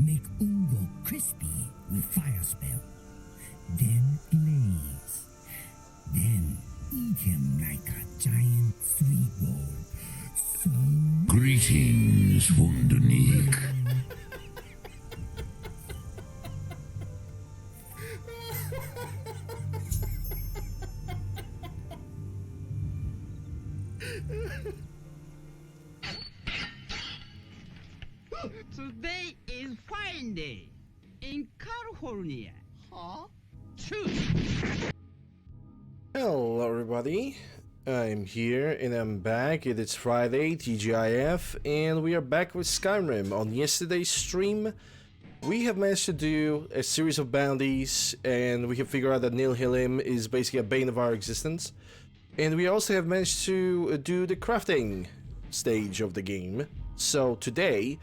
Make ungo crispy with fire spell. Then glaze. Then eat him like a giant sweet roll. So Greetings, Wunderneek. Today is fine day in California. Huh? Hello everybody, I'm here and I'm back. It is Friday, TGIF, and we are back with Skyrim. On yesterday's stream, we have managed to do a series of bounties, and we have figured out that Nilhilim is basically a bane of our existence. And we also have managed to do the crafting stage of the game. So today,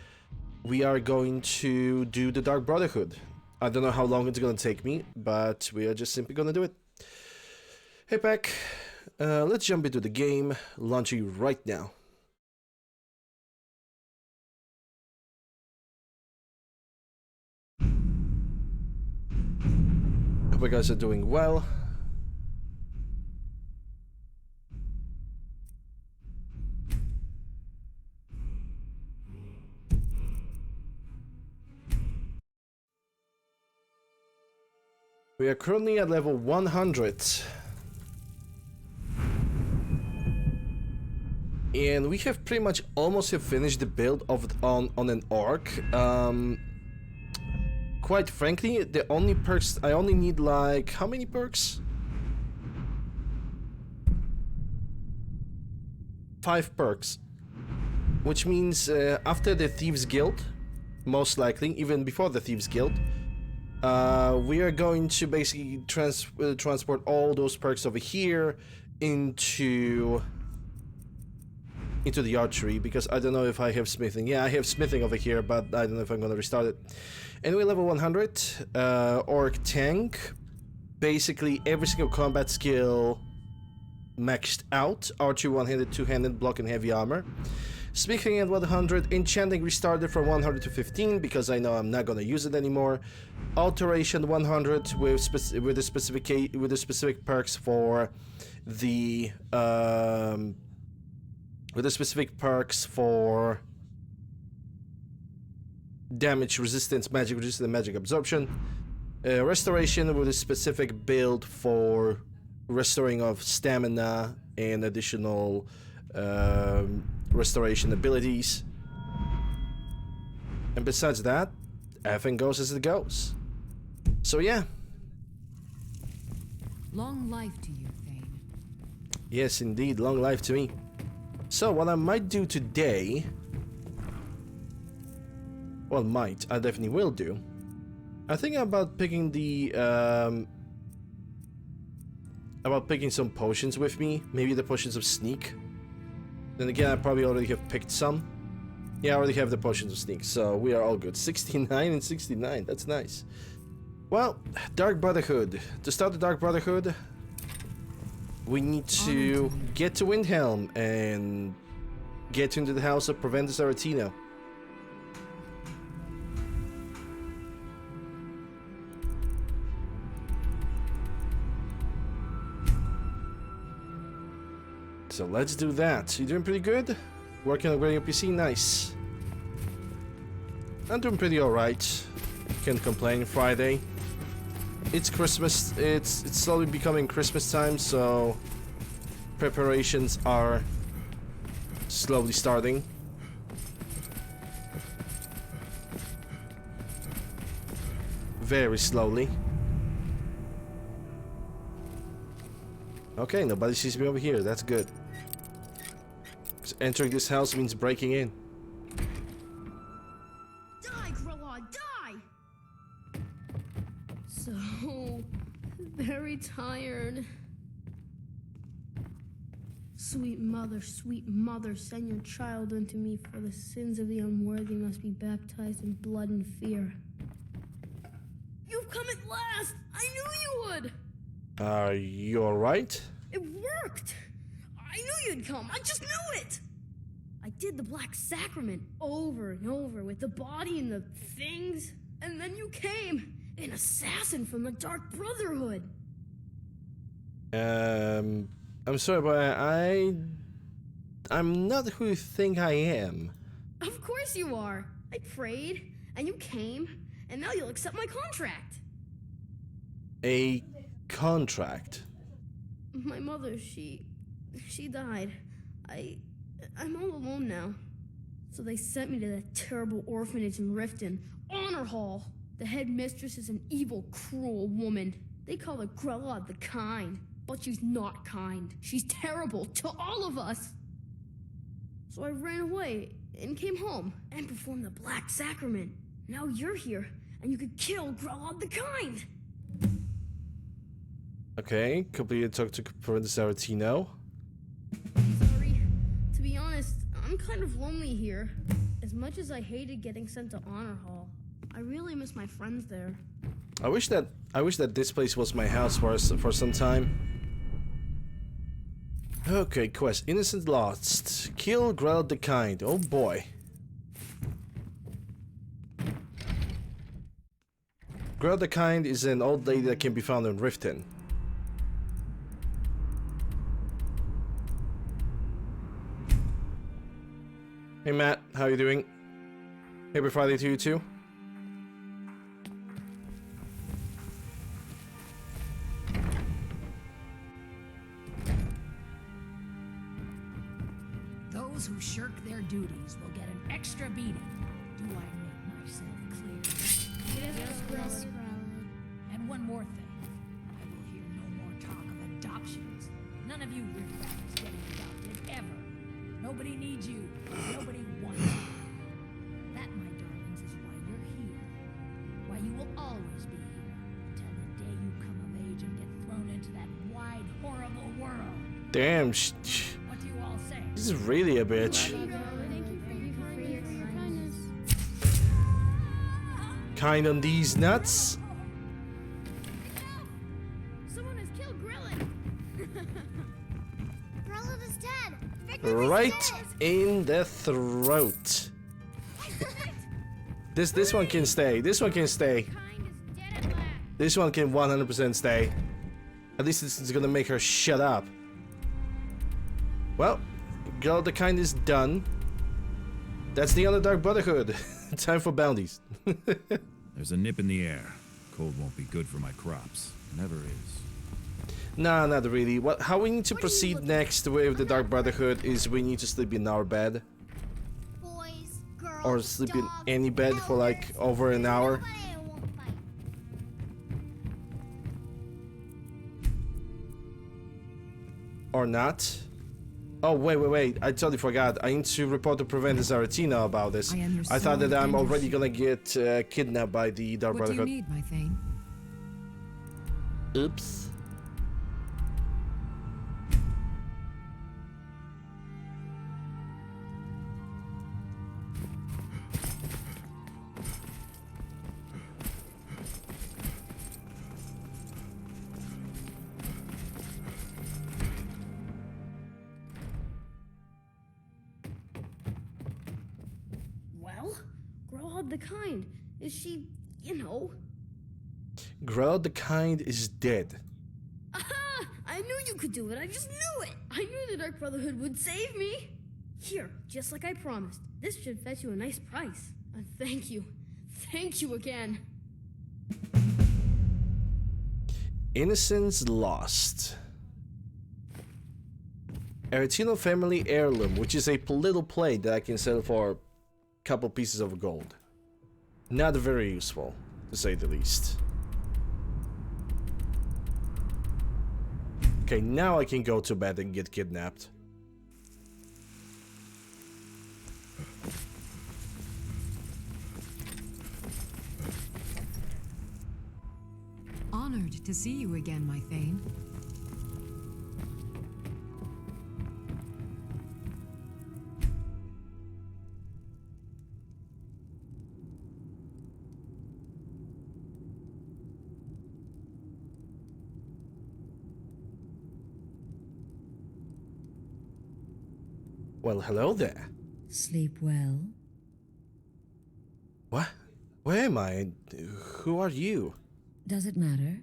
we are going to do the Dark Brotherhood. I don't know how long it's gonna take me, but we are just simply gonna do it. Hey Pack, let's jump into the game, launching right now. Hope you guys are doing well. We are currently at level 100. And we have pretty much almost have finished the build of on an orc. Quite frankly, the only perks I only need, like, how many perks? 5 perks. Which means after the Thieves Guild, most likely, even before the Thieves Guild, we are going to basically transport all those perks over here into the archery, because I don't know if I have smithing. Yeah, I have smithing over here, but I don't know if I'm gonna restart it. Anyway, level 100, orc tank, basically every single combat skill maxed out. Archery, one-handed, two-handed, block and heavy armor. Smithing at 100, enchanting restarted from 100 to 15 because I know I'm not gonna use it anymore. Alteration 100 with the specific perks for the damage resistance, magic resistance, and magic absorption. Restoration with a specific build for restoring of stamina and additional restoration abilities. And besides that, everything goes as it goes. So yeah. Long life to you, Thane. Yes, indeed, long life to me. So what I might do today, well, I definitely will do. I think about picking the about picking some potions with me, maybe the potions of sneak. Then again, I probably already have picked some. Yeah, I already have the potions of sneak, so we are all good. 69 and 69, that's nice. Well, Dark Brotherhood. To start the Dark Brotherhood, we need to get to Windhelm and get into the house of Proventus Aretino. So let's do that. You doing pretty good? Working on upgrading your PC? Nice. I'm doing pretty alright. Can't complain. Friday. It's Christmas. It's slowly becoming Christmas time, so preparations are slowly starting. Very slowly. Okay, nobody sees me over here. That's good. 'Cause entering this house means breaking in. Die, Krilla, die! So very tired. Sweet mother, send your child unto me, for the sins of the unworthy must be baptized in blood and fear. You've come at last! I knew you would! Are you alright? It worked! I knew you'd come, I just knew it! I did the Black Sacrament over and over with the body and the things, and then you came, an assassin from the Dark Brotherhood. I'm sorry, but I'm not who you think I am. Of course you are. I prayed, and you came, and now you'll accept my contract. A contract? My mother, she died. I'm all alone now. So they sent me to that terrible orphanage in Riften, Honor Hall. The headmistress is an evil, cruel woman. They call her Grella the Kind, but she's not kind. She's terrible to all of us. So I ran away and came home and performed the Black Sacrament. Now you're here, and you could kill Grella the Kind. Okay, completed talk to Professor Aretino. Sorry. To be honest, I'm kind of lonely here. As much as I hated getting sent to Honor Hall, I really miss my friends there. I wish that this place was my house for some time. Okay, quest. Innocent lost. Kill Grell the Kind. Oh boy. Grell the Kind is an old lady that can be found in Riften. Hey Matt, how you doing? Happy Friday to you too. Those who shirk their duties will get an extra beating. Do I make myself clear? Yes, And one more thing. I will hear no more talk of adoptions. None of you riffraff is getting adopted, ever. Nobody needs you. Nobody wants you. That, my darlings, is why you're here. Why you will always be here. Until the day you come of age and get thrown into that wide, horrible world. Damn, What do you all say? this is really a bitch. Kind on these nuts. Someone has killed Grillin. Grella is dead. Right in the throat. This one can stay. This one can stay. Kind is dead at last. This one can 100% stay. At least this is gonna make her shut up. Well, Girl the Kind is done. That's the other Dark Brotherhood. Time for bounties. There's a nip in the air. Cold won't be good for my crops. Never is. Nah, not really. How we need to proceed next with the Dark Brotherhood is we need to sleep in our bed. Boys, girls, Or sleep in dogs, any bed for like over an hour. nobody won't fight. Or not. Oh, wait. I totally forgot. I need to report to Professor Aretino about this. I am your I thought that sword I'm and your already gonna get kidnapped by the Dark What do you Brotherhood. need, my Thane? Oops. Well, Grog the Kind. Is she, Grell the Kind is dead. Aha! I knew you could do it. I just knew it. I knew the Dark Brotherhood would save me. Here, just like I promised. This should fetch you a nice price. Thank you. Thank you again. Innocence lost. Aretino family heirloom, which is a little plate that I can sell for a couple pieces of gold. Not very useful, to say the least. Okay, now I can go to bed and get kidnapped. Honored to see you again, my Thane. Well, hello there. Sleep well? What? Where am I? Who are you? Does it matter?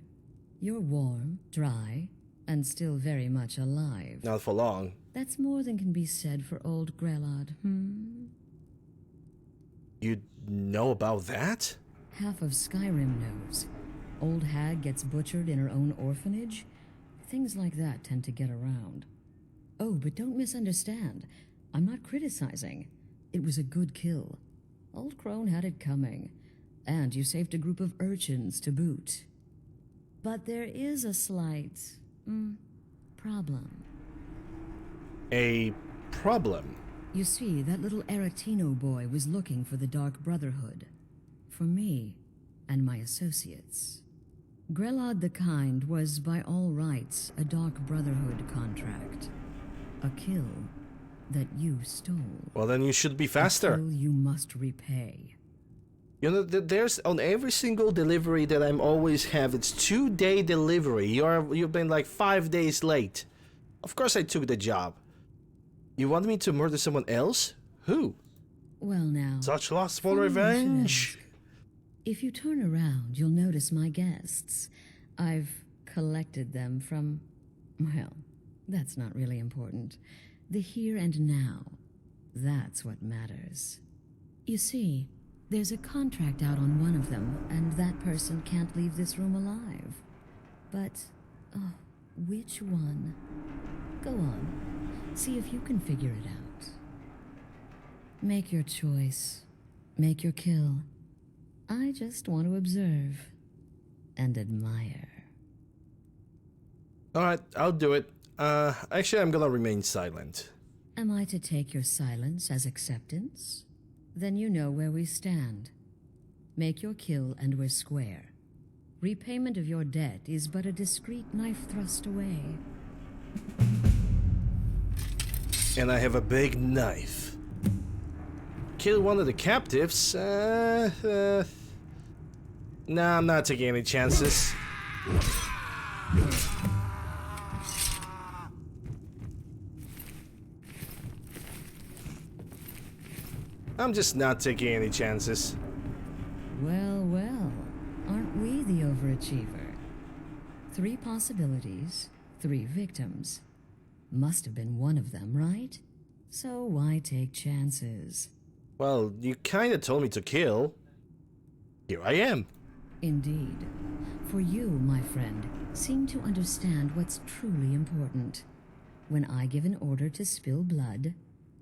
You're warm, dry, and still very much alive. Not for long. That's more than can be said for old Grelod, You know about that? Half of Skyrim knows. Old hag gets butchered in her own orphanage. Things like that tend to get around. Oh, but don't misunderstand. I'm not criticizing. It was a good kill. Old Crone had it coming. And you saved a group of urchins to boot. But there is a slight, problem. A problem? You see, that little Aretino boy was looking for the Dark Brotherhood. For me and my associates. Grelod the Kind was, by all rights, a Dark Brotherhood contract. A kill that you stole. Well, then you should be faster. A kill you must repay. You know, there's on every single delivery that I'm always have, it's 2-day delivery. You've been like 5 days late. Of course I took the job. You want me to murder someone else? Who? Well now... Such lustful funny you should revenge. ask. If you turn around, you'll notice my guests. I've collected them from... well, that's not really important. The here and now. That's what matters. You see, there's a contract out on one of them, and that person can't leave this room alive. But, which one? Go on. See if you can figure it out. Make your choice. Make your kill. I just want to observe and admire. Alright, I'll do it. Actually, I'm gonna remain silent. Am I to take your silence as acceptance? Then you know where we stand. Make your kill and we're square. Repayment of your debt is but a discreet knife thrust away. And I have a big knife. Kill one of the captives? Nah, I'm not taking any chances. I'm just not taking any chances. Well, well, aren't we the overachiever? 3 possibilities, 3 victims. Must have been one of them, right? So why take chances? Well, you kinda told me to kill. Here I am. Indeed. For you, my friend, seem to understand what's truly important. When I give an order to spill blood,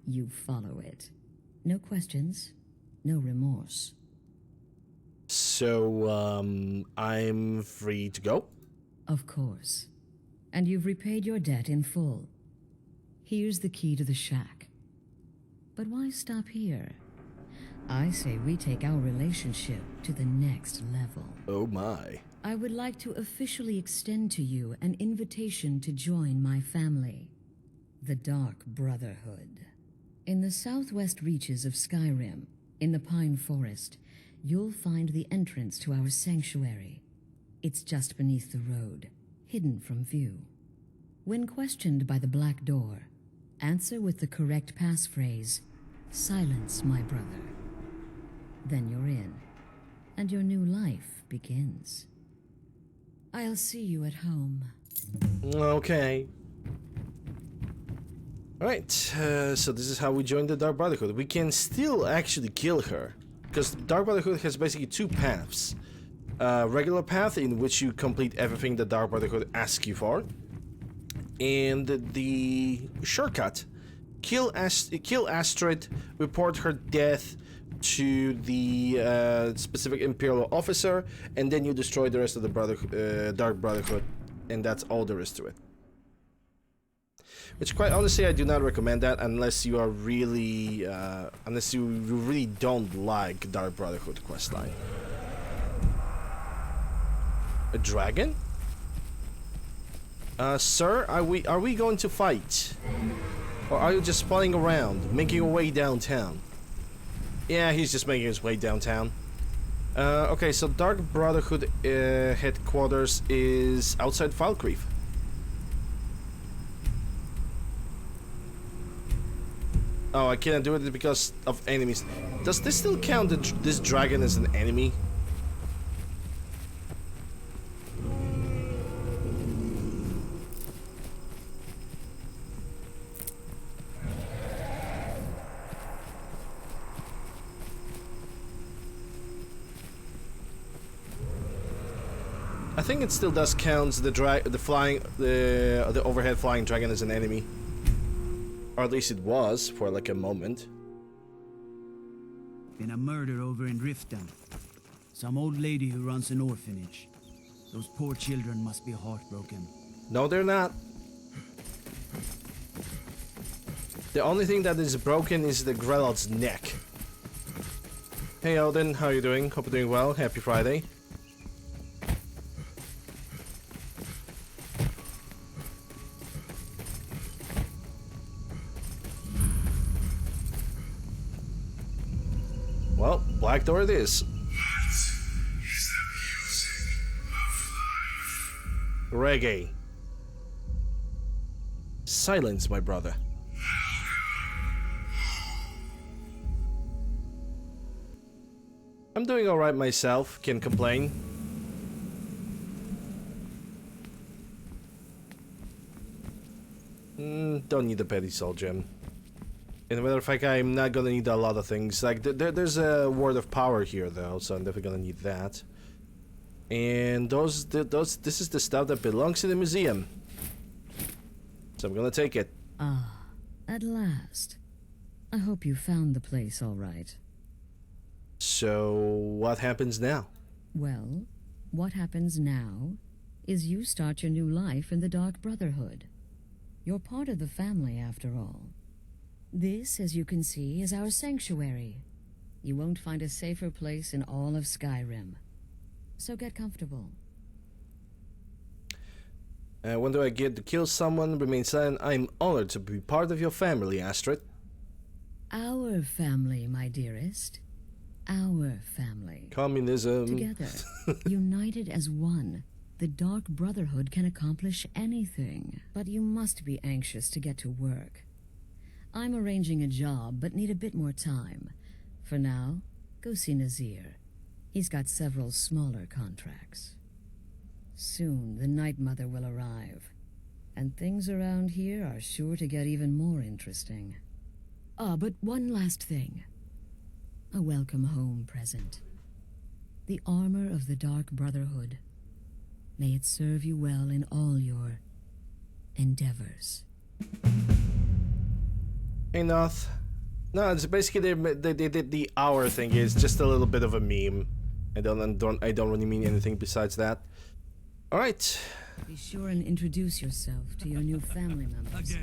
you follow it. No questions, no remorse. So, I'm free to go? Of course. And you've repaid your debt in full. Here's the key to the shack. But why stop here? I say we take our relationship to the next level. Oh my. I would like to officially extend to you an invitation to join my family, the Dark Brotherhood. In the southwest reaches of Skyrim, in the Pine Forest, you'll find the entrance to our sanctuary. It's just beneath the road, hidden from view. When questioned by the Black Door, answer with the correct passphrase, "Silence, my brother." Then you're in, and your new life begins. I'll see you at home. Okay. Alright, so this is how we join the Dark Brotherhood. We can still actually kill her, because the Dark Brotherhood has basically 2 paths. Regular path, in which you complete everything the Dark Brotherhood asks you for, and the shortcut. Kill Astrid, report her death to the specific Imperial officer, and then you destroy the rest of the Dark Brotherhood, and that's all there is to it. Which, quite honestly, I do not recommend that unless you are really, unless you really don't like Dark Brotherhood questline. A dragon? Sir, are we going to fight? Or are you just spawning around, making your way downtown? Yeah, he's just making his way downtown. Okay, so Dark Brotherhood headquarters is outside Falkreath. Oh, I cannot do it because of enemies. Does this still count this dragon as an enemy? I think it still does count the overhead flying dragon as an enemy. Or at least it was for like a moment. Been a murder over in Riften. Some old lady who runs an orphanage. Those poor children must be heartbroken. No, they're not. The only thing that is broken is the Grelot's neck. Hey Odin, how you doing? Hope you're doing well. Happy Friday. Well, black door it is. Reggae. Silence, my brother. I'm doing alright myself, can't complain. Don't need a petty soul gem. As a matter of fact, I'm not gonna need a lot of things. Like, there's a word of power here, though, so I'm definitely gonna need that. And this is the stuff that belongs to the museum. So I'm gonna take it. Ah, at last. I hope you found the place all right. So, what happens now? Well, what happens now is you start your new life in the Dark Brotherhood. You're part of the family, after all. This, as you can see, is our sanctuary. You won't find a safer place in all of Skyrim. So get comfortable. When do I get to kill someone, remain silent? I'm honored to be part of your family, Astrid. Our family, my dearest. Our family. Communism. Together, united as one, the Dark Brotherhood can accomplish anything. But you must be anxious to get to work. I'm arranging a job, but need a bit more time. For now, go see Nazir. He's got several smaller contracts. Soon, the Night Mother will arrive. And things around here are sure to get even more interesting. Ah, but one last thing. A welcome home present. The armor of the Dark Brotherhood. May it serve you well in all your endeavors. Hey, Noth. No, it's basically they did the hour thing. It's just a little bit of a meme. I don't really mean anything besides that. All right. Be sure and introduce yourself to your new family members.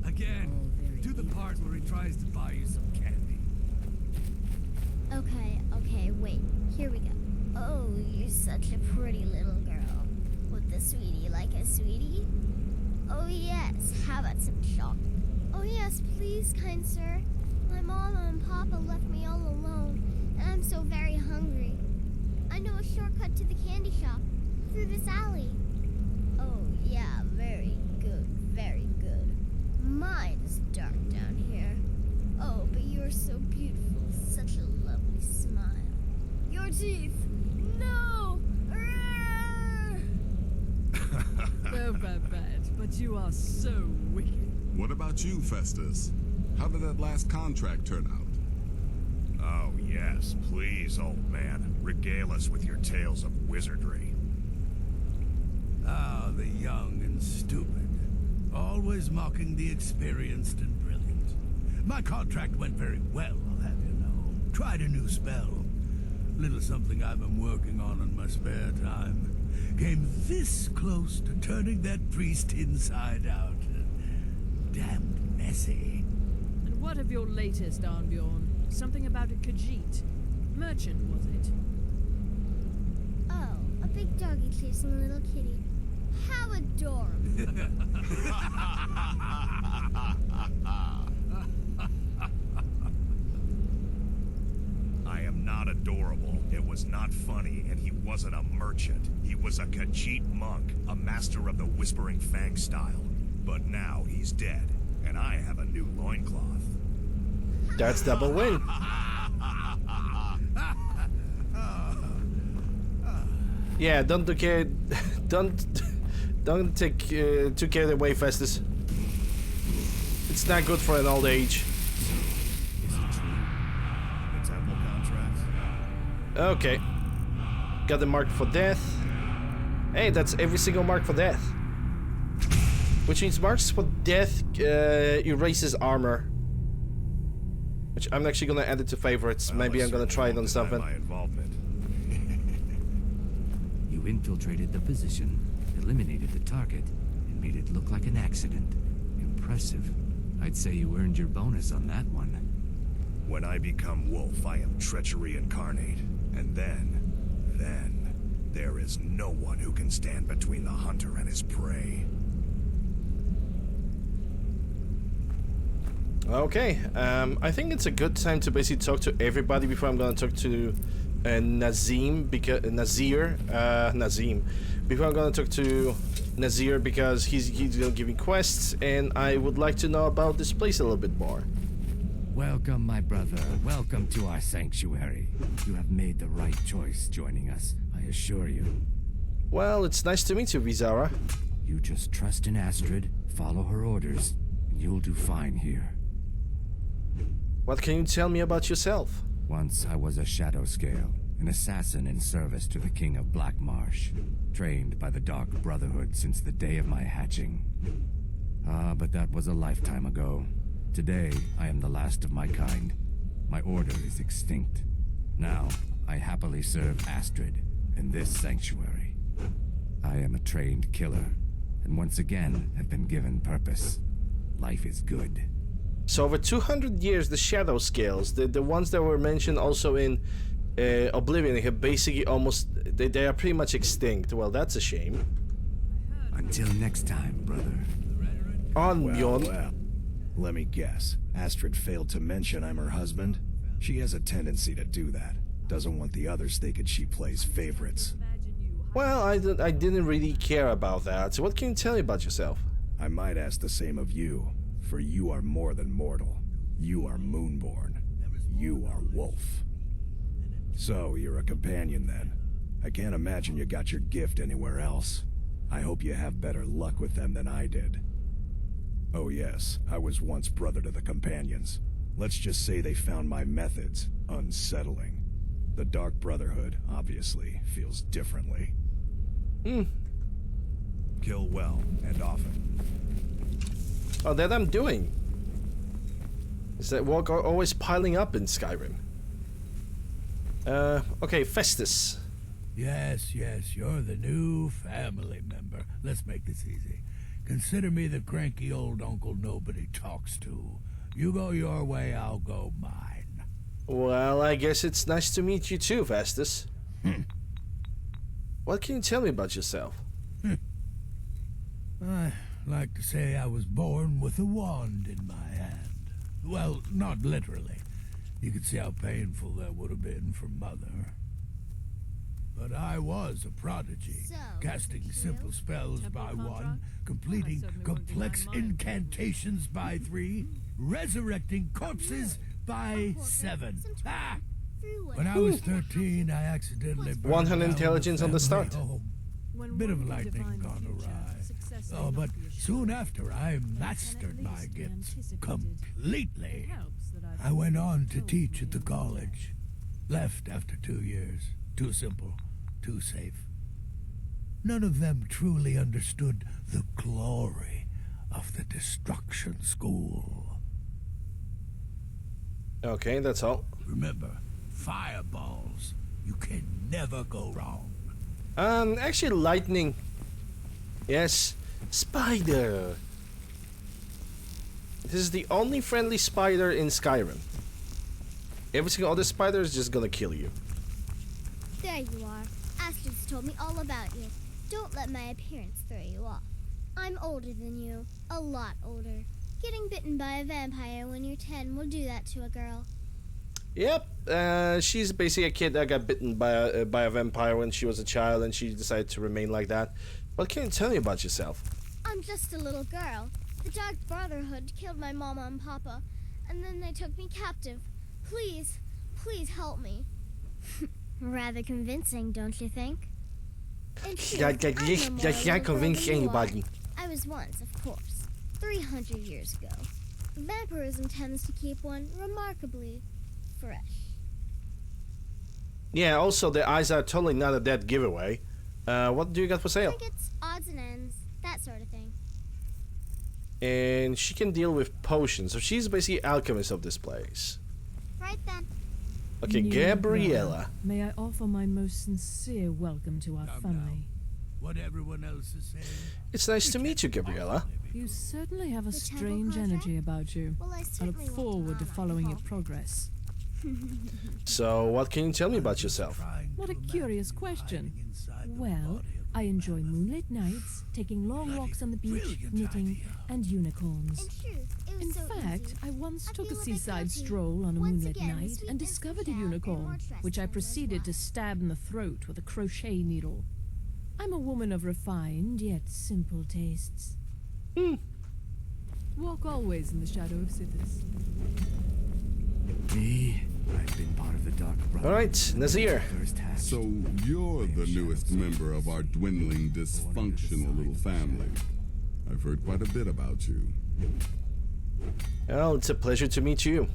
Again. Do the part where he tries to buy you some candy. Okay, wait. Here we go. Oh, you're such a pretty little girl. With the sweetie like a sweetie? Oh yes, how about some chocolate? Oh yes, please, kind sir. My mama and papa left me all alone, and I'm so very hungry. I know a shortcut to the candy shop, through this alley. Oh yeah, very good, very good. My, it's dark down here. Oh, but you're so beautiful, such a lovely smile. Your teeth! No! Oh, bad, but you are so wicked. What about you, Festus? How did that last contract turn out? Oh, yes, please, old man. Regale us with your tales of wizardry. Ah, the young and stupid. Always mocking the experienced and brilliant. My contract went very well, I'll have you know. Tried a new spell. Little something I've been working on in my spare time. Came this close to turning that priest inside out. Damned messy. And what of your latest, Arnbjorn? Something about a Khajiit. Merchant, was it? Oh, a big doggy chasing a little kitty. How adorable. I am not adorable. It was not funny, and he wasn't a merchant. He was a Khajiit monk, a master of the Whispering Fang style. But now he's dead, and I have a new loincloth. That's double win. Yeah, don't take too carried away, Festus. It's not good for an old age. Example contracts. Okay. Got the mark for death. Hey, that's every single mark for death. Which means marks for death erases armor. Which I'm actually gonna add it to favorites. Well, Maybe I'm gonna try it on something. My involvement. You infiltrated the position, eliminated the target, and made it look like an accident. Impressive. I'd say you earned your bonus on that one. When I become wolf, I am treachery incarnate. And then, there is no one who can stand between the hunter and his prey. Okay, I think it's a good time to basically talk to everybody before I'm gonna talk to Nazim, because Nazim. Before I'm gonna talk to Nazir, because he's gonna give me quests, and I would like to know about this place a little bit more. Welcome, my brother. Welcome to our sanctuary. You have made the right choice joining us, I assure you. Well, it's nice to meet you, Vizara. You just trust in Astrid, follow her orders, and you'll do fine here. What can you tell me about yourself? Once I was a Shadow Scale, an assassin in service to the King of Black Marsh, trained by the Dark Brotherhood since the day of my hatching. But that was a lifetime ago. Today, I am the last of my kind. My order is extinct. Now, I happily serve Astrid in this sanctuary. I am a trained killer, and once again have been given purpose. Life is good. So over 200 years, the Shadow Scales, the ones that were mentioned also in Oblivion, have basically almost, they are pretty much extinct. Well, that's a shame. Until next time, brother. On Bjorn. Well, let me guess. Astrid failed to mention I'm her husband? She has a tendency to do that. Doesn't want the others thinking she plays favorites. Well, I didn't really care about that. So what can you tell me about yourself? I might ask the same of you, for you are more than mortal. You are Moonborn. You are Wolf. So, you're a companion then. I can't imagine you got your gift anywhere else. I hope you have better luck with them than I did. Oh yes, I was once brother to the companions. Let's just say they found my methods unsettling. The Dark Brotherhood, obviously, feels differently. Kill well and often. Oh, that I'm doing. Is that work always piling up in Skyrim? Okay, Festus. Yes, you're the new family member. Let's make this easy. Consider me the cranky old uncle nobody talks to. You go your way, I'll go mine. Well, I guess it's nice to meet you too, Festus. What can you tell me about yourself? I like to say I was born with a wand in my hand. Well, not literally. You could see how painful that would have been for Mother. But I was a prodigy, casting simple spells by one, completing complex incantations by 3, resurrecting corpses by 7. When I was 13, I accidentally burned 100 down intelligence on the start. home. Bit of lightning gone awry. Oh, but soon after, I mastered my gifts completely. I went on to teach at the college. Left after 2 years. Too simple, too safe. None of them truly understood the glory of the Destruction School. Okay, that's all. Remember, fireballs. You can never go wrong. Actually, lightning. Yes, spider. This is the only friendly spider in Skyrim. Every single other spider is just gonna kill you. There you are. Astrid's told me all about you. Don't let my appearance throw you off. I'm older than you. A lot older. Getting bitten by a vampire when you're 10 will do that to a girl. Yep, she's basically a kid that got bitten by a vampire when she was a child, and she decided to remain like that. What can you tell me about yourself? I'm just a little girl. The Dark Brotherhood killed my mama and papa, and then they took me captive. Please, please help me. Rather convincing, don't you think? In truth, I'm no more That's a not little girl convince than you are. anybody. I was once, of course, 300 years ago. Vampirism tends to keep one remarkably fresh. Yeah, also the eyes are totally not a dead giveaway. What do you got for sale? Trinkets, odds and ends, that sort of thing. And she can deal with potions, so she's basically alchemist of this place. Right then. Okay, New Gabriella. brother, may I offer my most sincere welcome to our family. What everyone else is saying. It's nice to meet you, Gabriella. You certainly have a The temple strange contract? energy about you. Well, I I certainly look want forward to honor following the your call. progress. So, what can you tell me about yourself? What a curious question. Well, I enjoy moonlit nights, taking long walks on the beach, knitting, and unicorns. In truth, it was In so fact, easy. I once I took a feel a bit seaside guilty. stroll on a Once moonlit again, the night and sweetness discovered a we have and unicorn, more which I trust in proceeded as to well. stab in the throat with a crochet needle. I'm a woman of refined yet simple tastes. Walk always in the shadow of Sithis. Me? I've been part of the Dark Brotherhood. Alright, Nazir. First hatched. So you're the newest member of our dwindling, dysfunctional little family. I've heard quite a bit about you. Well, it's a pleasure to meet you.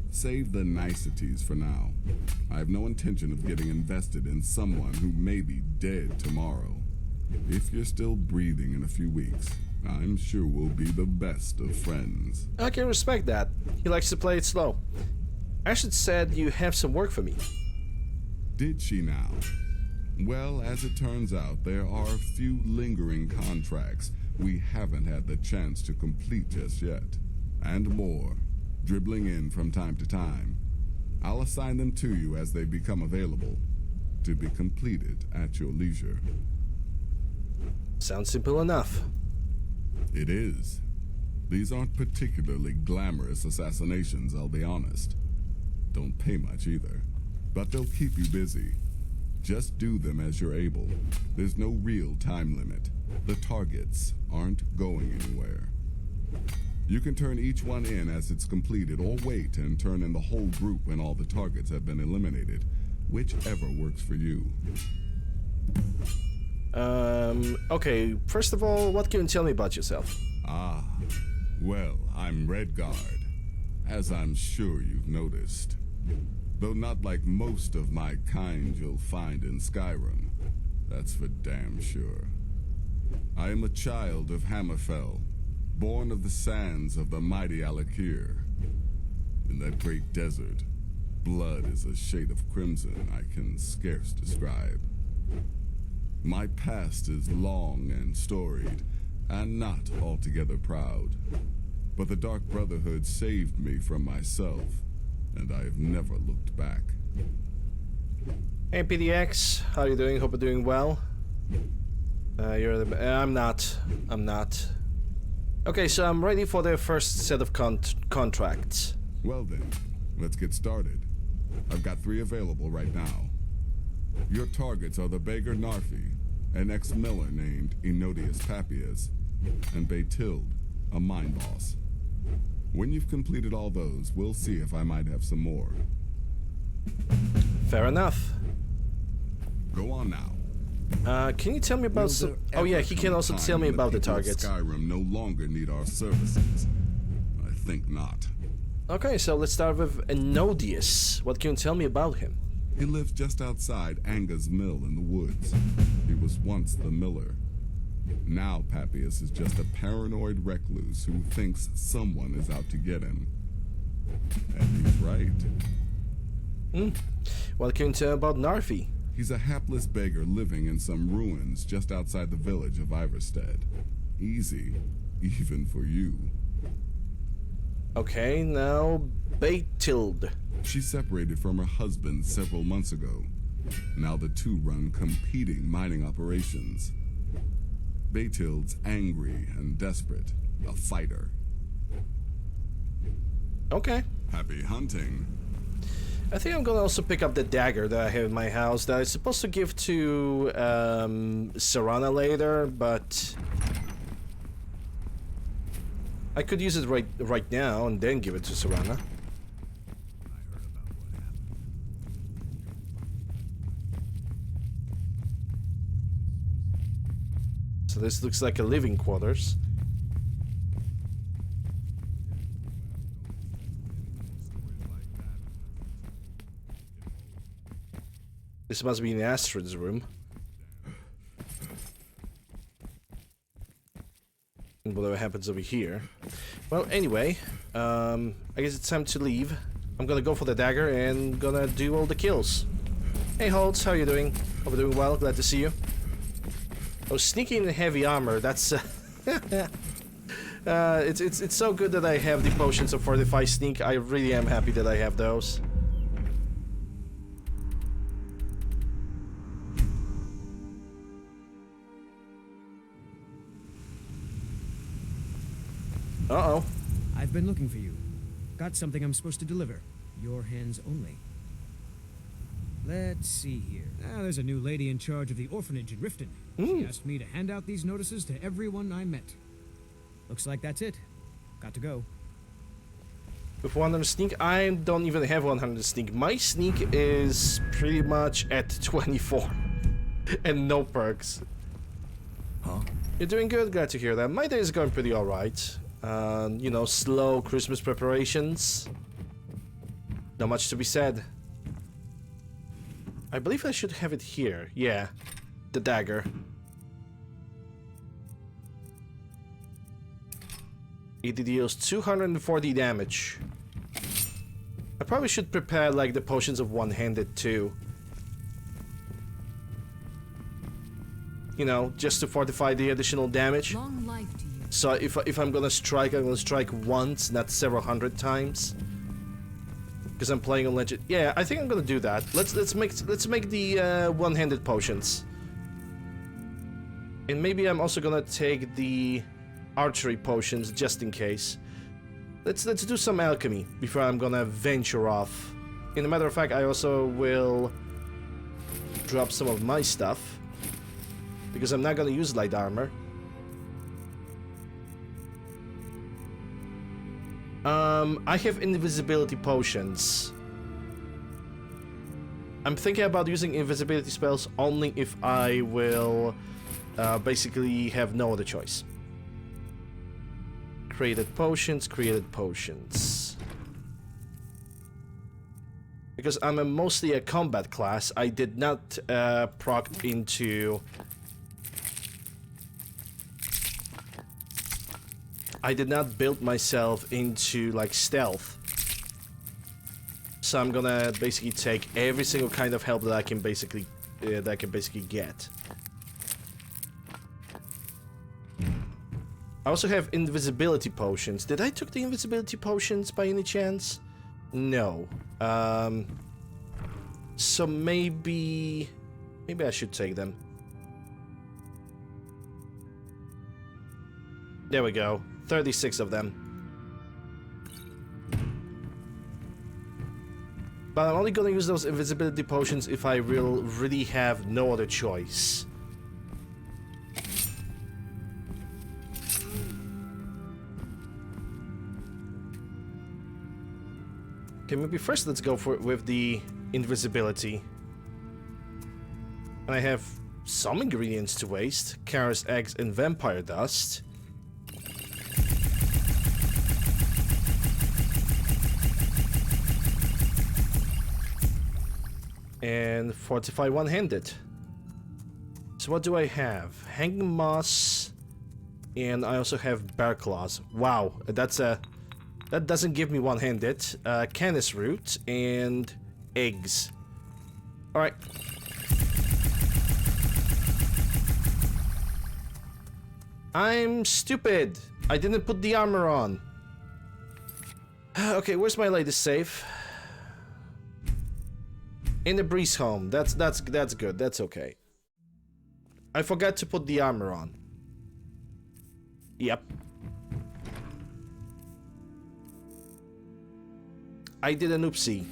Save the niceties for now. I have no intention of getting invested in someone who may be dead tomorrow. If you're still breathing in a few weeks, I'm sure we'll be the best of friends. I can respect that. He likes to play it slow. Ashton said you have some work for me. Did she now? Well, as it turns out, there are a few lingering contracts we haven't had the chance to complete just yet. And more, dribbling in from time to time. I'll assign them to you as they become available, to be completed at your leisure. Sounds simple enough. It is. These aren't particularly glamorous assassinations, I'll be honest. Don't pay much either, but they'll keep you busy. Just do them as you're able. There's no real time limit. The targets aren't going anywhere. You can turn each one in as it's completed, or wait and turn in the whole group when all the targets have been eliminated. Whichever works for you. Okay, first of all, what can you tell me about yourself? Ah, well, I'm Redguard, as I'm sure you've noticed. Though not like most of my kind you'll find in Skyrim, that's for damn sure. I am a child of Hammerfell, born of the sands of the mighty Alakir. In that great desert, blood is a shade of crimson I can scarce describe. My past is long and storied, and not altogether proud. But the Dark Brotherhood saved me from myself, and I have never looked back. Hey PDX, how you doing? Hope you're doing well. I'm not. Okay, so I'm ready for the first set of contracts. Well then, let's get started. I've got 3 available right now. Your targets are the beggar Narfi, an ex-miller named Enodius Papias, and Baytild, a mine boss. When you've completed all those, we'll see if I might have some more. Fair enough. Go on now. Can you tell me about some... Oh yeah, he can also tell me about the targets. Skyrim no longer need our services. I think not. Okay, so let's start with Enodius. What can you tell me about him? He lives just outside Anga's mill in the woods. He was once the miller. Now Papias is just a paranoid recluse who thinks someone is out to get him. And he's right. What can you tell about Narfi? He's a hapless beggar living in some ruins just outside the village of Iverstead. Easy, even for you. Okay, now Baytild. She separated from her husband several months ago. Now the two run competing mining operations. Baytild's angry and desperate, a fighter. Okay. Happy hunting. I think I'm gonna also pick up the dagger that I have in my house that I was supposed to give to Serana later, but I could use it right now and then give it to Serana. So this looks like a living quarters. This must be in Astrid's room. And whatever happens over here. Well, anyway, I guess it's time to leave. I'm gonna go for the dagger and gonna do all the kills. Hey Holtz, how you doing? Hope you're doing well, glad to see you. Oh, sneaking in heavy armor, that's... it's so good that I have the potions of Fortify Sneak. I really am happy that I have those. Uh-oh. I've been looking for you. Got something I'm supposed to deliver. Your hands only. Let's see here. There's a new lady in charge of the orphanage in Riften. She asked me to hand out these notices to everyone I met. Looks like that's it. Got to go. With 100 sneak, I don't even have 100 sneak. My sneak is pretty much at 24. And no perks. Huh? You're doing good, glad to hear that. My day is going pretty alright. You know, slow Christmas preparations. Not much to be said. I believe I should have it here. Yeah, the dagger. It deals 240 damage. I probably should prepare like the potions of one-handed too. You know, just to fortify the additional damage. Long life to you. So if I'm gonna strike, I'm gonna strike once, not several hundred times. Because I'm playing on legend. Yeah, I think I'm gonna do that. Let's make the one-handed potions. And maybe I'm also gonna take the archery potions just in case. Let's do some alchemy before I'm gonna venture off. In a matter of fact, I also will drop some of my stuff because I'm not gonna use light armor. I have invisibility potions. I'm thinking about using invisibility spells only if I will basically have no other choice. Created potions, created potions. Because I'm mostly a combat class, I did not proc into... I did not build myself into like stealth. So I'm gonna basically take every single kind of help that I can basically get. I also have invisibility potions. Did I took the invisibility potions by any chance? No. So maybe I should take them. There we go. 36 of them. But I'm only gonna use those invisibility potions if I really have no other choice. Okay, maybe first let's go for it with the invisibility. And I have some ingredients to waste. Carrot's eggs and vampire dust. And fortify one-handed. So what do I have? Hanging moss, and I also have bear claws. Wow, that doesn't give me one-handed. Canis root and eggs. All right. I'm stupid. I didn't put the armor on. Okay, where's my latest save? In the breeze home. That's good. That's okay. I forgot to put the armor on. Yep. I did an oopsie.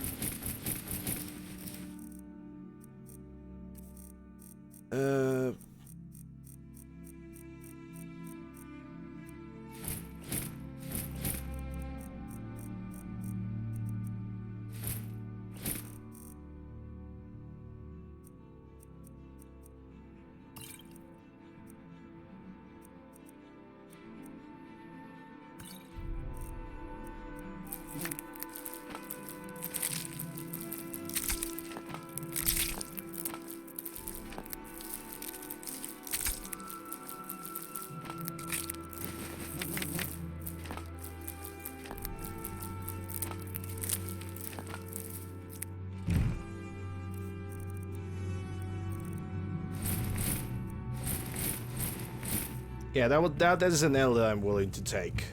Yeah, that is an L that I'm willing to take.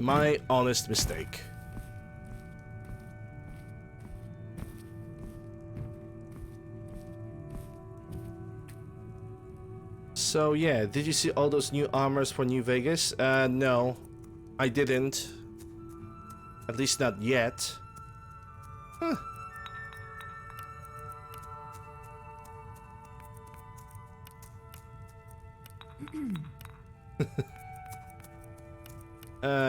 My honest mistake. So yeah, did you see all those new armors for New Vegas? No, I didn't. At least not yet. Huh.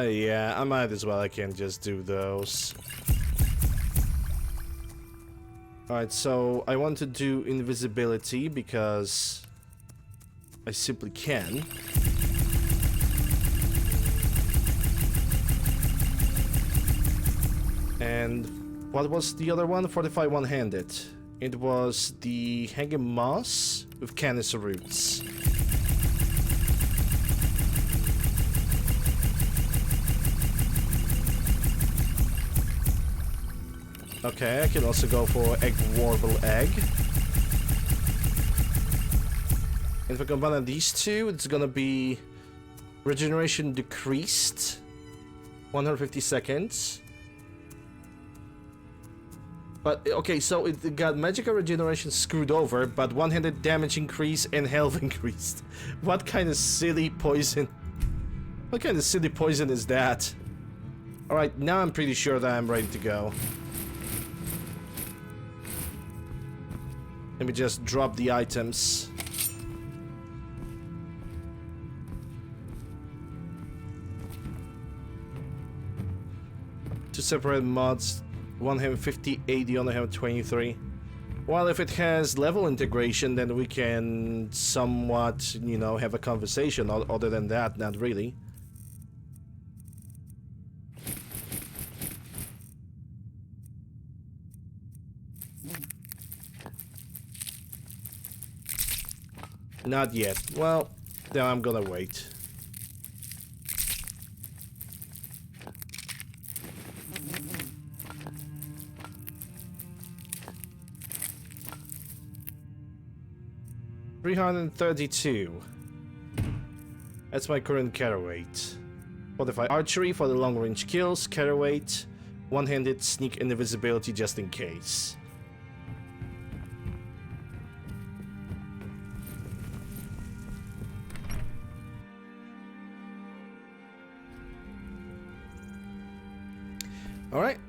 Yeah, I might as well. I can just do those. Alright, so I want to do invisibility because I simply can. And what was the other one? Fortify one-handed. It was the Hanging Moss with canister roots. Okay, I can also go for Egg Warble Egg. If I combine these two, it's gonna be regeneration decreased 150 seconds. But okay, so it got magical regeneration screwed over, but one-handed damage increase and health increased. What kind of silly poison? What kind of silly poison is that? Alright, now I'm pretty sure that I'm ready to go. Let me just drop the items. Two separate mods. One have 50, 80, other have 23. Well, if it has level integration, then we can somewhat, you know, have a conversation. Other than that, not really. Not yet. Well, then I'm gonna wait. $332. That's my current carry weight. Fortify archery for the long range kills, carry weight, one-handed sneak and invisibility just in case. Alright,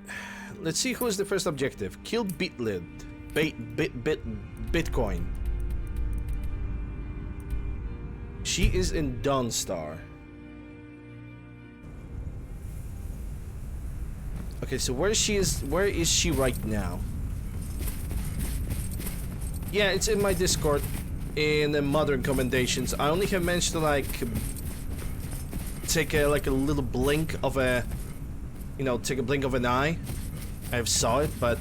let's see who's the first objective. Kill Bitlid. Bitcoin. She is in Dawnstar. Okay, so where is she right now? Yeah, it's in my Discord in the modern commendations. I only have managed to like take a little blink of a, you know, take a blink of an eye. I've saw it, but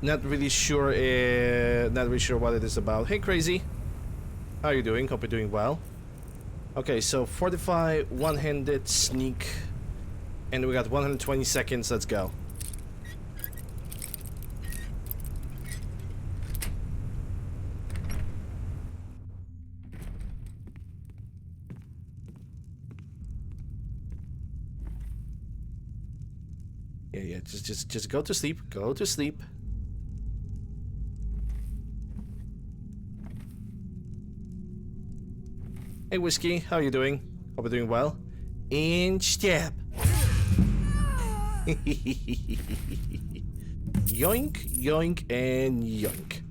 not really sure what it is about. Hey, Crazy. How are you doing? Hope you're doing well. Okay, so fortify, one-handed, sneak, and we got 120 seconds. Let's go. Yeah, just go to sleep. Go to sleep. Hey, Whiskey, how are you doing? Hope you're doing well. And stab. Yoink, yoink, and yoink.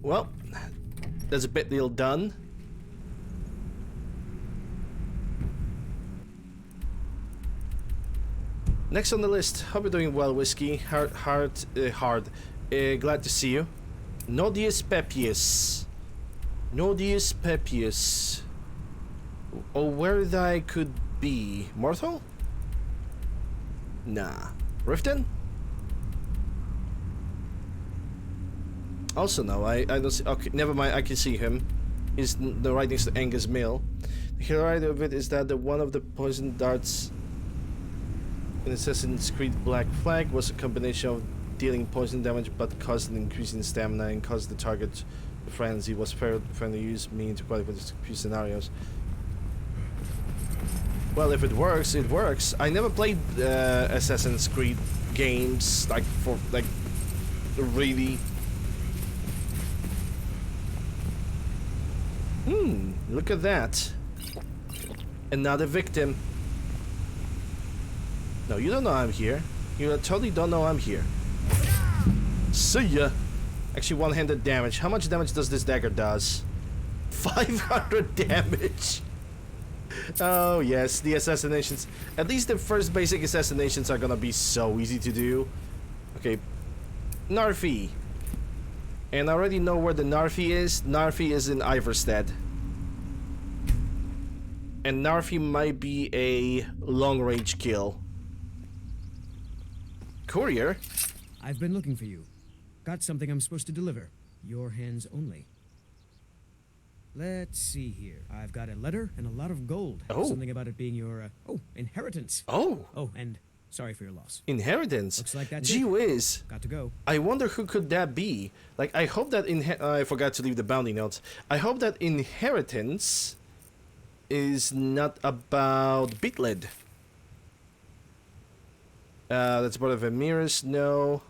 Well, that's a bit deal done. Next on the list, hope you're doing well, Whiskey. Hard. Glad to see you. Nodius Pepius. Nodius Pepius. Oh, where that could be? Mortal? Nah. Riften? Also no, I don't see. Okay, never mind, I can see him. He's the right next to Angus Mill. The highlight of it is that the one of the poison darts in Assassin's Creed Black Flag was a combination of dealing poison damage, but caused an increase in stamina and caused the target to frenzy. Was friendly use me to qualify for few scenarios. Well, if it works, it works. I never played Assassin's Creed games like really. Look at that. Another victim. No, you don't know I'm here. You totally don't know I'm here. See ya. Actually, one-handed damage. How much damage does this dagger does? 500 damage. Oh yes, the assassinations. At least the first basic assassinations are gonna be so easy to do. Okay, Narfi. And I already know where the Narfi is. Narfi is in Iverstead. And Narfi might be a long-range kill. Courier? I've been looking for you. Got something I'm supposed to deliver. Your hands only. Let's see here. I've got a letter and a lot of gold. Oh. Something about it being your, inheritance. Oh. Oh, and sorry for your loss. Inheritance? Looks like that's Gee it. whiz. Got to go. I wonder who could that be? Like, I hope that I forgot to leave the bounty notes. I hope that inheritance is not about Beatlid. That's part of Emiris. No.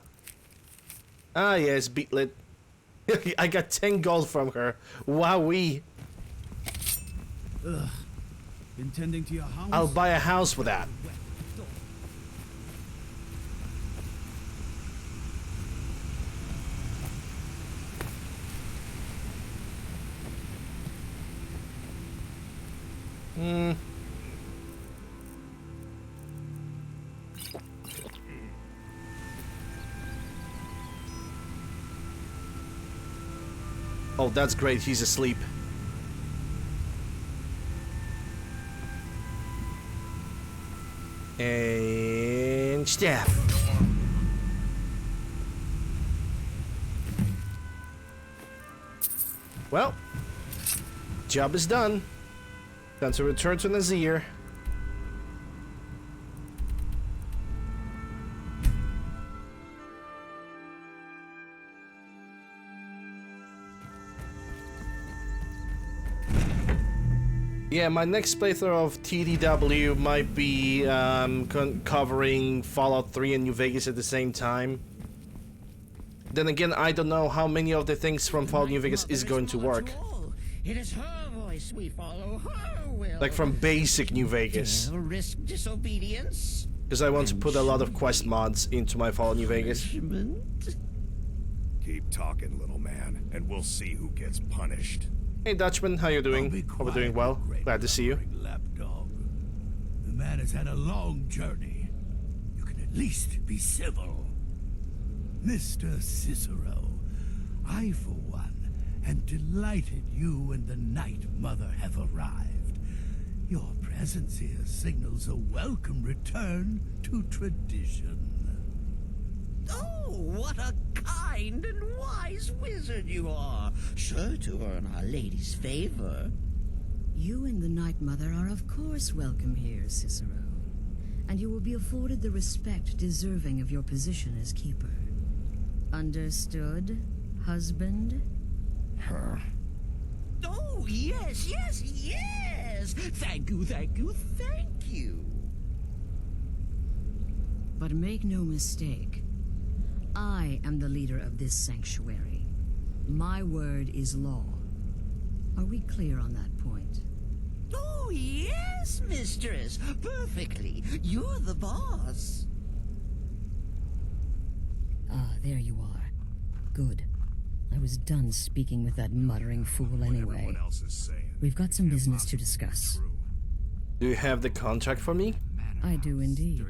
Ah, yes, Beatlid. I got 10 gold from her. Wowee. Ugh. Been tending to your house? I'll buy a house with that. Oh, that's great. He's asleep. And stab. Well, job is done. Time to return to Nazir. Yeah, my next playthrough of TDW might be covering Fallout 3 and New Vegas at the same time. Then again, I don't know how many of the things from Fallout New Vegas is going to work. It is her voice we follow, her will. Like from basic New Vegas. Risk disobedience. Because I want to put a lot of quest mods into my Fallout New Vegas. Keep talking, little man, and we'll see who gets punished. Hey Dutchman, how you doing? Hope you're doing well. Glad to see you. Lapdog. The man has had a long journey. You can at least be civil. Mr. Cicero, I for one am delighted you and the Night Mother have arrived. Your presence here signals a welcome return to tradition. Oh, what a kind and wise wizard you are, sure to earn Our Lady's favor. You and the Night Mother are of course welcome here, Cicero. And you will be afforded the respect deserving of your position as keeper. Understood, husband? Her. Oh, yes, yes, yes! Thank you, thank you, thank you! But make no mistake, I am the leader of this sanctuary. My word is law. Are we clear on that point? Oh, yes, mistress. Perfectly. You're the boss. Ah, there you are. Good. I was done speaking with that muttering fool anyway. We've got some business to discuss. Do you have the contract for me? I do indeed.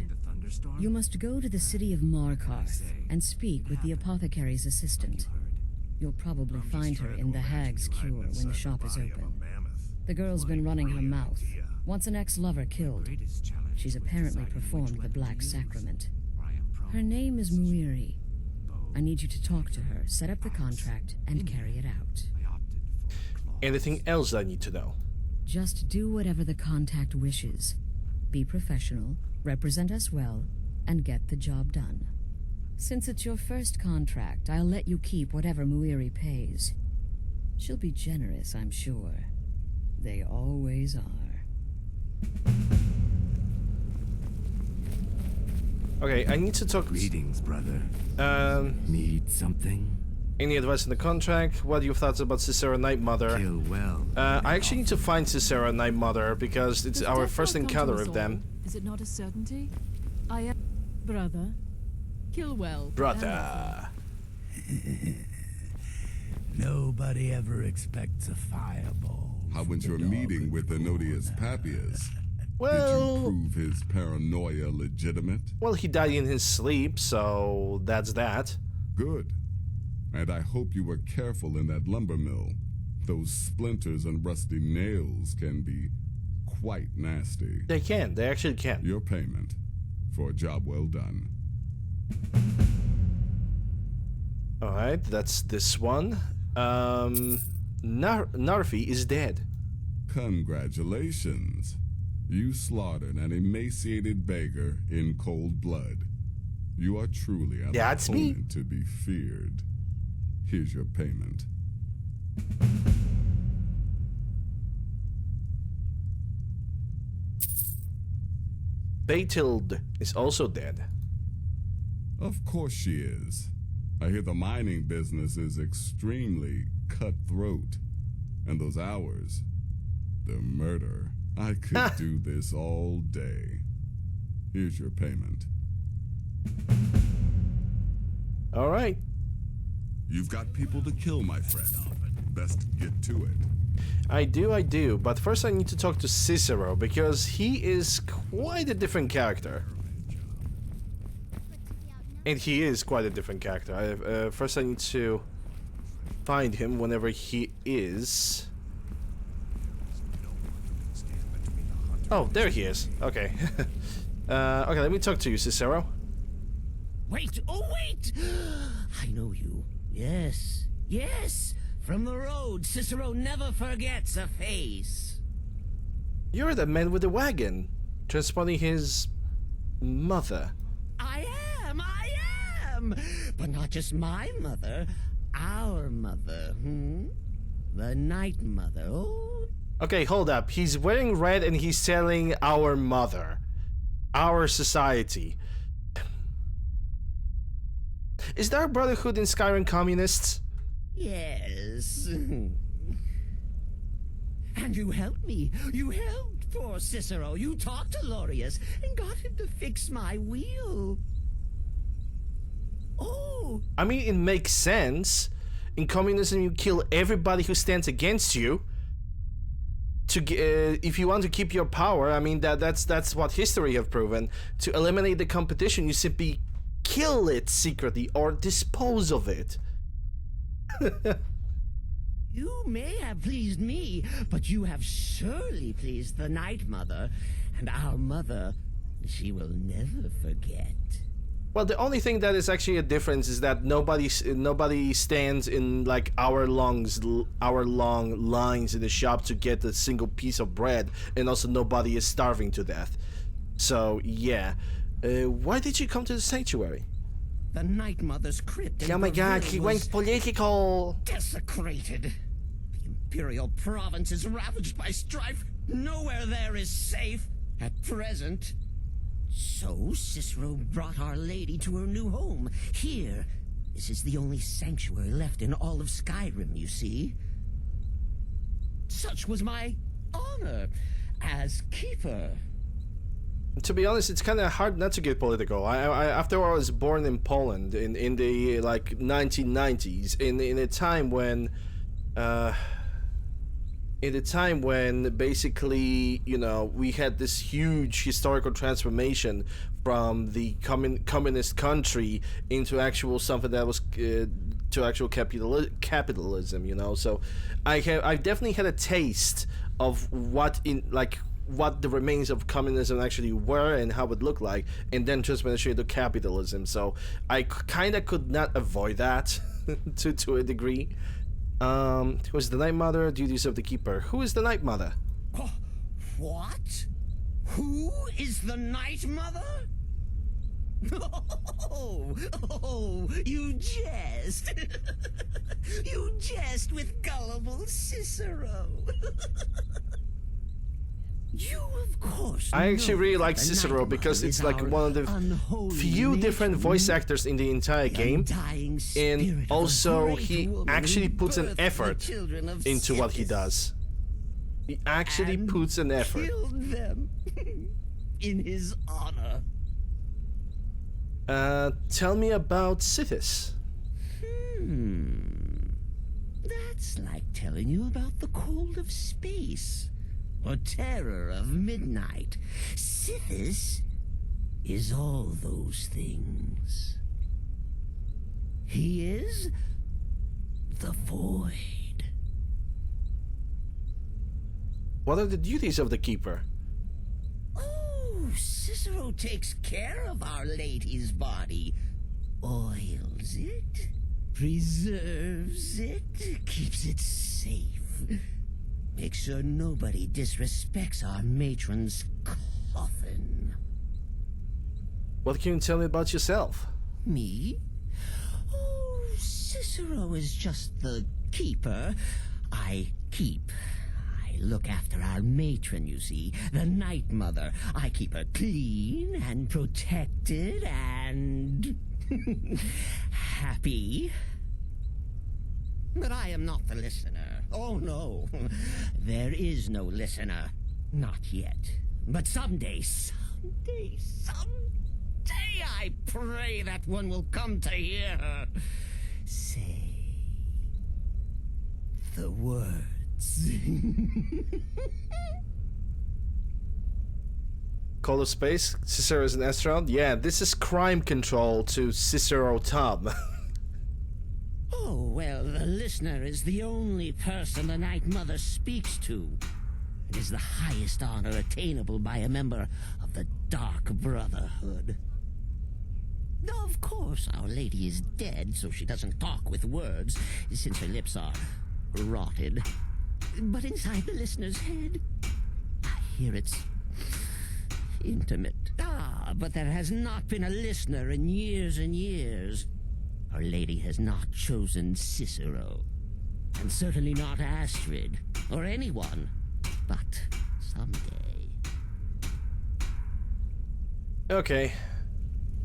You must go to the city of Markarth and speak with the apothecary's assistant. You'll probably find her in the Hag's Cure when the shop is open. The girl's been running her mouth. Wants an ex-lover killed. She's apparently performed the Black Sacrament. Her name is Muiri. I need you to talk to her, set up the contract, and carry it out. Anything else I need to know? Just do whatever the contact wishes. Be professional, represent us well, and get the job done. Since it's your first contract, I'll let you keep whatever Muiri pays. She'll be generous, I'm sure. They always are. Okay, I need to talk... Greetings, brother. Need something? Any advice on the contract? What are your thoughts about Cicero Night Mother? Kill well. I actually need to find Cicero Night Mother because it's our first encounter with them. Is it not a certainty? I am... Brother. Kill well. Brother. Nobody ever expects a fireball. How went your meeting with Enodius Papias? Well... Did you prove his paranoia legitimate? Well, he died in his sleep, so that's that. Good. And I hope you were careful in that lumber mill. Those splinters and rusty nails can be quite nasty. They can. They actually can. Your payment for a job well done. Alright, that's this one. Narfi is dead. Congratulations. You slaughtered an emaciated beggar in cold blood. You are truly an opponent to be feared. Here's your payment. Batilde is also dead. Of course she is. I hear the mining business is extremely cutthroat. And those hours, the murder. I could do this all day. Here's your payment. All right. You've got people to kill, my friend. Best get to it. I do. But first I need to talk to Cicero, because he is quite a different character. And he is quite a different character. First I need to find him whenever he is. Oh, there he is. Okay. Okay, let me talk to you, Cicero. Wait, oh wait! I know you. Yes, yes! From the road, Cicero never forgets a face. You're the man with the wagon, transporting his mother. I am! But not just my mother, our mother, The Night Mother, oh. Okay, hold up. He's wearing red and he's telling our mother. Our society. Is there a brotherhood in Skyrim communists? Yes. And you helped me. You helped poor Cicero. You talked to Lorius and got him to fix my wheel. Oh. I mean, it makes sense. In communism, you kill everybody who stands against you. If you want to keep your power, I mean that's what history have proven. To eliminate the competition, you simply kill it secretly or dispose of it. You may have pleased me, but you have surely pleased the Night Mother, and our mother, she will never forget. Well, the only thing that is actually a difference is that nobody stands in like hour-long lines in the shop to get a single piece of bread, and also nobody is starving to death. So yeah, why did you come to the sanctuary? The Night Mother's crypt. Oh my God, he went political. Desecrated. The Imperial province is ravaged by strife. Nowhere there is safe at present. So Cicero brought Our Lady to her new home. Here, this is the only sanctuary left in all of Skyrim, you see. Such was my honor as keeper. To be honest, it's kind of hard not to get political. After all, I was born in Poland in the like 1990s, in a time when basically, you know, we had this huge historical transformation from the communist country into actual something that was to actual capitalism, you know. So I definitely had a taste of what the remains of communism actually were and how it looked like, and then transformation into capitalism. So I kind of could not avoid that to a degree. Who is the Night Mother? Duties of the Keeper. Who is the Night Mother? What? Who is the Night Mother? Oh, you jest. You jest with gullible Cicero. You, of course, I actually know really that like the Cicero Night because Mother it's is like our one of the unholy few different matron, voice actors in the entire the game, undying spirit and of a also great he woman actually who puts an birthed the effort children of into what he Sithis does. He actually and puts an effort. killed them in his honor. Tell me about Sithis. That's like telling you about the cold of space or terror of midnight. Sithis is all those things. He is the void. What are the duties of the Keeper? Oh, Cicero takes care of Our Lady's body. Oils it, preserves it, keeps it safe. Makes sure nobody disrespects our matron's coffin. What can you tell me about yourself? Me? Oh, Cicero is just the keeper. I keep. I look after our matron, you see, the Night Mother. I keep her clean and protected and happy. But I am not the listener. Oh, no. There is no listener. Not yet. But someday, I pray that one will come to hear her say the words. Call of Space? Cicero is an astronaut? Yeah, this is crime control to Cicero Tom. Oh, well, the listener is the only person the Night Mother speaks to. It is the highest honor attainable by a member of the Dark Brotherhood. Of course, Our Lady is dead, so she doesn't talk with words, since her lips are rotted. But inside the listener's head, I hear it's intimate. But there has not been a listener in years and years. Our Lady has not chosen Cicero, and certainly not Astrid, or anyone. But someday. Okay.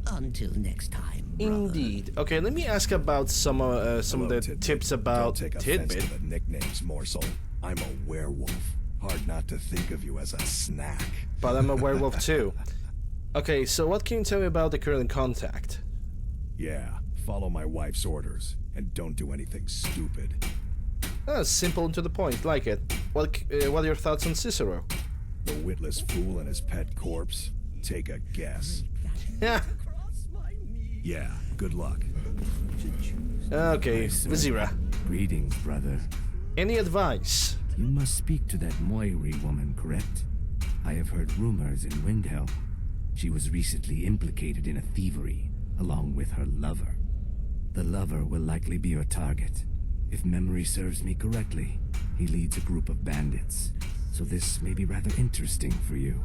Until next time, brother. Indeed. Okay, let me ask about some of the tips about Don't take Tidbit. offense to the nicknames, Morsel. I'm a werewolf. Hard not to think of you as a snack. But I'm a werewolf too. Okay, so what can you tell me about the current contact? Yeah, follow my wife's orders, and don't do anything stupid. Simple and to the point, like it. What are your thoughts on Cicero? The witless fool and his pet corpse? Take a guess. Yeah. Yeah, good luck. Okay, Vizira. Greetings, brother. Any advice? You must speak to that Moiri woman, correct? I have heard rumors in Windhelm. She was recently implicated in a thievery, along with her lover. The lover will likely be your target. If memory serves me correctly, he leads a group of bandits. So this may be rather interesting for you.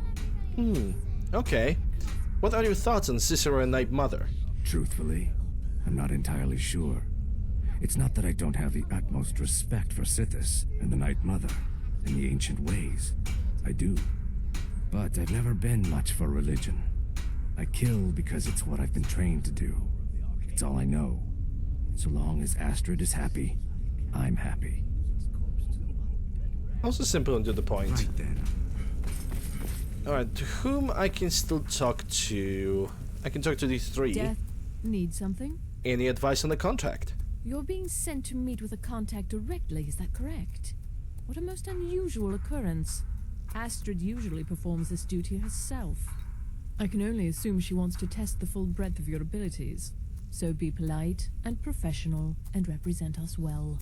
Okay. What are your thoughts on Cicero and Night Mother? Truthfully, I'm not entirely sure. It's not that I don't have the utmost respect for Sithis and the Night Mother and the ancient ways. I do. But I've never been much for religion. I kill because it's what I've been trained to do. It's all I know. So long as Astrid is happy, I'm happy. Also simple and to the point. Right then. Alright, to whom I can still talk to? I can talk to these three. Death need something? Any advice on the contract? You're being sent to meet with a contact directly, is that correct? What a most unusual occurrence. Astrid usually performs this duty herself. I can only assume she wants to test the full breadth of your abilities. So be polite and professional and represent us well.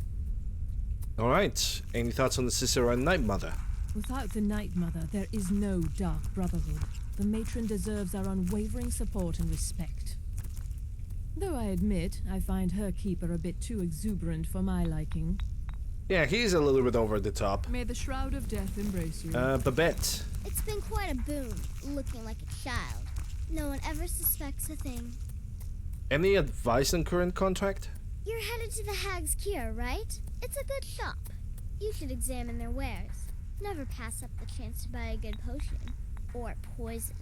Alright, any thoughts on the Cicero and Night Mother? Without the Night Mother, there is no Dark Brotherhood. The matron deserves our unwavering support and respect. Though I admit, I find her keeper a bit too exuberant for my liking. Yeah, he's a little bit over the top. May the Shroud of Death embrace you. Babette. It's been quite a boon, looking like a child. No one ever suspects a thing. Any advice on current contract? You're headed to the Hag's Cure, right? It's a good shop. You should examine their wares. Never pass up the chance to buy a good potion. Or poison.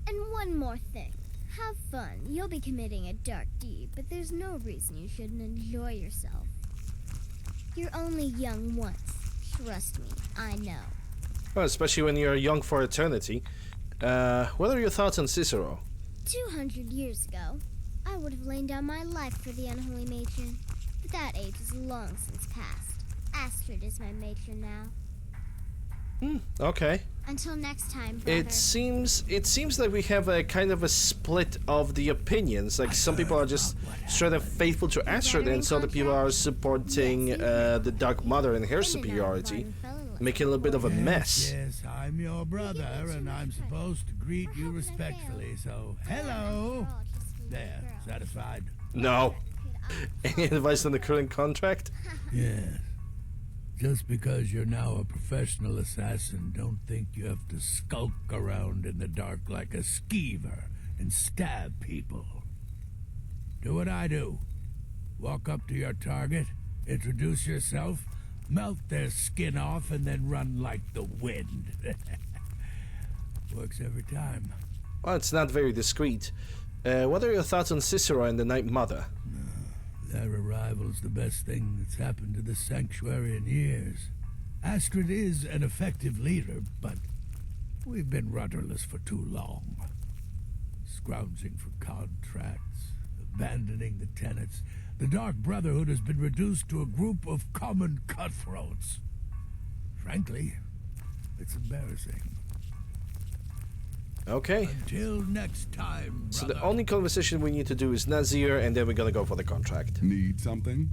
And one more thing. Have fun. You'll be committing a dark deed, but there's no reason you shouldn't enjoy yourself. You're only young once. Trust me, I know. Well, especially when you're young for eternity. What are your thoughts on Cicero? 200 years ago, I would have lain down my life for the unholy matron. But that age is long since past. Astrid is my matron now. Okay. Until next time, brother. It seems that we have a kind of a split of the opinions. Like some people are just straight up faithful to Astrid, and some other people are supporting the Dark Mother and her superiority, making a little bit of a mess. Yes, I'm your brother, and I'm supposed to greet you respectfully. So, hello. There, satisfied? No. Any advice on the current contract? Yes. Just because you're now a professional assassin, don't think you have to skulk around in the dark like a skeever and stab people. Do what I do. Walk up to your target, introduce yourself, melt their skin off, and then run like the wind. Works every time. Well, it's not very discreet. What are your thoughts on Cicero and the Night Mother? Their arrival's the best thing that's happened to the sanctuary in years. Astrid is an effective leader, but we've been rudderless for too long. Scrounging for contracts, abandoning the tenants, the Dark Brotherhood has been reduced to a group of common cutthroats. Frankly, it's embarrassing. Okay. Until next time, brother. So the only conversation we need to do is Nazir, and then we're gonna go for the contract. Need something?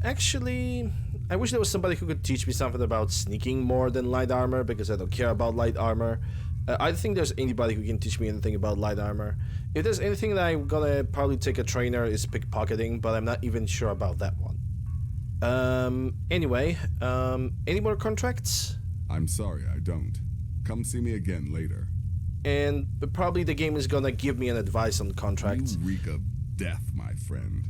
Actually, I wish there was somebody who could teach me something about sneaking more than light armor, because I don't care about light armor. I don't think there's anybody who can teach me anything about light armor. If there's anything that I'm gonna probably take a trainer is pickpocketing, but I'm not even sure about that one. Anyway, any more contracts? I'm sorry, I don't. Come see me again later. And probably the game is gonna give me an advice on contracts. You reek of death, my friend.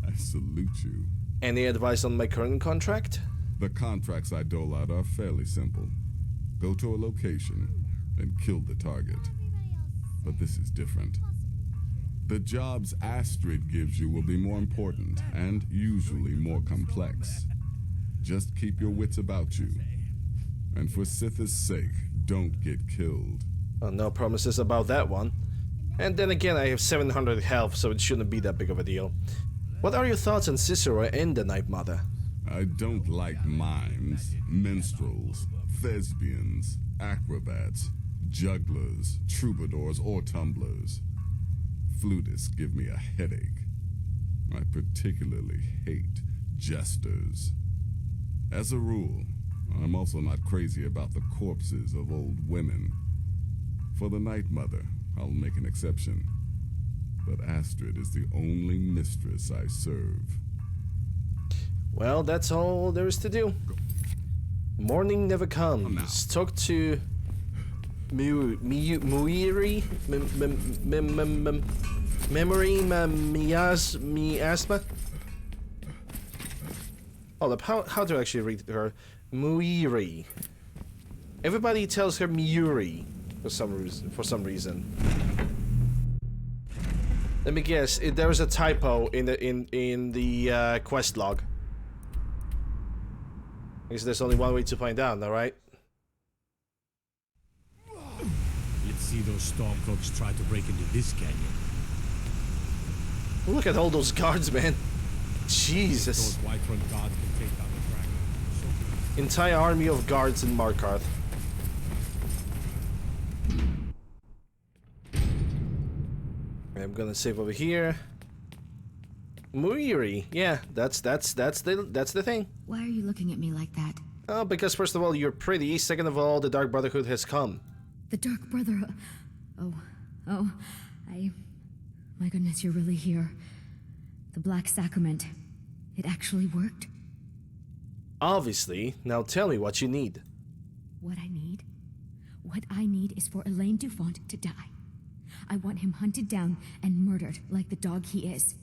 I salute you. Any advice on my current contract? The contracts I dole out are fairly simple. Go to a location and kill the target. But this is different. The jobs Astrid gives you will be more important and usually more complex. Just keep your wits about you. And for Sith's sake, don't get killed. Well, no promises about that one. And then again, I have 700 health, so it shouldn't be that big of a deal. What are your thoughts on Cicero and the Night Mother? I don't like mimes, minstrels, thespians, acrobats, jugglers, troubadours, or tumblers. Flutists give me a headache. I particularly hate jesters. As a rule, I'm also not crazy about the corpses of old women. For the Night Mother, I'll make an exception. But Astrid is the only mistress I serve. Well, that's all there is to do. Morning never comes. Talk to Muiri, Memory, Miasma. Hold up, how do I actually read her? Muiri. Everybody tells her Miuri for some reason. Let me guess. There was a typo in the quest log. I guess there's only one way to find out. All right. Let's see those stormcloaks try to break into this canyon. Look at all those guards, man. Jesus. Those Whiterun guards can take down the dragon. So entire army of guards in Markarth. I'm gonna save over here. Muiri, yeah, that's the thing. Why are you looking at me like that? Oh, because first of all, you're pretty. Second of all, the Dark Brotherhood has come. The Dark Brotherhood. My goodness, you're really here. The Black Sacrament. It actually worked? Obviously. Now tell me what you need. What I need? What I need is for Elaine Dufont to die. I want him hunted down and murdered like the dog he is.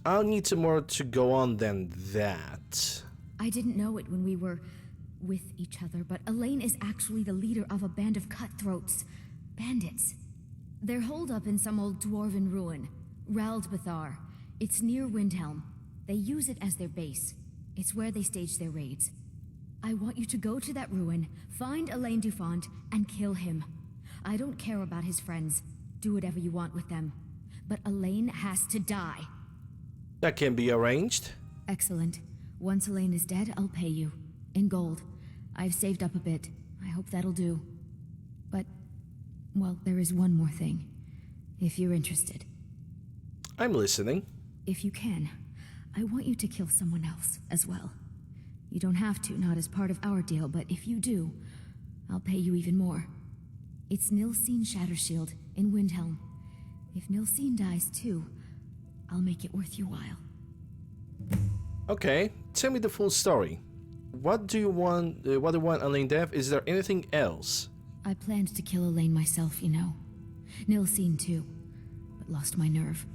I'll need some more to go on than that. I didn't know it when we were with each other, but Elaine is actually the leader of a band of cutthroats. Bandits. They're holed up in some old dwarven ruin. Raldbathar. It's near Windhelm. They use it as their base. It's where they stage their raids. I want you to go to that ruin, find Elaine Dufont, and kill him. I don't care about his friends. Do whatever you want with them. But Elaine has to die. That can be arranged. Excellent. Once Elaine is dead, I'll pay you. In gold. I've saved up a bit. I hope that'll do. But, well, there is one more thing. If you're interested. I'm listening. If you can, I want you to kill someone else as well. You don't have to, not as part of our deal, but if you do, I'll pay you even more. It's Nilsine Shattershield in Windhelm. If Nilsine dies too, I'll make it worth your while. Okay, tell me the full story. What do you want Elaine dead? Is there anything else? I planned to kill Elaine myself, you know. Nilsine too, but lost my nerve.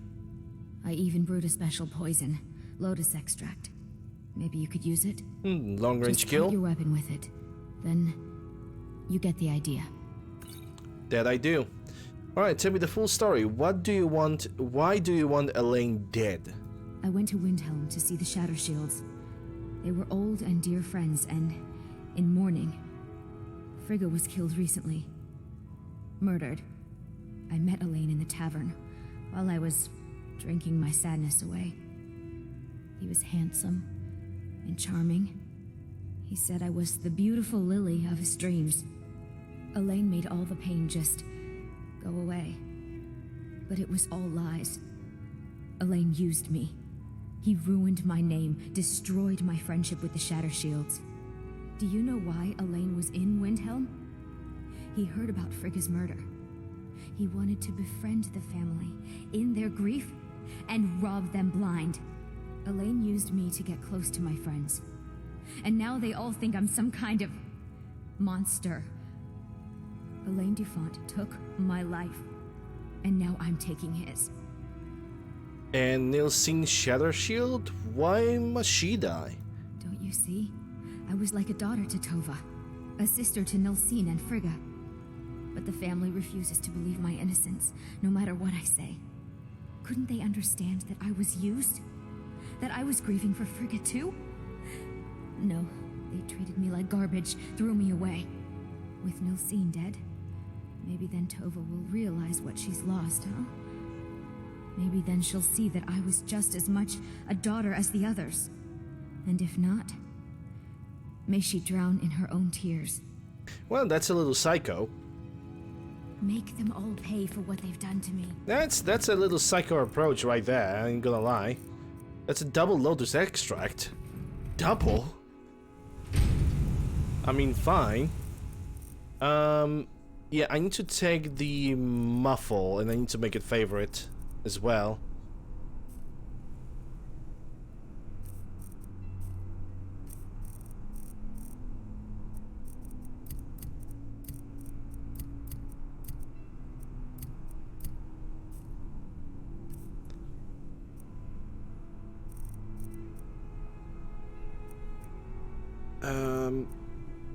I even brewed a special poison, lotus extract. Maybe you could use it? Long-range kill? Just your weapon with it. Then, you get the idea. That I do. Alright, tell me the full story. What do you want? Why do you want Elaine dead? I went to Windhelm to see the Shattershields. They were old and dear friends, and in mourning. Frigga was killed recently. Murdered. I met Elaine in the tavern, while I was drinking my sadness away. He was handsome and charming. He said I was the beautiful lily of his dreams. Elaine made all the pain just go away. But it was all lies. Elaine used me. He ruined my name, destroyed my friendship with the Shattershields. Do you know why Elaine was in Windhelm? He heard about Frigga's murder. He wanted to befriend the family in their grief and rob them blind. Elaine used me to get close to my friends. And now they all think I'm some kind of monster. Elaine Dufont took my life, and now I'm taking his. And Nilsine Shattershield? Why must she die? Don't you see? I was like a daughter to Tova, a sister to Nilsine and Frigga. But the family refuses to believe my innocence, no matter what I say. Couldn't they understand that I was used? That I was grieving for Frigga too? No, they treated me like garbage, threw me away. With Nilsine dead, maybe then Tova will realize what she's lost, huh? Maybe then she'll see that I was just as much a daughter as the others. And if not, may she drown in her own tears. Well, that's a little psycho. Make them all pay for what they've done to me. That's a little psycho approach right there, I ain't gonna lie. That's a double lotus extract. Double? I mean, fine. Yeah, I need to take the muffle and I need to make it favorite as well.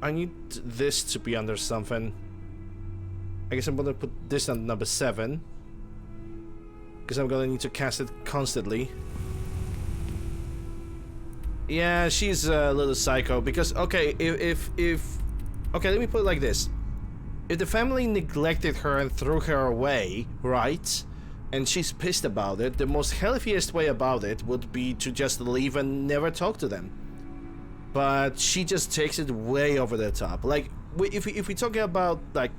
I need this to be under something. I guess I'm gonna put this on number 7. Because I'm gonna need to cast it constantly. Yeah, she's a little psycho. Because, okay, if okay, let me put it like this. If the family neglected her and threw her away, right? And she's pissed about it, the most healthiest way about it would be to just leave and never talk to them. But she just takes it way over the top. Like, if we're talking about, like,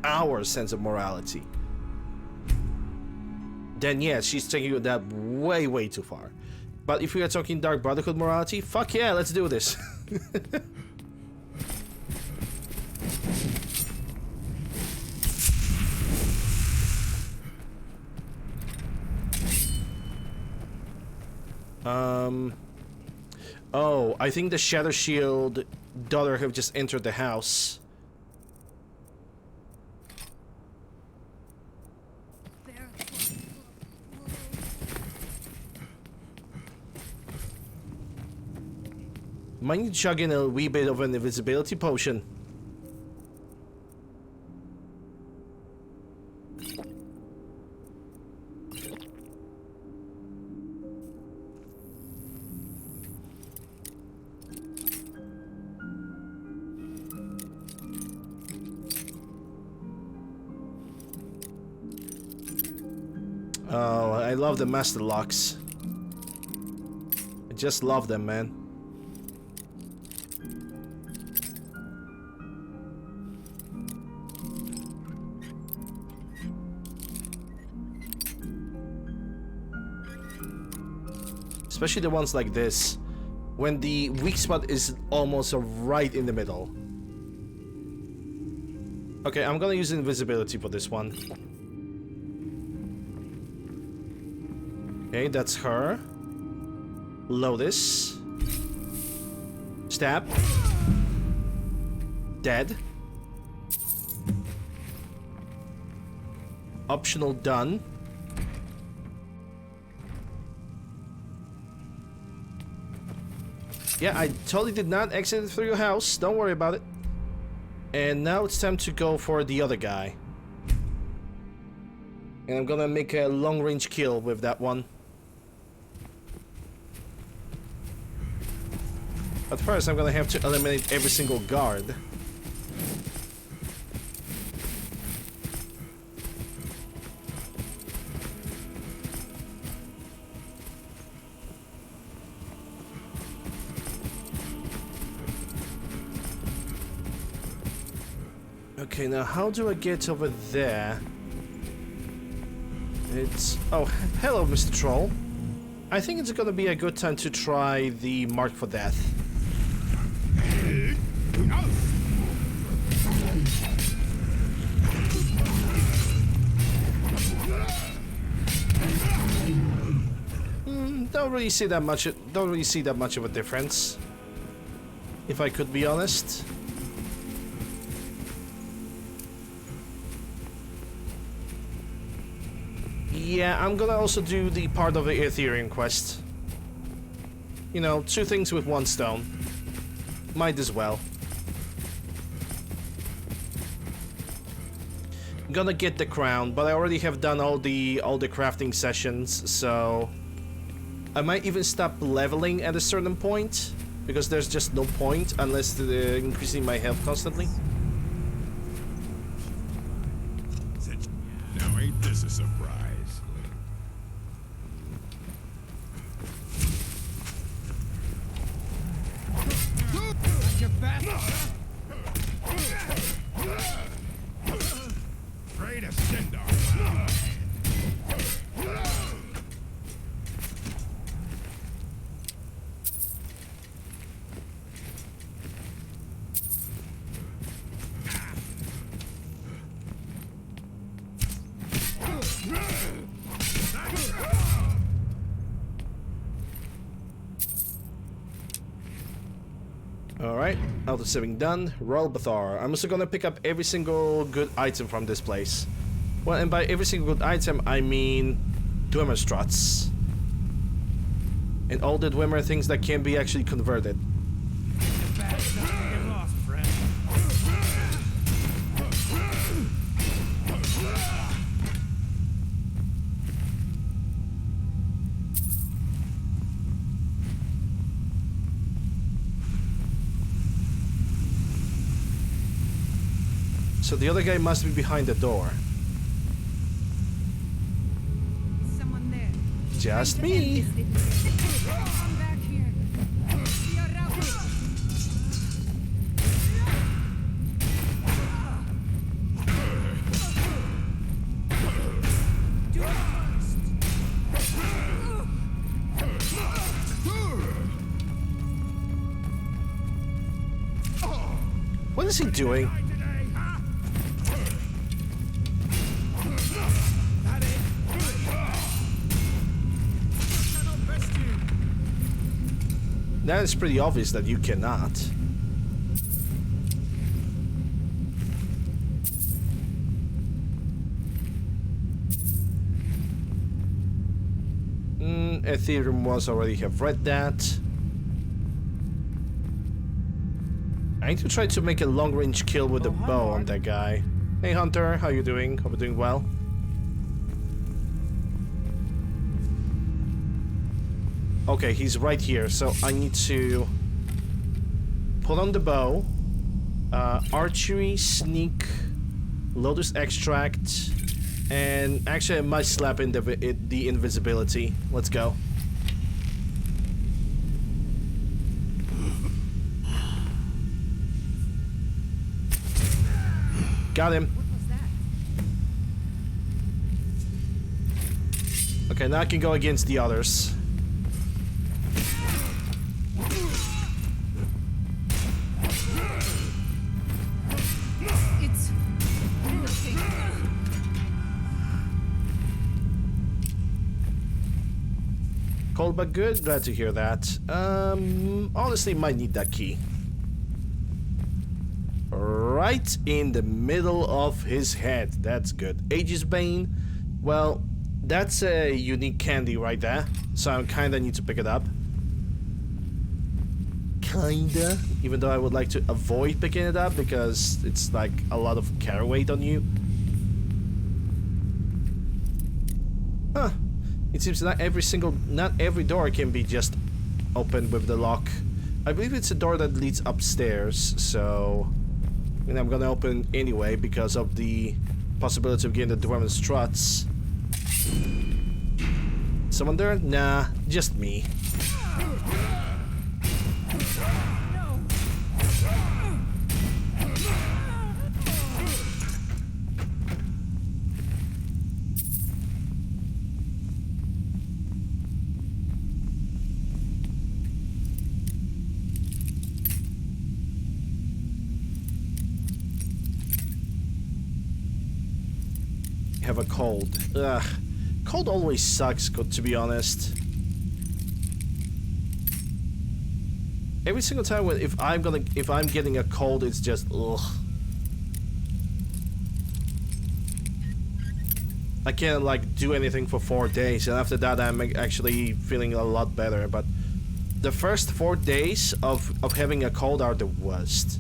our sense of morality, then yes, she's taking that way, way too far. But if we are talking Dark Brotherhood morality, fuck yeah, let's do this. Oh, I think the Shattershield daughter have just entered the house. Might need to chug in a wee bit of an invisibility potion. Oh, I love the master locks. I just love them, man. Especially the ones like this, when the weak spot is almost right in the middle. Okay, I'm gonna use invisibility for this one. Okay, that's her. Lotus. Stab. Dead. Optional done. Yeah, I totally did not exit through your house. Don't worry about it. And now it's time to go for the other guy. And I'm gonna make a long-range kill with that one. But first, I'm gonna have to eliminate every single guard. Okay, now how do I get over there? It's... oh, hello, Mr. Troll. I think it's gonna be a good time to try the Mark for Death. Don't really see that much of a difference, if I could be honest. Yeah, I'm gonna also do the part of the Ethereum quest. You know, 2 things with 1 stone. Might as well. I'm gonna get the crown, but I already have done all the crafting sessions, so I might even stop leveling at a certain point, because there's just no point unless increasing my health constantly. Now ain't this a surprise? Afraid of Sindar. Alright, auto saving done. Royal Bathar. I'm also gonna pick up every single good item from this place. Well, and by every single good item, I mean Dwemer struts. And all the Dwemer things that can be actually converted. So the other guy must be behind the door. Someone there. Just me. Come back here. What is he doing? That is pretty obvious that you cannot. Ethereum was already have read that. I need to try to make a long-range kill with the bow on that guy. Hey Hunter, how you doing? Hope you're doing well. Okay, he's right here, so I need to put on the bow, archery, sneak, lotus extract, and actually I might slap in the invisibility. Let's go. Got him. Okay, now I can go against the others. It's Cold but good. Glad to hear that. Honestly, might need that key. Right in the middle of his head. That's good. Aegis Bane. Well, that's a unique candy right there. So I kinda need to pick it up. Kinda. Even though I would like to avoid picking it up because it's like a lot of carry weight on you. Huh. It seems not every door can be just opened with the lock. I believe it's a door that leads upstairs, so... And I'm gonna open anyway because of the possibility of getting the Dwarven struts. Someone there? Nah, just me. Have a cold. Ugh. Cold always sucks, to be honest. Every single time if I'm getting a cold, it's just ugh. I can't like do anything for 4 days, and after that I'm actually feeling a lot better. But the first 4 days of having a cold are the worst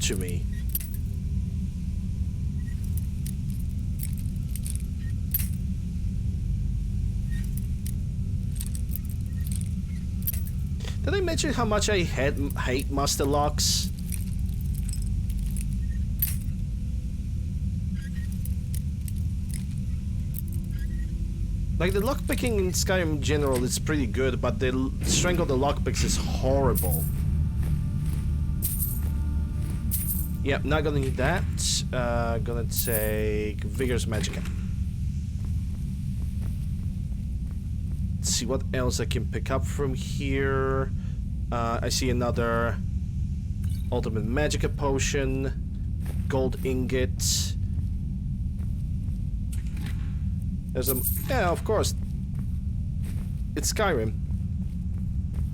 to me. Did I mention how much I hate master locks? Like, the lockpicking in Skyrim in general is pretty good, but the strength of the lockpicks is horrible. Yep, not gonna need that. Gonna take Vigorous Magicka. See what else I can pick up from here. I see another Ultimate Magicka potion, gold ingot. There's a yeah, of course. It's Skyrim.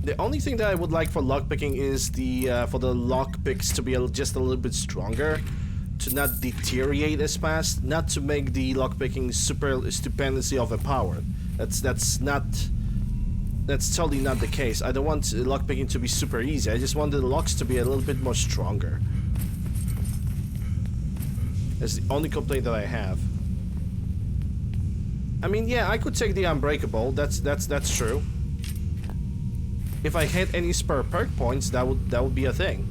The only thing that I would like for lockpicking is the for the lockpicks to be just a little bit stronger, to not deteriorate as fast, not to make the lockpicking super stupendously overpowered. That's totally not the case. I don't want lockpicking to be super easy. I just want the locks to be a little bit more stronger. That's the only complaint that I have. I mean, yeah, I could take the Unbreakable. That's true. If I had any spare perk points, that would be a thing.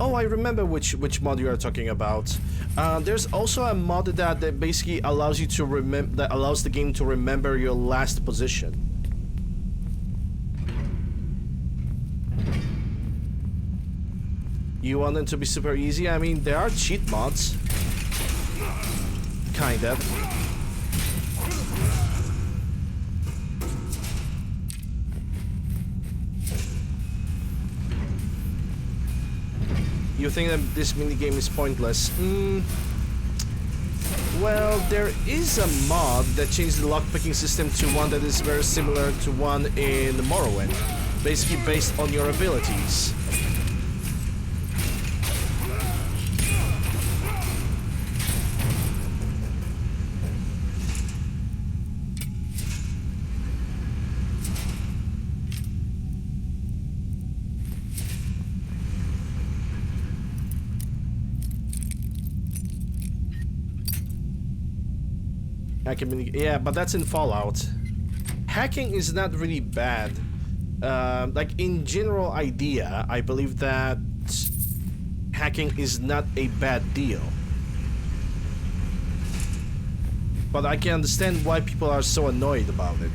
Oh, I remember which mod you are talking about. There's also a mod that basically allows you to allows the game to remember your last position. You want them to be super easy? I mean, there are cheat mods. Kind of. You think that this minigame is pointless? Well, there is a mod that changed the lockpicking system to one that is very similar to one in Morrowind. Basically based on your abilities. Yeah, but that's in Fallout. Hacking is not really bad. Like in general idea, I believe that hacking is not a bad deal. But I can understand why people are so annoyed about it.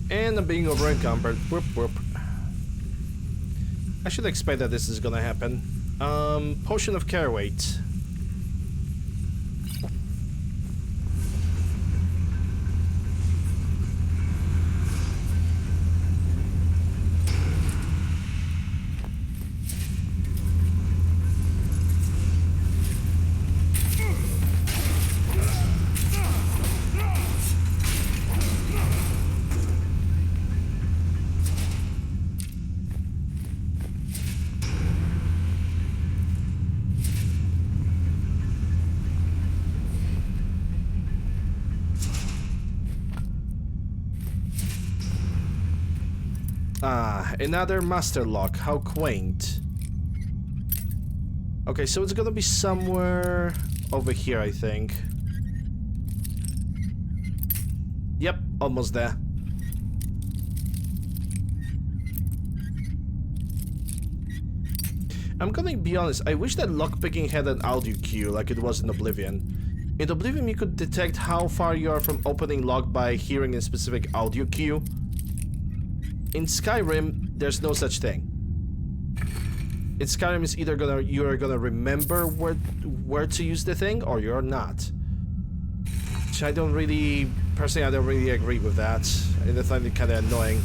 And I'm being over-encumbered. Whoop, whoop. I should expect that this is gonna happen. Potion of Care Weight. Ah, another master lock. How quaint. Okay, so it's gonna be somewhere over here, I think. Yep, almost there. I'm gonna be honest, I wish that lockpicking had an audio cue like it was in Oblivion. In Oblivion, you could detect how far you are from opening lock by hearing a specific audio cue. In Skyrim, there's no such thing. In Skyrim, it's either you're gonna remember where to use the thing, or you're not. Which I don't really, personally, I don't really agree with that. I find it kind of annoying.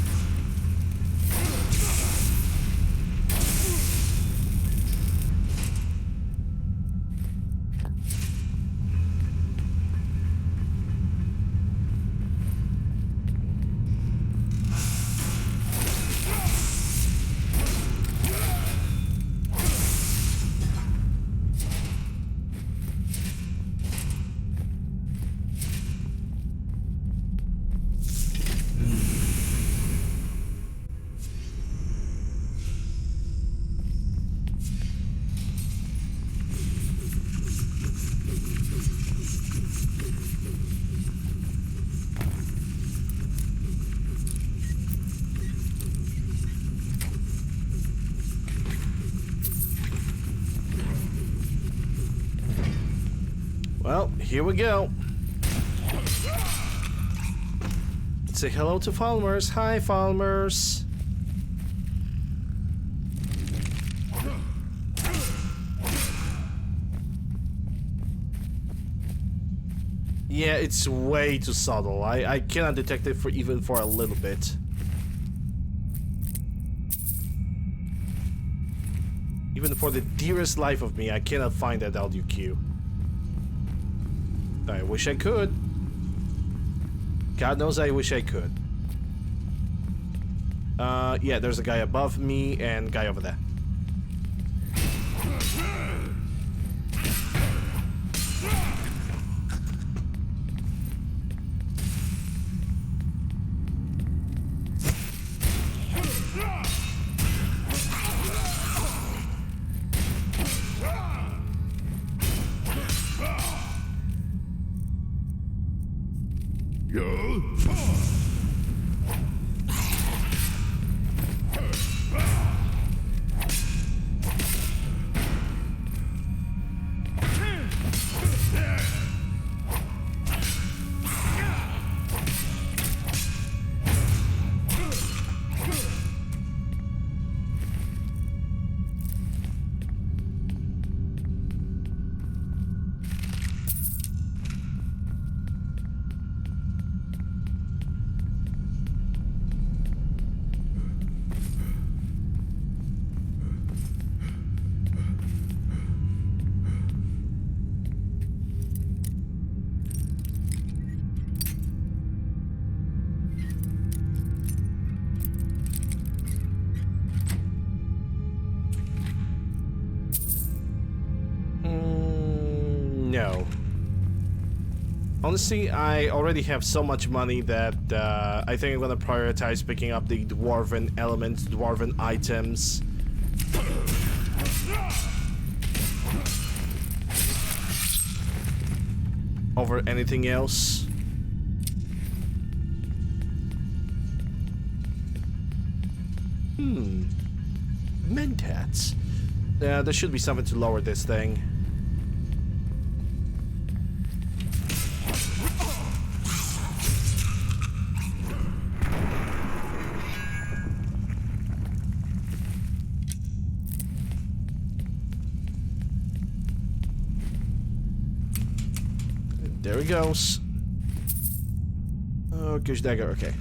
Well, here we go. Say hello to Falmers. Hi, Falmers. Yeah, it's way too subtle. I cannot detect it even for a little bit. Even for the dearest life of me, I cannot find that audio cue. I wish I could. God knows I wish I could. Yeah, there's a guy above me and guy over there. honestly, I already have so much money that I think I'm gonna prioritize picking up the dwarven elements, dwarven items. Over anything else. Mentats. There should be something to lower this thing. There he goes. Oh, gosh dagger, okay.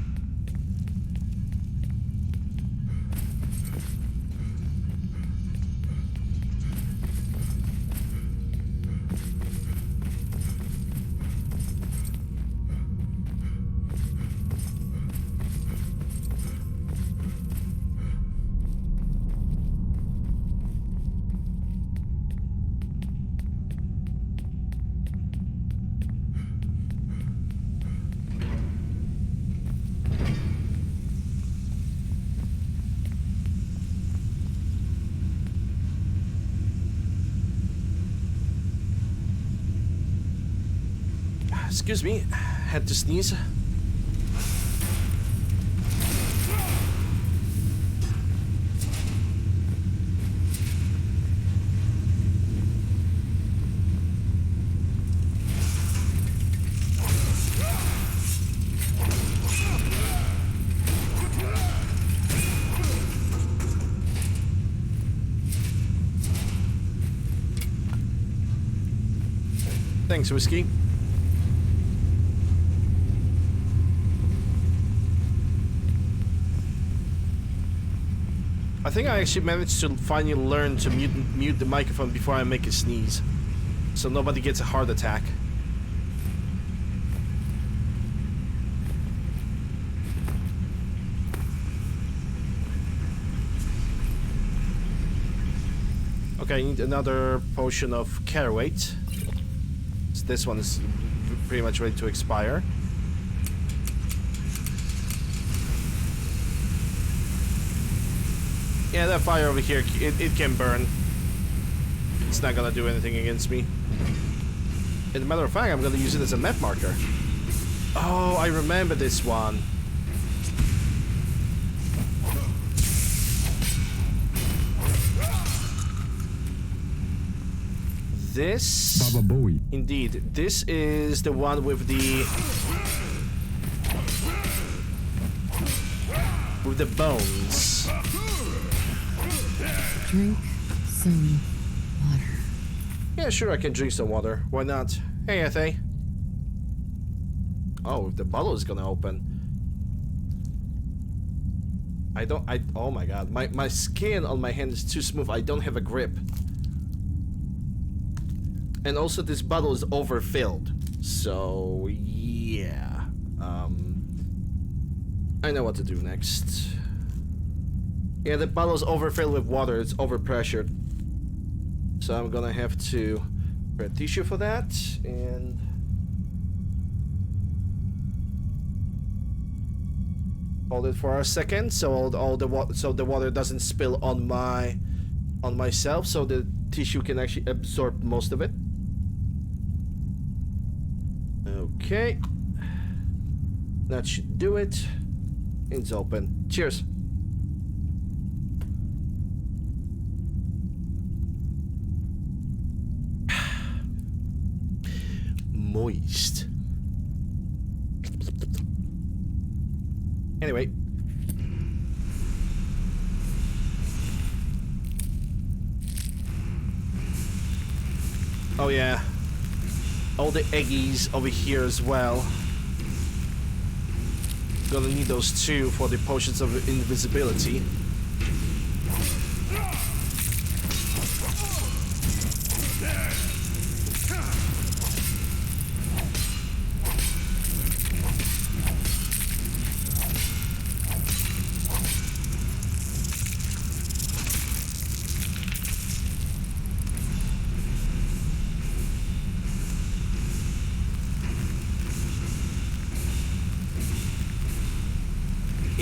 Excuse me, had to sneeze. Thanks, Whiskey. I think I actually managed to finally learn to mute the microphone before I make a sneeze, so nobody gets a heart attack. Okay, I need another potion of Caraweight. So this one is pretty much ready to expire. Yeah, that fire over here, it can burn. It's not gonna do anything against me. As a matter of fact, I'm gonna use it as a map marker. Oh, I remember this one. This... Baba Bowie. Indeed, this is the one with the... with the bones. Drink some water. Yeah, sure, I can drink some water. Why not? Hey, Ethe. Oh, the bottle is gonna open. Oh my god. My skin on my hand is too smooth. I don't have a grip. And also, this bottle is overfilled. So, yeah. I know what to do next. Yeah, the bottle's overfilled with water. It's overpressured. So I'm gonna have to grab tissue for that, and hold it for a second, so the water doesn't spill on myself, so the tissue can actually absorb most of it. Okay, that should do it. It's open. Cheers. Moist. Anyway. Oh yeah. All the eggies over here as well. Gonna need those too for the potions of invisibility.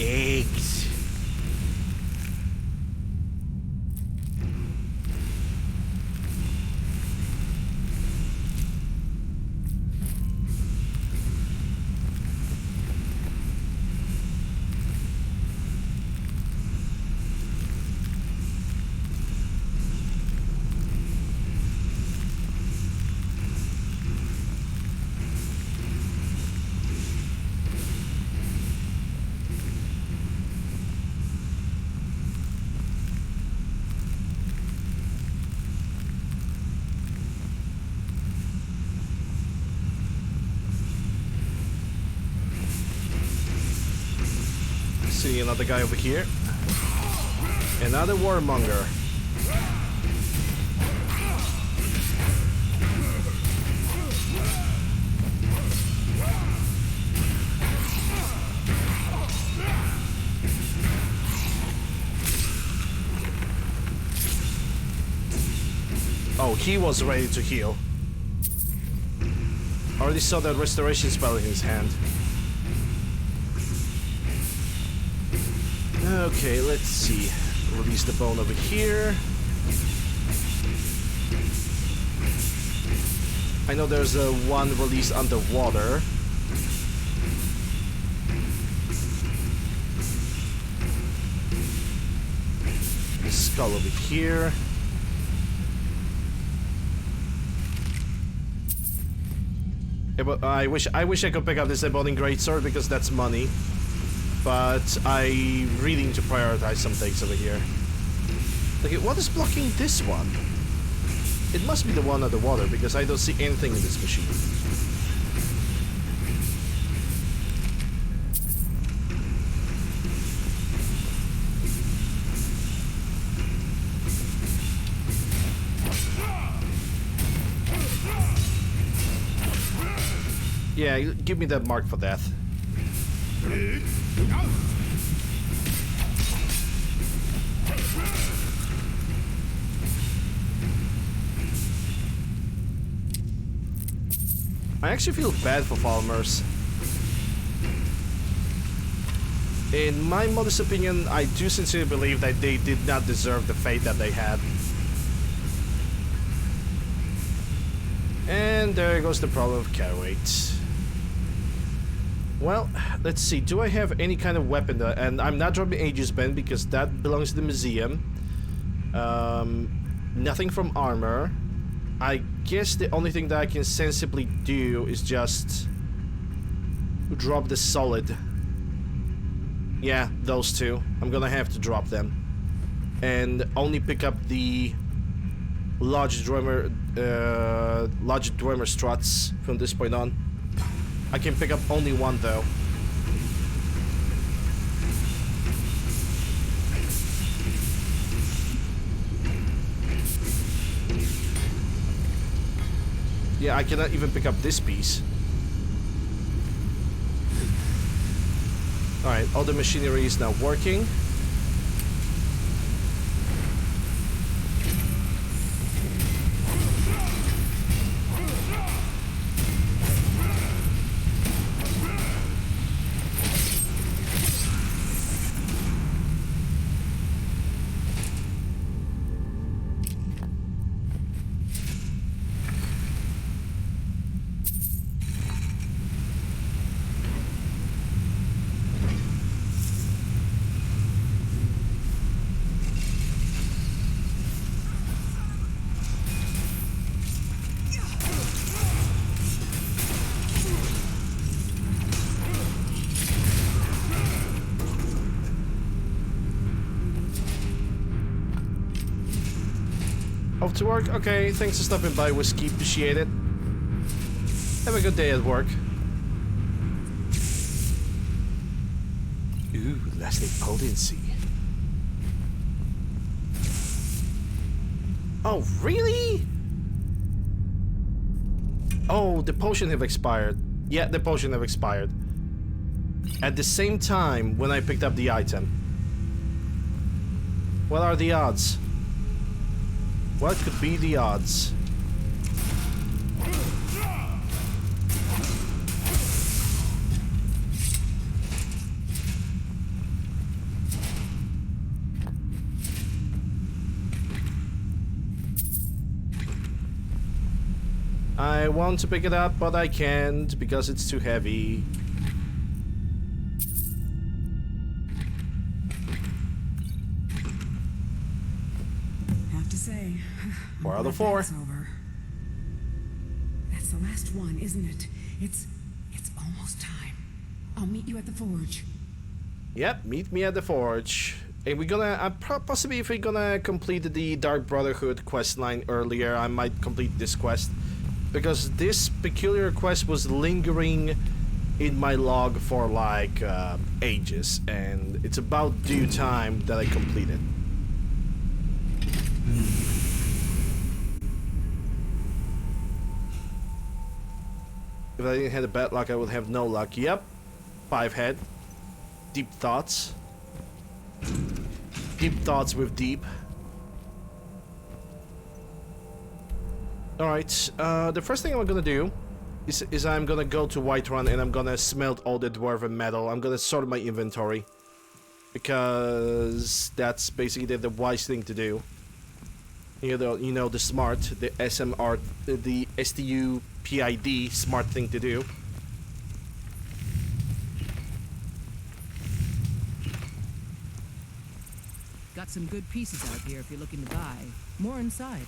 Eggs. See another guy over here. Another warmonger. Oh, he was ready to heal. Already saw that restoration spell in his hand. Okay, let's see. Release the bone over here. I know there's one released underwater. The skull over here. Yeah, but I wish I could pick up this Ebony Greatsword because that's money. But I really need to prioritize some things over here. Okay, what is blocking this one? It must be the one underwater because I don't see anything in this machine. Yeah, give me that mark for death. I actually feel bad for farmers. In my modest opinion, I do sincerely believe that they did not deserve the fate that they had. And there goes the problem of carry weight. Well, let's see. Do I have any kind of weapon that, and I'm not dropping Aegis Bend because that belongs to the museum. Nothing from armor. I guess the only thing that I can sensibly do is just drop the solid. Yeah, those two. I'm gonna have to drop them. And only pick up the large Dwemer struts from this point on. I can pick up only one though. Yeah, I cannot even pick up this piece. Alright, all the machinery is now working. Off to work? Okay, thanks for stopping by, Whiskey. Appreciate it. Have a good day at work. Ooh, lasting potency. Oh, really? Oh, the potion have expired. Yeah, the potion have expired. At the same time when I picked up the item. What are the odds? What could be the odds? I want to pick it up, but I can't because it's too heavy. Have to say, 4 out of 4. that's over. That's the last one, isn't it? It's almost time. I'll meet you at the forge. Yep, meet me at the forge. And we're gonna, possibly if we're gonna complete the Dark Brotherhood quest line earlier, I might complete this quest. Because this peculiar quest was lingering in my log for like ages. And it's about due time that I complete it. If I didn't have a bad luck, I would have no luck. Yep. 5 head. Deep thoughts. Deep thoughts with deep. Alright, the first thing I'm gonna do is I'm gonna go to Whiterun and I'm gonna smelt all the dwarven metal. I'm gonna sort my inventory. Because that's basically the wise thing to do. You know, the smart, the SMR, the STUPID smart thing to do. Got some good pieces out here if you're looking to buy. More inside.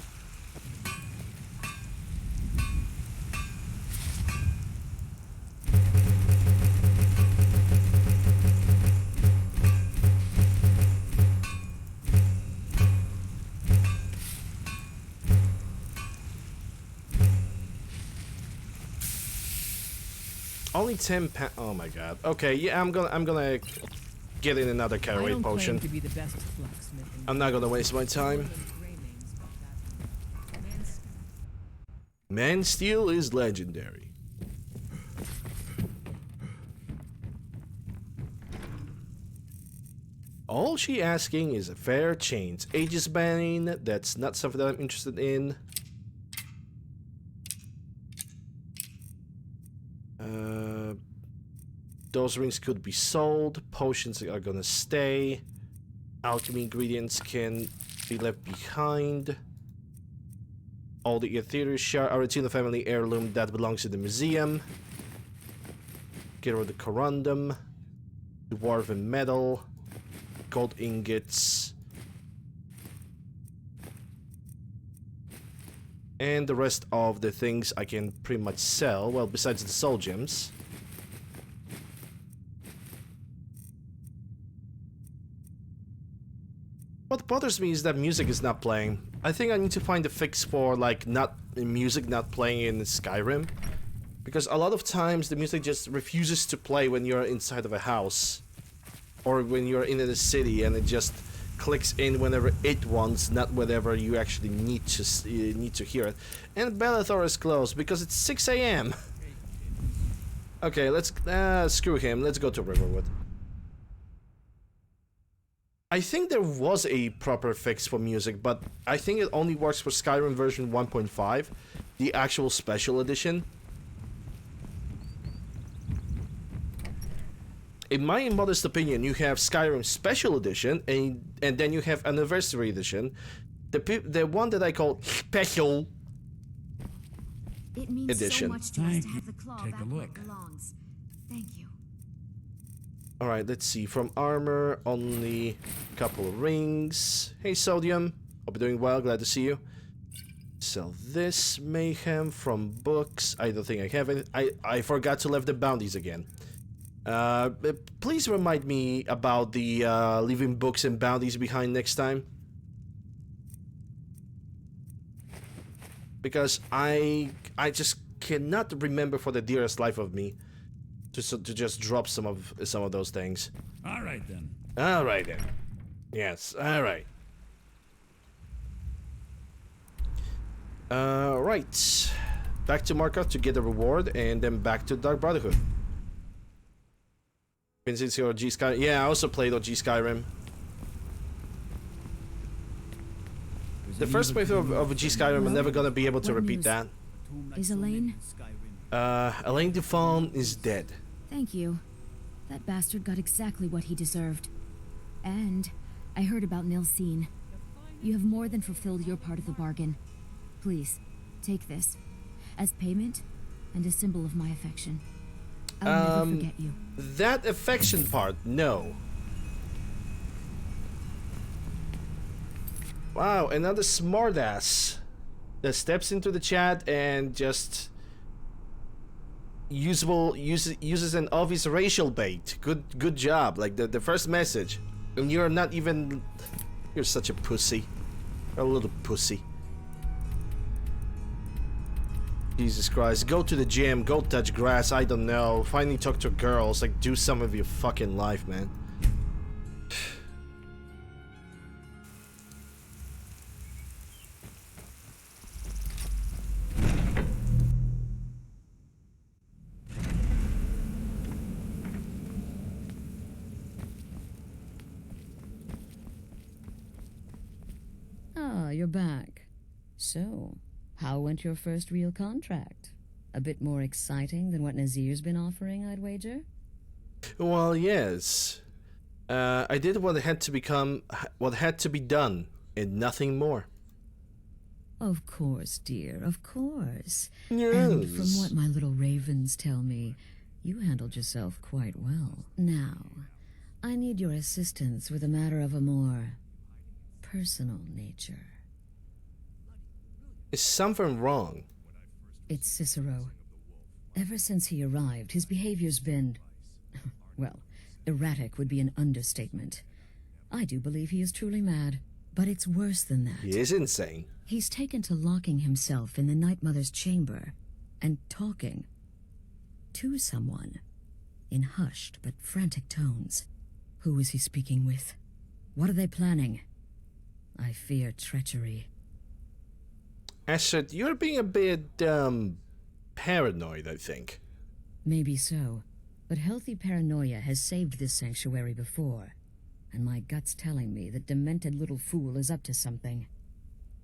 Only 10 pounds. Oh my god. Okay, yeah, I'm gonna get in another caraway potion. To be the best blacksmith in I'm not gonna waste my time. Man Steel is legendary. All she asking is a fair chance. Aegis banning, that's not something that I'm interested in. Those rings could be sold. Potions are gonna stay. Alchemy ingredients can be left behind. All the ethereal shard, Aretino family heirloom that belongs to the museum. Get rid of the corundum. Dwarven metal. Gold ingots. And the rest of the things I can pretty much sell. Well, besides the soul gems. What bothers me is that music is not playing. I think I need to find a fix for like music not playing in Skyrim. Because a lot of times the music just refuses to play when you're inside of a house. Or when you're in a city and it just clicks in whenever it wants, not whenever you actually need to hear it. And Bellathor is closed because it's 6 AM. Okay, let's screw him. Let's go to Riverwood. I think there was a proper fix for music, but I think it only works for Skyrim version 1.5, the actual special edition. In my modest opinion, you have Skyrim Special Edition, and then you have Anniversary Edition. The one that I call Special It means Edition. so much to us to have the claw back where it belongs. Thank you. Alright, let's see. From armor, only a couple of rings. Hey, Sodium. Hope you're doing well. Glad to see you. Sell this. Mayhem from books. I don't think I have it. I forgot to leave the bounties again. Please remind me about the leaving books and bounties behind next time. Because I just cannot remember for the dearest life of me to just drop some of those things. All right then. All right then. Yes. All right. Right. Back to Markov to get the reward, and then back to Dark Brotherhood. Since your OG Skyrim. Yeah, I also played OG Skyrim. The first playthrough of OG Skyrim, I'm never gonna be able to repeat that. Is Elaine? Elaine Dufon is dead. Thank you. That bastard got exactly what he deserved. And I heard about Nilsine. You have more than fulfilled your part of the bargain. Please, take this. as payment and a symbol of my affection. I'll never forget you. That affection part, no. Wow, another smartass that steps into the chat and just uses an obvious racial bait. Good job. Like the first message, and you're not even. You're such a pussy. You're a little pussy. Jesus Christ, go to the gym, go touch grass, I don't know. Finally talk to girls, like do some of your fucking life, man. Ah, you're back. So, how went your first real contract? A bit more exciting than what Nazir's been offering, I'd wager? Well, yes. I did what had to be done, and nothing more. Of course, dear, of course. Yes. And from what my little ravens tell me, you handled yourself quite well. Now, I need your assistance with a matter of a more personal nature. Is something wrong? It's Cicero. Ever since he arrived, his behavior's been... well, erratic would be an understatement. I do believe he is truly mad, but it's worse than that. He is insane. He's taken to locking himself in the Night Mother's chamber and talking to someone in hushed but frantic tones. Who is he speaking with? What are they planning? I fear treachery. Astrid, you're being a bit, paranoid, I think. Maybe so, but healthy paranoia has saved this sanctuary before, and my gut's telling me that demented little fool is up to something.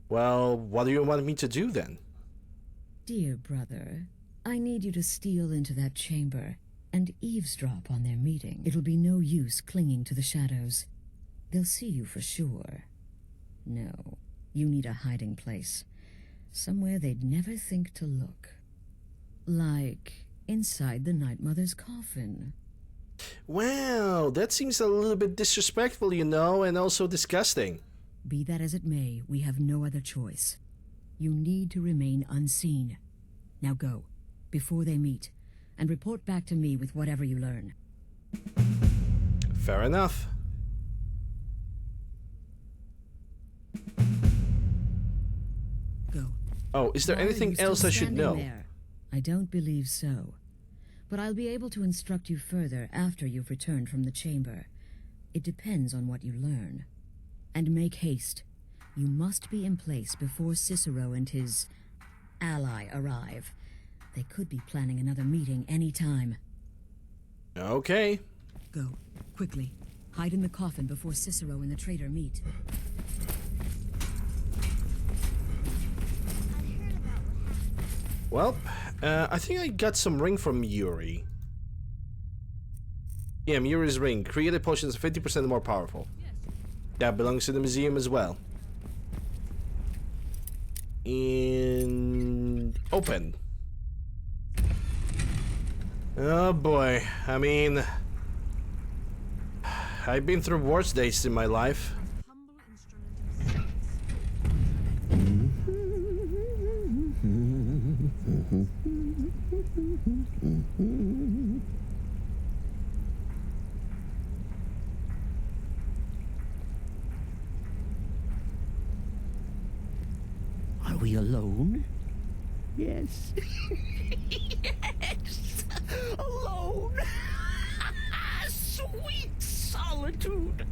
Well, what do you want me to do then? Dear brother, I need you to steal into that chamber and eavesdrop on their meeting. It'll be no use clinging to the shadows. They'll see you for sure. No, you need a hiding place. Somewhere they'd never think to look. Like inside the Night Mother's coffin. Wow, that seems a little bit disrespectful, you know, and also disgusting. Be that as it may, we have no other choice. You need to remain unseen. Now go, before they meet, and report back to me with whatever you learn. Fair enough. Go. Oh, is there Why are anything you else still I should standing know? there? I don't believe so. But I'll be able to instruct you further after you've returned from the chamber. It depends on what you learn. And make haste. You must be in place before Cicero and his ally arrive. They could be planning another meeting any time. Okay. Go, quickly. Hide in the coffin before Cicero and the traitor meet. Well, I think I got some ring from Yuri. Yeah, Yuri's ring. Created potions 50% more powerful. That belongs to the museum as well. And open. Oh boy, I mean, I've been through worse days in my life. Are we alone? Yes. Yes! Alone! Sweet solitude!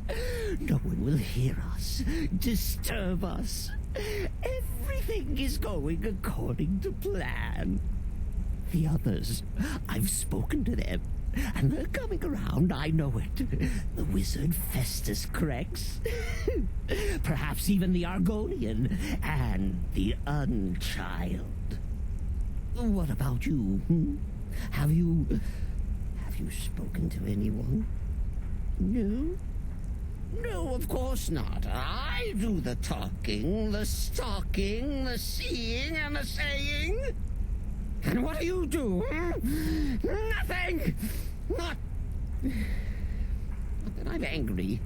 No one will hear us, disturb us. Everything is going according to plan. The others, I've spoken to them, and they're coming around, I know it. The wizard Festus Crex. Perhaps even the Argonian and the Unchild. What about you? Have you spoken to anyone? No? No, of course not. I do the talking, the stalking, the seeing, and the saying. And what do you do? Nothing! Not that I'm angry.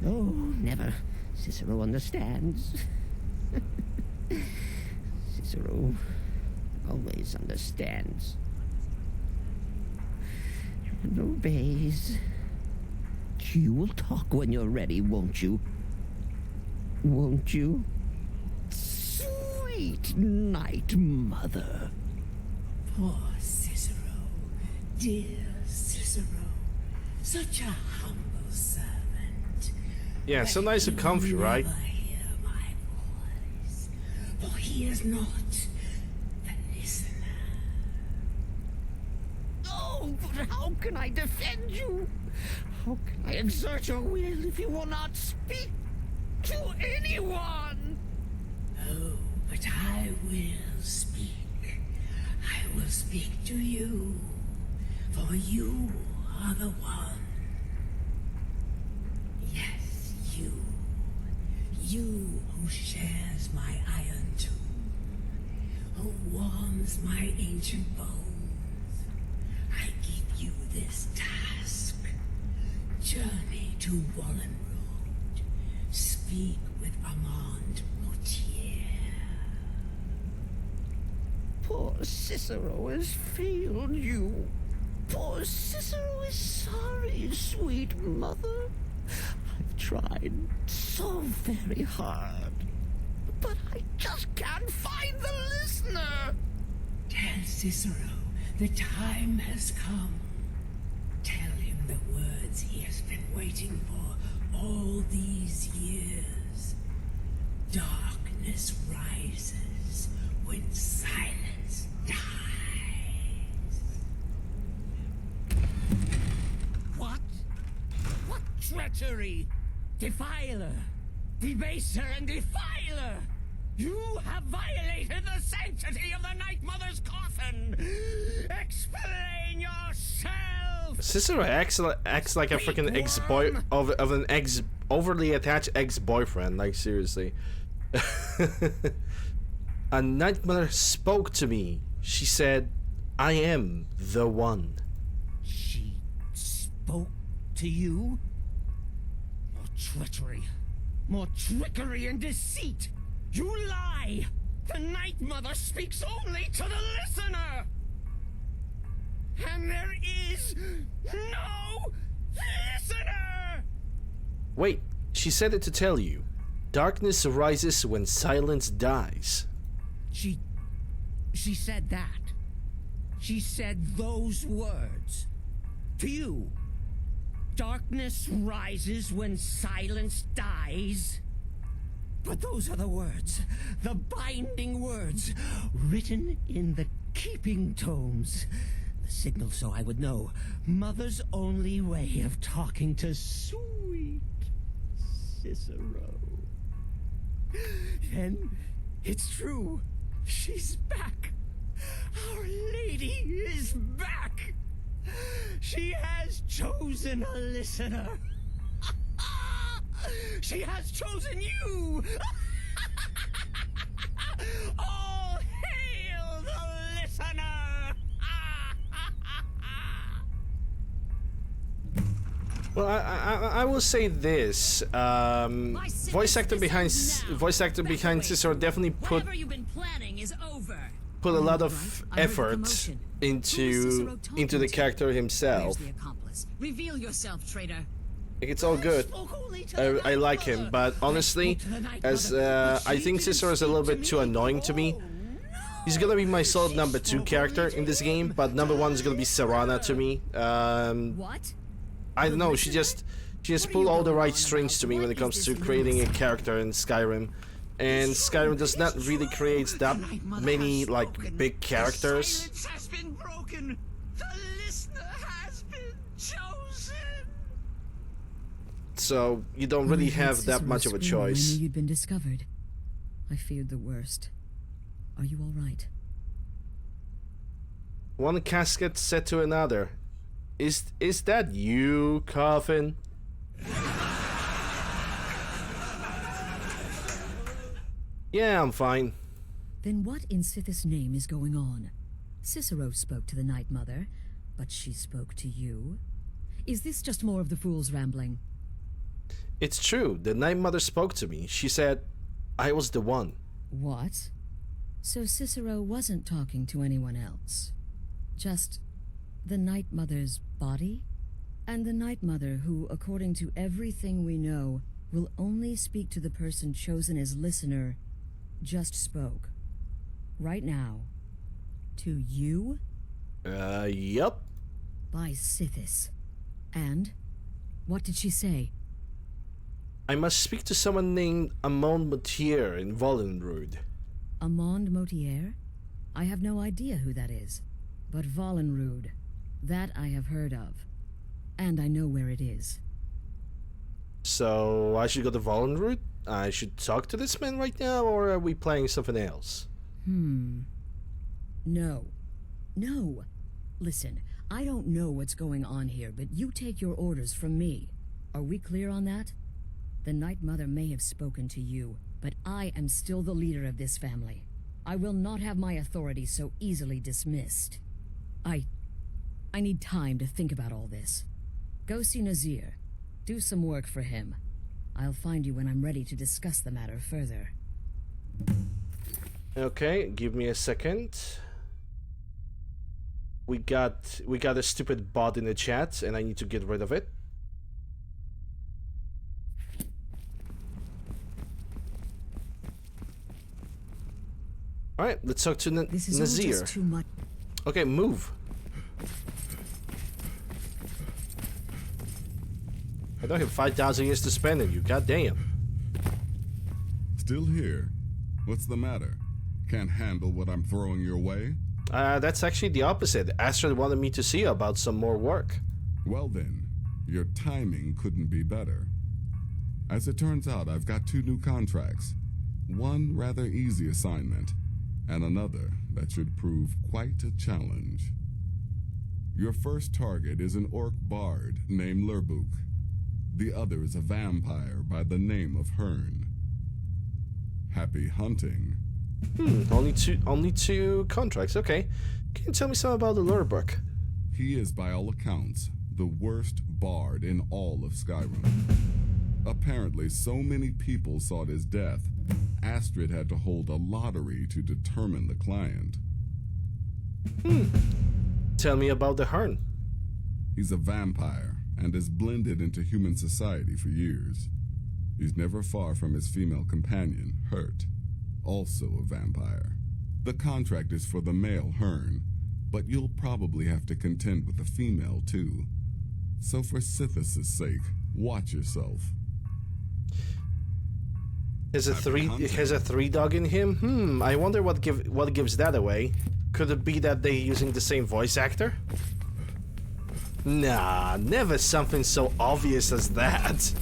No, never. Cicero understands. Cicero always understands. And obeys. You will talk when you're ready, won't you? Won't you? Sweet night, mother. Poor Cicero. Dear Cicero. Such a humble servant. Yeah, so nice and comfy, right? Hear my voice, for he is not the listener. Oh, but how can I defend you? How can I exert your will if you will not speak to anyone? Oh, but I will speak. I will speak to you, for you are the one. Yes, you. You who shares my iron tomb, who warms my ancient bones. I give you this task. Journey to Wallen Road. Speak with Armand Mortier. Poor Cicero has failed you. Poor Cicero is sorry, sweet mother. I've tried so very hard, but I just can't find the listener. Tell Cicero the time has come. Tell him the words he has been waiting for all these years. Darkness rises when silence dies. What? What treachery? Defiler! Debaser and defiler! You have violated the sanctity of the Night Mother's coffin! Explain yourself! Cicero acts like a freaking ex-boy of an overly attached ex-boyfriend. Like, seriously. A Night Mother spoke to me. She said, "I am the one." She spoke to you? More treachery. More trickery and deceit. You lie! The Night Mother speaks only to the listener! And there is no listener! Wait, she said it to tell you. Darkness arises when silence dies. She said that. She said those words. To you. Darkness rises when silence dies. But those are the words, the binding words, written in the keeping tomes. The signal so I would know. Mother's only way of talking to sweet Cicero. And it's true. She's back. Our Lady is back. She has chosen a listener. She has chosen you! All hail the listener! Well, I will say this. Voice actor behind Cicero definitely put a lot of effort into the character himself. Reveal yourself, traitor. It's all good. I like him, but honestly, as I think Cicero is a little bit too annoying to me. He's gonna be my solid number 2 character in this game, but number 1 is gonna be Serana to me. What? I don't know. She just pulled all the right strings to me when it comes to creating a character in Skyrim, and Skyrim does not really create that many like big characters. Silence has been broken. The listener has been chosen. So you don't really have that much of a choice. I knew you'd been discovered. I feared the worst. Are you all right? One casket said to another, "Is that you, Coffin?" Yeah, I'm fine. Then what in Sithis name is going on? Cicero spoke to the Night Mother, but she spoke to you? Is this just more of the fool's rambling? It's true. The Night Mother spoke to me. She said I was the one. What? So Cicero wasn't talking to anyone else? Just the Night Mother's body? And the Night Mother who, according to everything we know, will only speak to the person chosen as listener, just spoke. Right now. To you? Yup. By Sithis. And? What did she say? I must speak to someone named Amon Motier in Vollenrud. Amand Motier? I have no idea who that is. But Vollenrud, that I have heard of. And I know where it is. So I should go to Vollenrud? I should talk to this man right now, or are we playing something else? No. No. Listen, I don't know what's going on here, but you take your orders from me. Are we clear on that? The Night Mother may have spoken to you, but I am still the leader of this family. I will not have my authority so easily dismissed. I need time to think about all this. Go see Nazir. Do some work for him. I'll find you when I'm ready to discuss the matter further. Okay, give me a second. We got a stupid bot in the chat, and I need to get rid of it. Alright, let's talk to This is all Nazir. just too much. Okay, move. I don't have 5,000 years to spend on you, goddamn. Still here? What's the matter? Can't handle what I'm throwing your way? That's actually the opposite. Astrid wanted me to see you about some more work. Well then, your timing couldn't be better. As it turns out, I've got 2 new contracts. One rather easy assignment, and another that should prove quite a challenge. Your first target is an orc bard named Lurbuk. The other is a vampire by the name of Hearn. Happy hunting. Only two contracts, okay. Can you tell me something about the Lurbuk? He is, by all accounts, the worst bard in all of Skyrim. Apparently, so many people sought his death, Astrid had to hold a lottery to determine the client. Tell me about the Hearn. He's a vampire and has blended into human society for years. He's never far from his female companion, Hurt, also a vampire. The contract is for the male Hearn, but you'll probably have to contend with the female too. So for Sithis' sake, watch yourself. It has a 3-dog in him? I wonder what gives that away. Could it be that they're using the same voice actor? Nah, never something so obvious as that.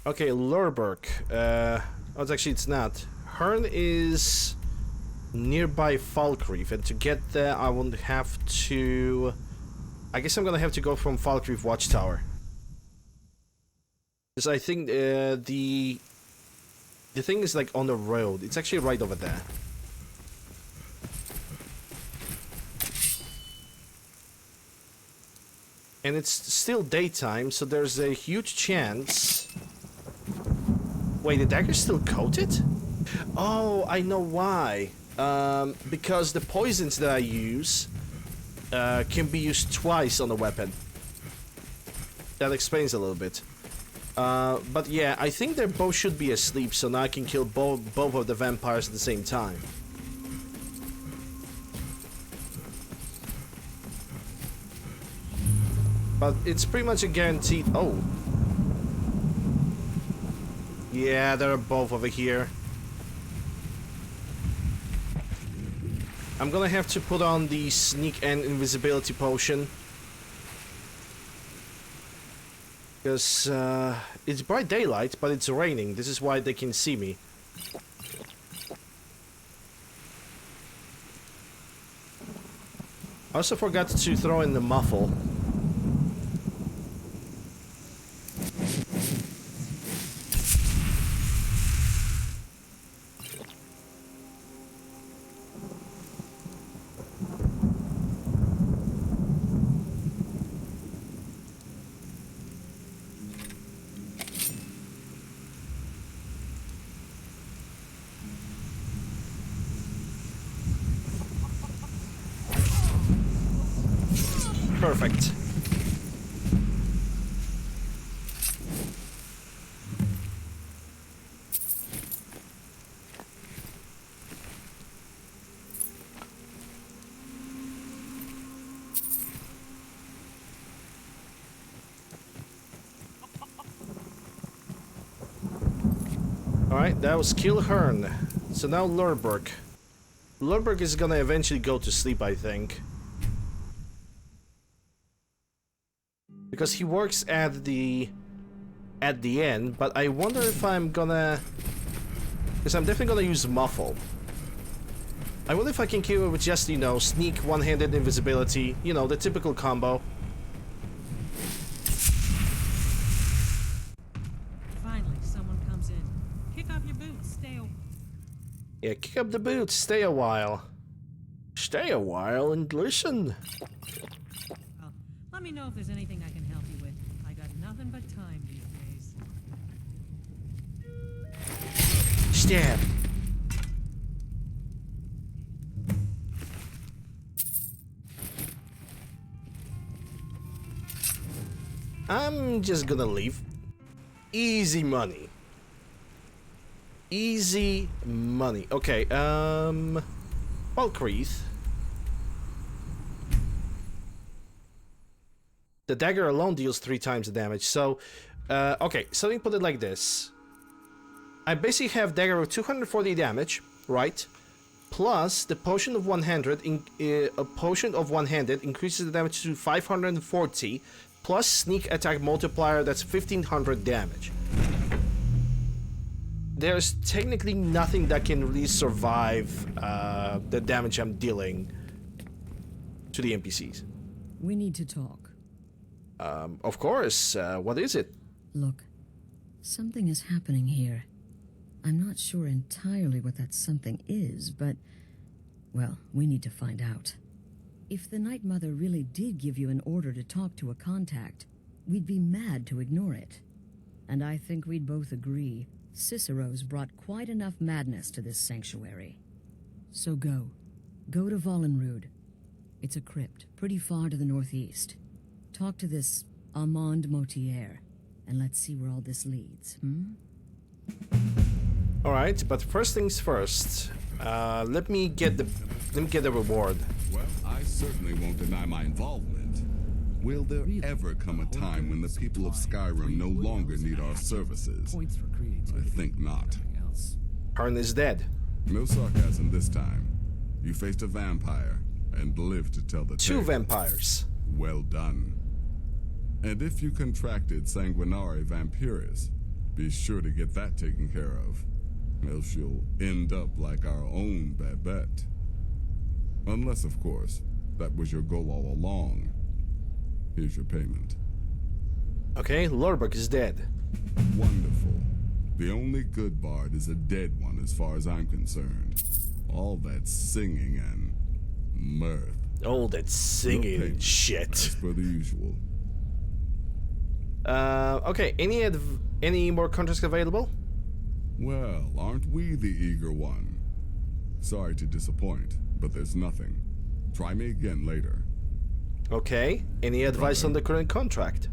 Okay, Lurbuk. It's not. Hearn is nearby Falkreath, and to get there I will have to... I guess I'm gonna have to go from Falkreath Watchtower. Because I think the thing is like on the road. It's actually right over there. And it's still daytime, so there's a huge chance... Wait, the dagger's still coated? Oh, I know why. Because the poisons that I use can be used twice on the weapon. That explains a little bit. But yeah, I think they both should be asleep, so now I can kill both of the vampires at the same time. But it's pretty much a guaranteed... Oh. Yeah, they're both over here. I'm gonna have to put on the sneak and invisibility potion. Because it's bright daylight, but it's raining. This is why they can see me. I also forgot to throw in the muffle. Perfect. Alright, that was Kilhern. So now Lurberg. Lurberg is gonna eventually go to sleep, I think. Because he works at the end, but I wonder if I'm gonna... Because I'm definitely gonna use Muffle. I wonder if I can kill it with just, you know, sneak, one-handed invisibility, you know, the typical combo. Finally, someone comes in. Kick up your boots, stay a... Yeah, kick up the boots, stay a while. Stay a while and listen. Well, let me know if there's anything I can help you with. I got nothing but time these days. Stab. I'm just gonna leave. Easy money. Easy money. Okay, Falkreath. The dagger alone deals 3 times the damage, so... okay, so let me put it like this. I basically have dagger with 240 damage, right? Plus, the potion of one-handed, a potion of one-handed increases the damage to 540, plus sneak attack multiplier, that's 1500 damage. There's technically nothing that can really survive the damage I'm dealing to the NPCs. We need to talk. Of course. What is it? Look, something is happening here. I'm not sure entirely what that something is, but... well, we need to find out. If the Night Mother really did give you an order to talk to a contact, we'd be mad to ignore it. And I think we'd both agree, Cicero's brought quite enough madness to this sanctuary. So go. Go to Vollenrud. It's a crypt, pretty far to the northeast. Talk to this Armand Motier, and let's see where all this leads, Alright, but first things first. Let me get the reward. Well, I certainly won't deny my involvement. Will there ever come a time when the people of Skyrim no longer need our services? I think not. Karn is dead. No sarcasm this time. You faced a vampire and lived to tell the tale. 2 vampires. Well done. And if you contracted Sanguinare Vampiris, be sure to get that taken care of. Else you'll end up like our own Babette. Unless, of course, that was your goal all along. Here's your payment. Okay, Lorbeck is dead. Wonderful. The only good bard is a dead one as far as I'm concerned. All that singing and mirth. Oh, that singing and shit. As per the usual. Okay, any more contracts available? Well, aren't we the eager one? Sorry to disappoint, but there's nothing. Try me again later. Okay, any advice on the current contract?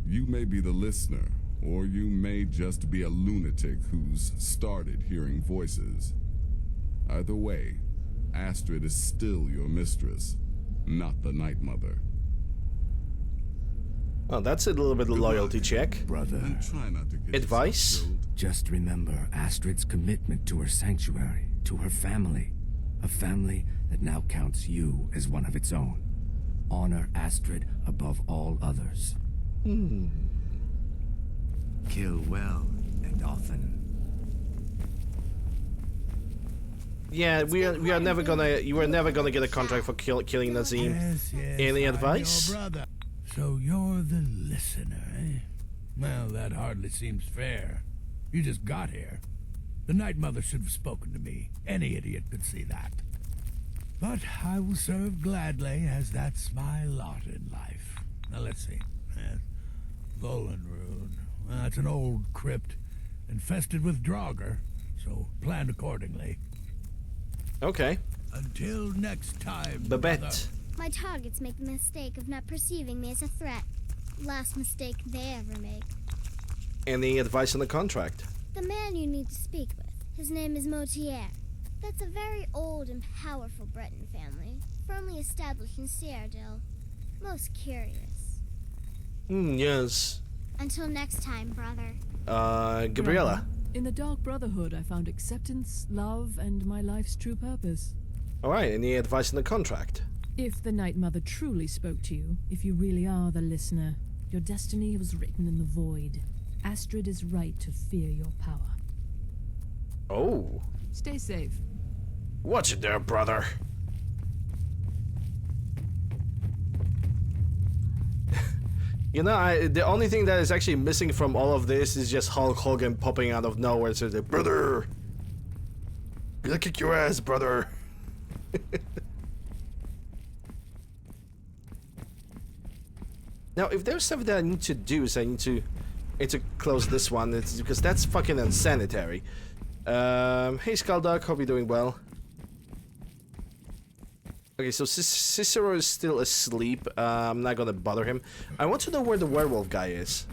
You may be the listener, or you may just be a lunatic who's started hearing voices. Either way, Astrid is still your mistress, not the Night Mother. Well, that's a little bit of loyalty check. Brother. And try not to get Advice? Just remember Astrid's commitment to her sanctuary, to her family. A family that now counts you as one of its own. Honor Astrid above all others. Kill well and often. Yeah, we are never gonna. You are never gonna get a contract for killing Nazim. Yes, Any I'm advice? your brother. So you're the listener, eh? Well, that hardly seems fair. You just got here. The Night Mother should have spoken to me. Any idiot could see that. But I will serve gladly, as that's my lot in life. Now let's see. Volenrud. That's an old crypt, infested with Draugr, so plan accordingly. Okay. Until next time, Babette. My targets make the mistake of not perceiving me as a threat. Last mistake they ever make. Any advice on the contract? The man you need to speak with. His name is Motier. That's a very old and powerful Breton family, firmly established in Cyrodiil. Most curious. Yes. Until next time, brother. Gabriella. In the Dark Brotherhood, I found acceptance, love, and my life's true purpose. Alright, any advice on the contract? If the Night Mother truly spoke to you, if you really are the listener, your destiny was written in the void. Astrid is right to fear your power. Oh. Stay safe. Watch it there, brother. You know, the only thing that is actually missing from all of this is just Hulk Hogan popping out of nowhere. So like, brother, gonna kick your ass, brother. Now, if there's something that I need to do, is I need to close this one. It's because that's fucking unsanitary. Hey, Skalduck, hope you're doing well. Okay, so Cicero is still asleep. I'm not gonna bother him. I want to know where the werewolf guy is.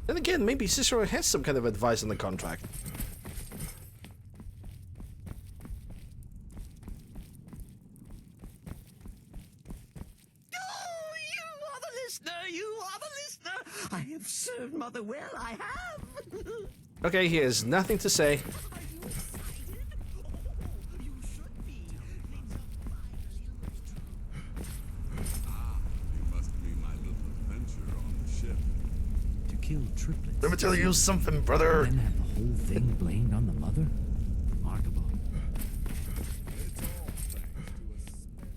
Then again, maybe Cicero has some kind of advice on the contract. You are the listener! I have served Mother well, I have! Okay, he has nothing to say. Kill triplets. Let me tell you something, brother. And then have the whole thing blamed on the mother? Remarkable.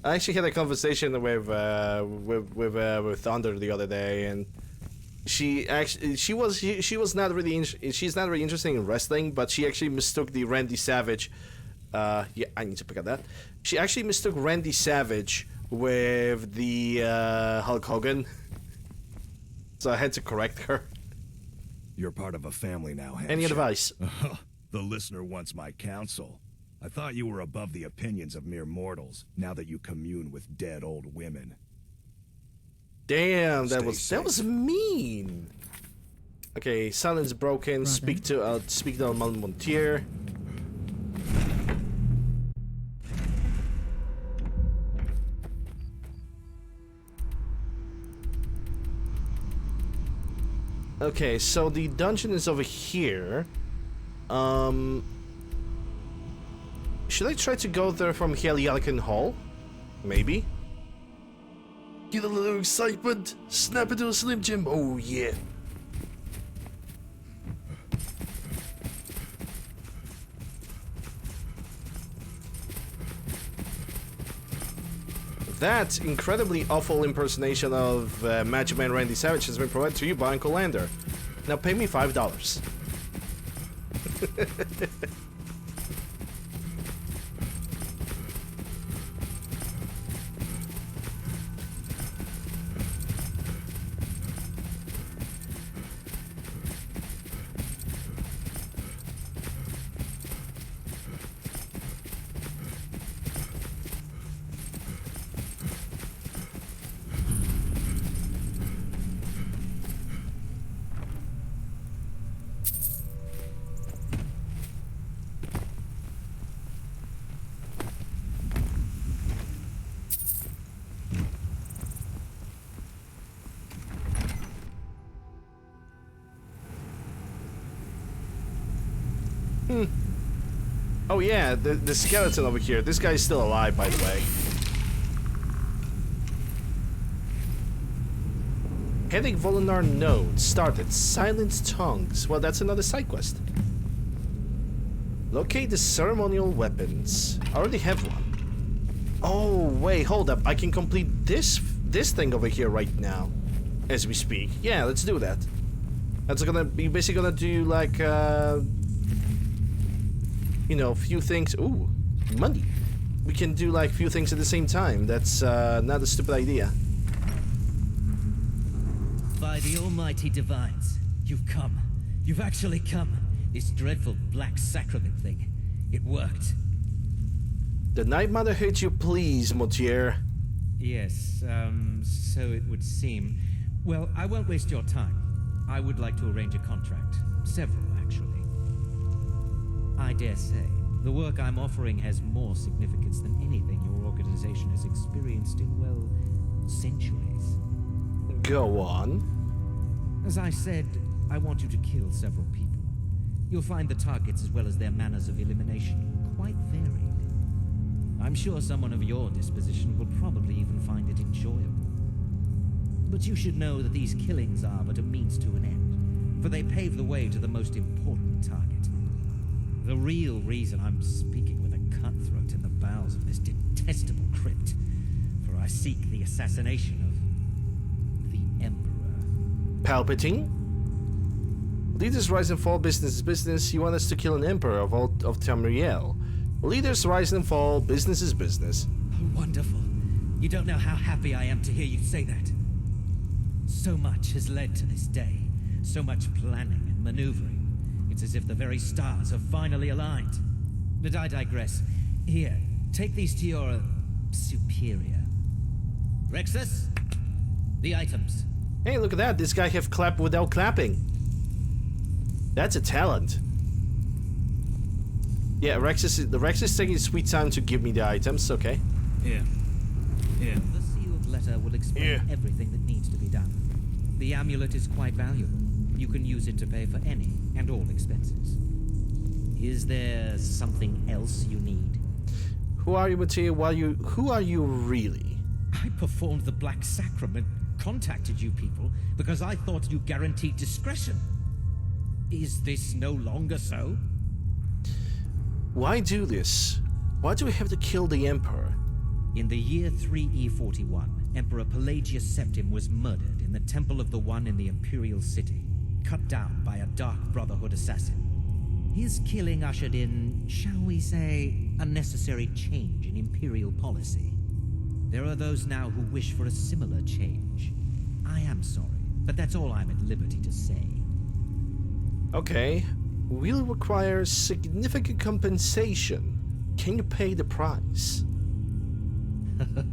I actually had a conversation with Thunder the other day, and she's not really interested in wrestling, but she actually mistook the Randy Savage. Yeah, I need to pick up that. She actually mistook Randy Savage with the Hulk Hogan, so I had to correct her. You're part of a family now, Hampshire. Any advice? The listener wants my counsel. I thought you were above the opinions of mere mortals, now that you commune with dead old women. Damn, that was mean. Okay, silence broken. Brother. Speak to Montier. Okay, so the dungeon is over here. Should I try to go there from Helialican Hall? Maybe. Get a little excitement. Snap into a Slim Jim. Oh yeah. That incredibly awful impersonation of Magic Man Randy Savage has been provided to you by UncleLander. Now pay me $5. Oh yeah, the skeleton over here. This guy's still alive, by the way. Heading Volinar node started. Silent tongues. Well, that's another side quest. Locate the ceremonial weapons. I already have one. Oh, wait, hold up. I can complete this thing over here right now. As we speak. Yeah, let's do that. That's gonna be basically gonna do like, you know, a few things. Ooh, money. We can do like few things at the same time. That's not a stupid idea. By the almighty divines, you've come. You've actually come. This dreadful black sacrament thing. It worked. The Night Mother heard you please, Motier. Yes, so it would seem. Well, I won't waste your time. I would like to arrange a contract. Several, actually. I dare say, the work I'm offering has more significance than anything your organization has experienced in, well, centuries. Go on. As I said, I want you to kill several people. You'll find the targets as well as their manners of elimination quite varied. I'm sure someone of your disposition will probably even find it enjoyable. But you should know that these killings are but a means to an end, for they pave the way to the most important target. The real reason I'm speaking with a cutthroat in the bowels of this detestable crypt, for I seek the assassination of the Emperor. Palpatine? Leaders rise and fall, business is business. You want us to kill an Emperor of Tamriel. Leaders rise and fall, business is business. Oh, wonderful. You don't know how happy I am to hear you say that. So much has led to this day. So much planning and maneuvering. It's as if the very stars have finally aligned. But I digress. Here, take these to your superior. Rexus, the items. Hey, look at that. This guy have clapped without clapping. That's a talent. Yeah, the Rex is taking his sweet time to give me the items. Okay. Here. The sealed letter will explain everything that needs to be done. The amulet is quite valuable. You can use it to pay for any and all expenses. Is there something else you need? Who are you, Mateo? Who are you really? I performed the Black Sacrament, contacted you people, because I thought you guaranteed discretion. Is this no longer so? Why do this? Why do we have to kill the Emperor? In the year 3E41, Emperor Pelagius Septim was murdered in the Temple of the One in the Imperial City, cut down by a Dark Brotherhood assassin. His killing ushered in, shall we say, a necessary change in Imperial policy. There are those now who wish for a similar change. I am sorry, but that's all I'm at liberty to say. Okay. Will require significant compensation. Can you pay the price?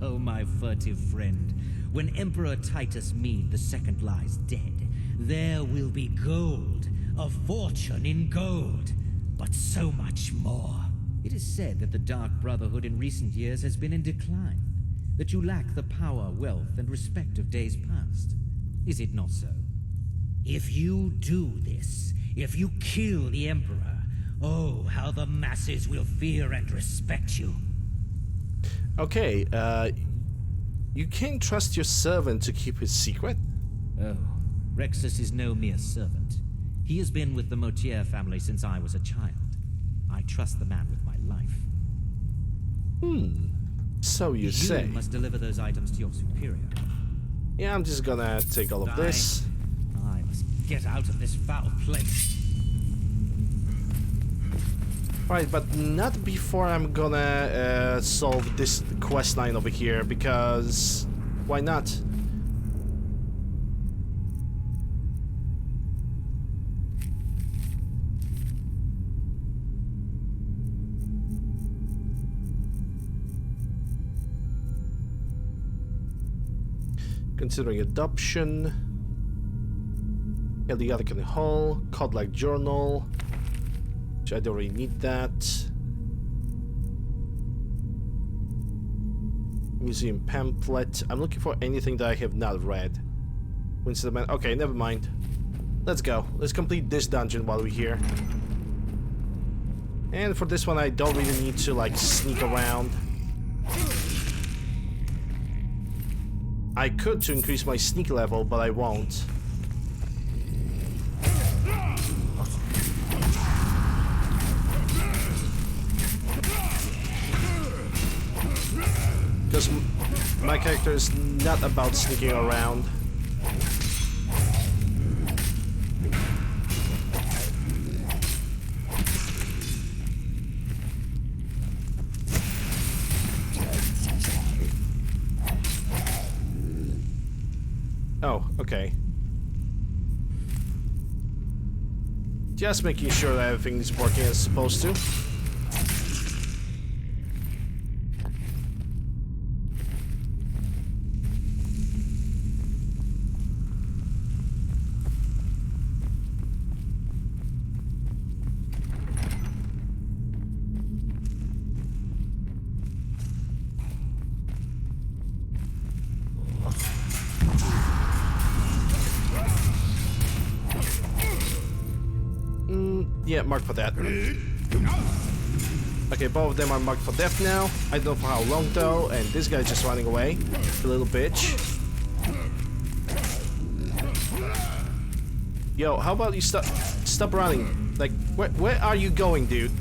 Oh, my furtive friend. When Emperor Titus Mede II lies dead, there will be gold, a fortune in gold, but so much more. It is said that the Dark Brotherhood in recent years has been in decline, that you lack the power, wealth, and respect of days past. Is it not so? If you do this, if you kill the Emperor, oh, how the masses will fear and respect you. Okay, you can't trust your servant to keep his secret? Oh, Rexus is no mere servant. He has been with the Motier family since I was a child. I trust the man with my life. So you say. You must deliver those items to your superior. Yeah, I'm just gonna take all of this. I must get out of this foul place. Right, but not before I'm gonna solve this quest line over here, because why not? Considering adoption, Eliadican Hall, Codlike Journal, which I don't really need that. Museum pamphlet. I'm looking for anything that I have not read. Winston Man. Okay, never mind. Let's go. Let's complete this dungeon while we're here. And for this one, I don't really need to like sneak around. I could to increase my sneak level, but I won't. because my character is not about sneaking around. Oh, okay. Just making sure that everything is working as it's supposed to. Yeah, marked for that. Okay, both of them are marked for death now. I don't know for how long though, and this guy's just running away. The little bitch. Yo, how about you stop running? Like, where are you going, dude?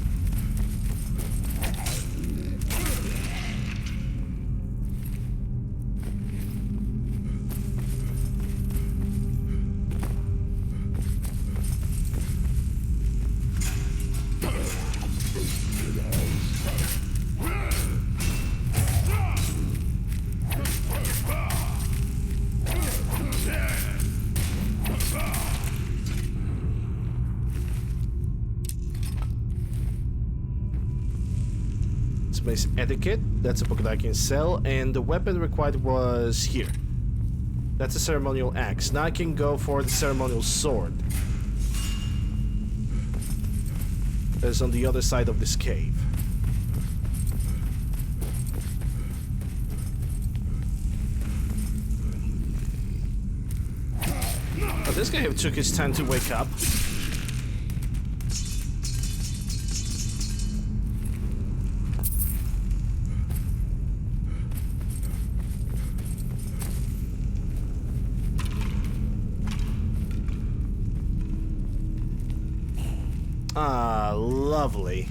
Etiquette, that's a book that I can sell, and the weapon required was here. That's a ceremonial axe. Now I can go for the ceremonial sword. That's on the other side of this cave. Oh, this guy took his time to wake up. Ah, lovely.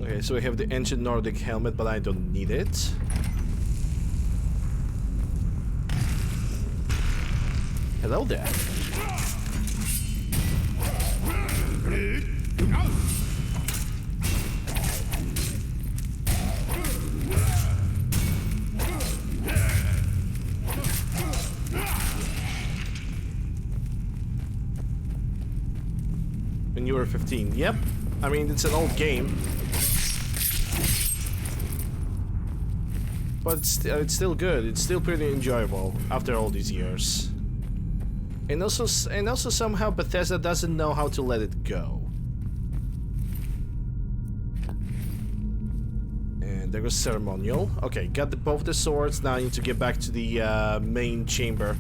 Okay, so we have the ancient Nordic helmet, but I don't need it. Hello there. When you were 15, yep. I mean, it's an old game. But it's still good. It's still pretty enjoyable after all these years. And also somehow Bethesda doesn't know how to let it go. And there goes ceremonial. Okay, got both the swords. Now I need to get back to the main chamber.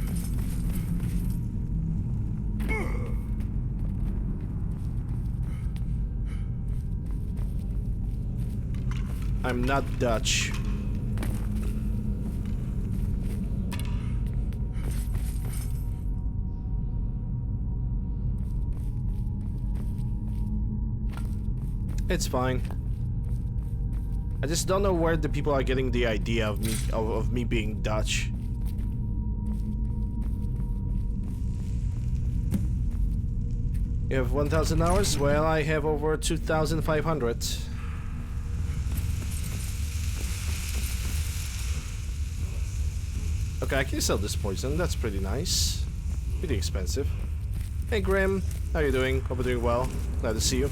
I'm not Dutch. It's fine. I just don't know where the people are getting the idea of me being Dutch. You have 1,000 hours? Well, I have over 2,500. Okay, I can sell this poison. That's pretty nice. Pretty expensive. Hey, Grim. How you doing? Hope you're doing well. Glad to see you.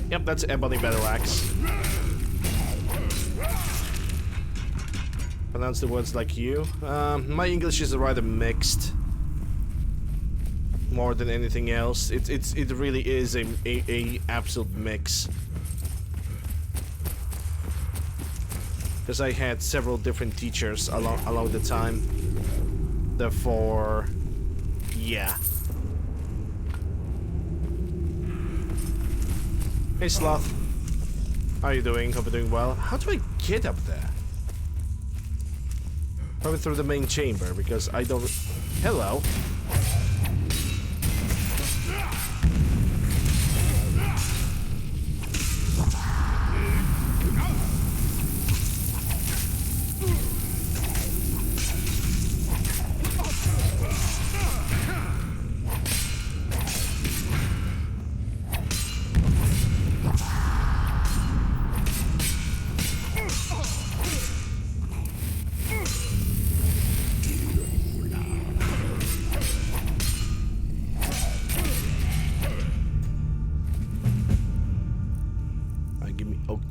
Yep, that's Ebony Battle Axe. Pronounce the words like you. My English is rather mixed. More than anything else, it really is a absolute mix. Because I had several different teachers along the time. Therefore, yeah. Hey Sloth, how are you doing? Hope you're doing well. How do I get up there? Probably through the main chamber, because I don't... Hello.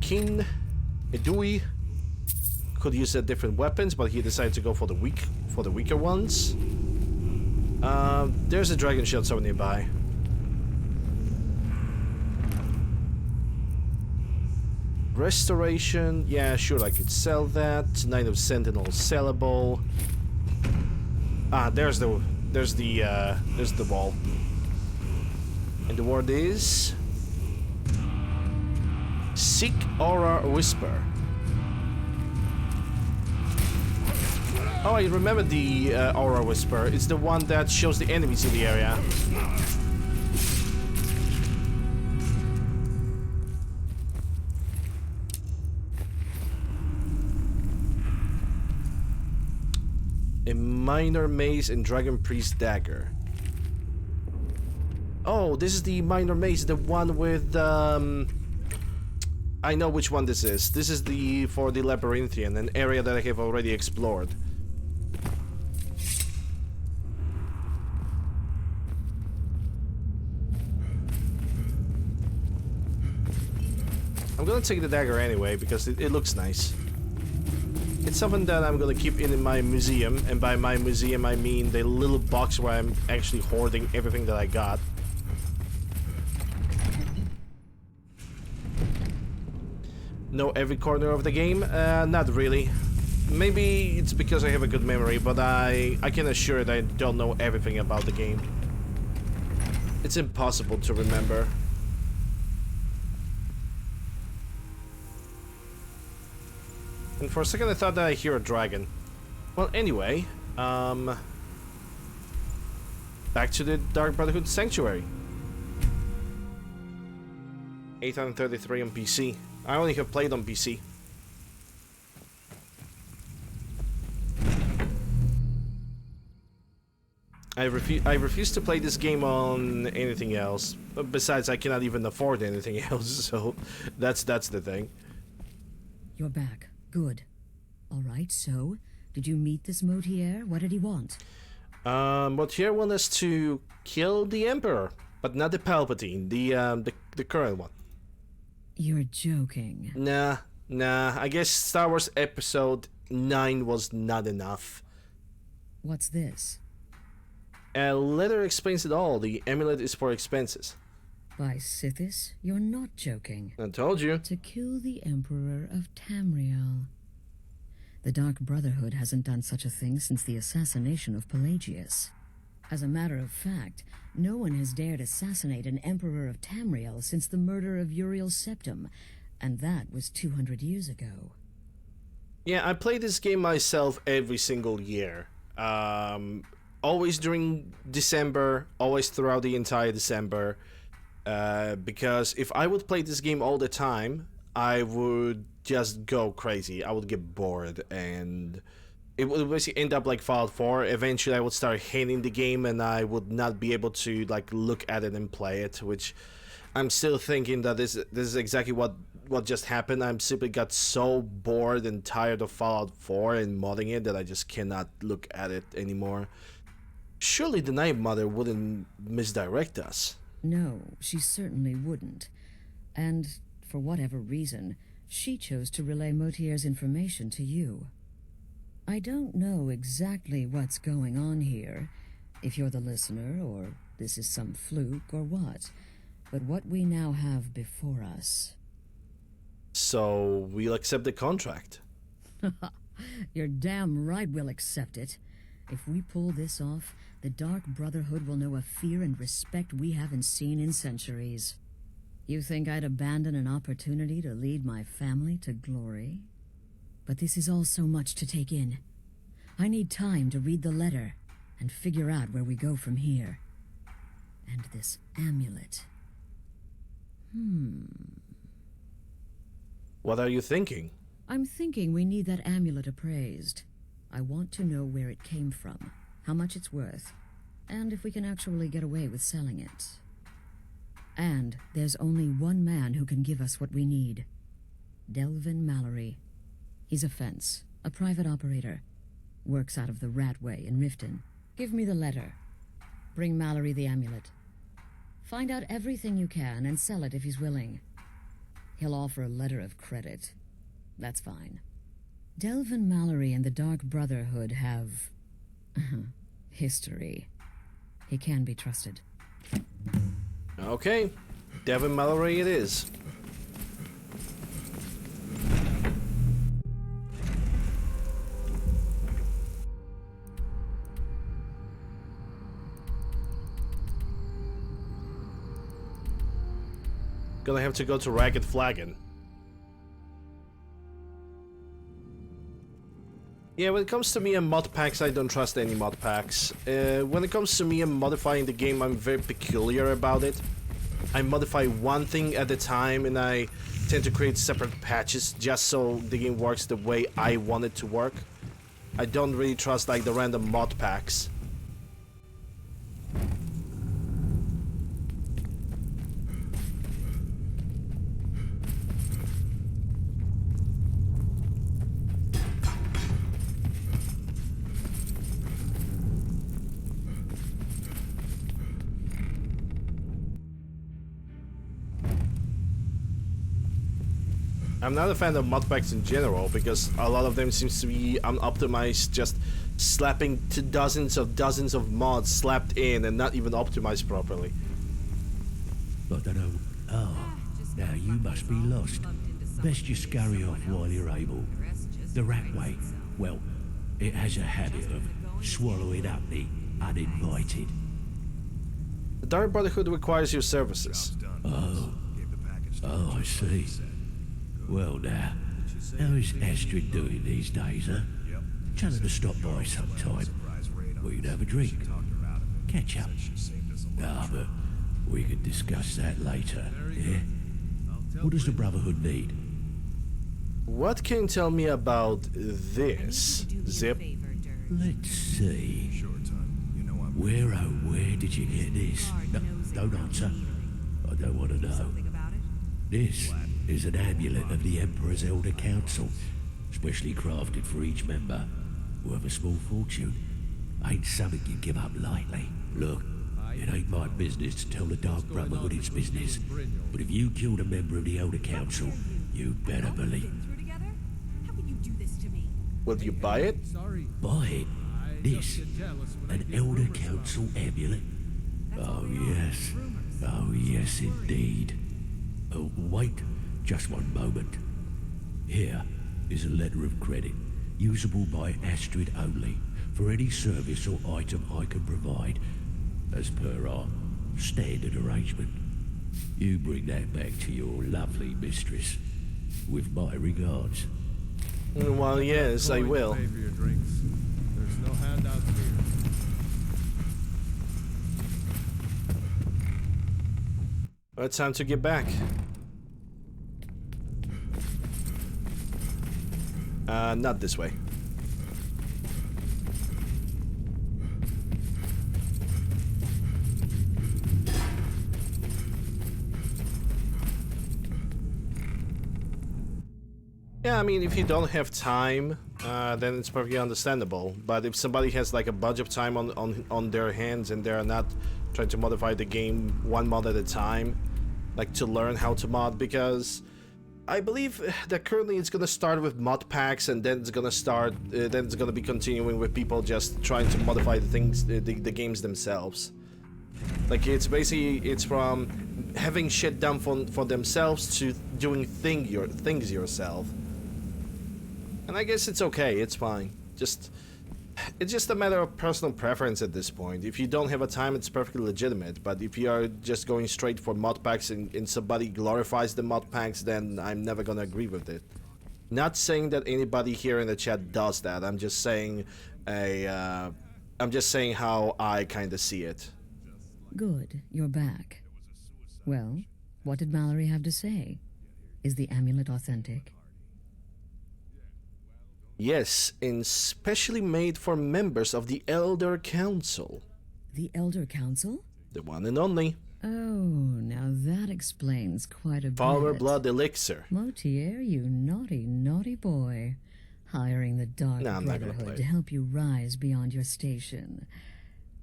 King Edui could use different weapons, but he decided to go for the weaker ones. There's a dragon shield somewhere nearby. Restoration, yeah, sure, I could sell that. Knight of Sentinel sellable. Ah, there's the wall. And the word is Seek Aura Whisper. Oh, I remember the Aura Whisper. It's the one that shows the enemies in the area. A minor mace and dragon priest dagger. Oh, this is the minor mace, the one with I know which one this is. This is the for the Labyrinthian, an area that I have already explored. I'm gonna take the dagger anyway because it looks nice. It's something that I'm gonna keep in my museum, and by my museum I mean the little box where I'm actually hoarding everything that I got. Know every corner of the game? Not really. Maybe it's because I have a good memory, but I can assure that I don't know everything about the game. It's impossible to remember. And for a second I thought that I hear a dragon. Well, anyway, back to the Dark Brotherhood Sanctuary. 833 on PC. I only have played on PC. I refuse to play this game on anything else. But besides, I cannot even afford anything else, so that's the thing. You're back. Good. All right, so did you meet this Motier? What did he want? Motier wants us to kill the Emperor, but not the Palpatine, the current one. You're joking. Nah. I guess Star Wars Episode 9 was not enough. What's this? A letter explains it all. The amulet is for expenses. By Sithis, you're not joking. I told you. To kill the Emperor of Tamriel. The Dark Brotherhood hasn't done such a thing since the assassination of Pelagius. As a matter of fact, no one has dared assassinate an Emperor of Tamriel since the murder of Uriel Septim, and that was 200 years ago. Yeah, I play this game myself every single year. Always during December, always throughout the entire December. Because if I would play this game all the time, I would just go crazy. I would get bored, and it would basically end up like Fallout 4. Eventually, I would start hating the game, and I would not be able to like look at it and play it. Which I'm still thinking that this is exactly what just happened. I'm simply got so bored and tired of Fallout 4 and modding it that I just cannot look at it anymore. Surely the Night Mother wouldn't misdirect us. No, she certainly wouldn't. And for whatever reason, she chose to relay Motier's information to you. I don't know exactly what's going on here, if you're the listener, or this is some fluke, or what. But what we now have before us... So, we'll accept the contract. You're damn right we'll accept it. If we pull this off, the Dark Brotherhood will know a fear and respect we haven't seen in centuries. You think I'd abandon an opportunity to lead my family to glory? But this is all so much to take in. I need time to read the letter and figure out where we go from here. And this amulet. What are you thinking? I'm thinking we need that amulet appraised. I want to know where it came from, how much it's worth, and if we can actually get away with selling it. And there's only one man who can give us what we need. Delvin Mallory. He's a fence, a private operator. Works out of the Ratway in Riften. Give me the letter. Bring Mallory the amulet. Find out everything you can and sell it if he's willing. He'll offer a letter of credit. That's fine. Delvin Mallory and the Dark Brotherhood have... history. He can be trusted. Okay, Delvin Mallory it is. Gonna have to go to Ragged Flagon. Yeah, when it comes to me and mod packs, I don't trust any mod packs. When it comes to me and modifying the game, I'm very peculiar about it. I modify one thing at a time, and I tend to create separate patches just so the game works the way I want it to work. I don't really trust like the random mod packs. I'm not a fan of modpacks in general because a lot of them seems to be unoptimized, just slapping to dozens of mods slapped in and not even optimized properly. I don't know. Oh, now you must be lost. Best you scurry off while you're able. The Ratway, well, it has a habit of swallowing up the uninvited. The Dark Brotherhood requires your services. Oh, I see. Well now, how is Astrid doing these days, huh? Tell her to stop by sometime. We'd have a drink. Catch up. Ah, but we could discuss that later, yeah? What does the Brotherhood need? What can you tell me about this, Zip? Let's see. Where did you get this? No, don't answer. I don't want to know. This is an amulet of the Emperor's Elder Council, specially crafted for each member, worth a small fortune. Ain't something you give up lightly. Look, it ain't my business to tell the Dark Brotherhood its business, but if you killed a member of the Elder Council, you better believe. Will you buy it? Buy it? This? An Elder Council amulet? Oh yes indeed. Oh, wait, just one moment. Here is a letter of credit, usable by Astrid only, for any service or item I can provide, as per our standard arrangement. You bring that back to your lovely mistress, with my regards. Well, yes, I will. Pay for your drinks. There's no handouts here. Well, it's time to get back. Not this way. Yeah, I mean, if you don't have time, then it's perfectly understandable. But if somebody has like a bunch of time on their hands and they're not trying to modify the game one mod at a time, like to learn how to mod, because I believe that currently it's gonna start with mod packs, and then it's gonna be continuing with people just trying to modify the things, the games themselves. Like it's from having shit done for themselves to doing things yourself. And I guess it's okay, it's fine. It's just a matter of personal preference at this point. If you don't have a time, it's perfectly legitimate. But if you are just going straight for mod packs and somebody glorifies the mod packs, then I'm never gonna agree with it. Not saying that anybody here in the chat does that. I'm just saying how I kind of see it. Good, you're back. Well, what did Mallory have to say? Is the amulet authentic? Yes, and specially made for members of the Elder Council. The Elder Council? The one and only. Oh, now that explains quite a Power bit. Blood Elixir. Motier, you naughty, naughty boy. Hiring the Dark Brotherhood to help you rise beyond your station.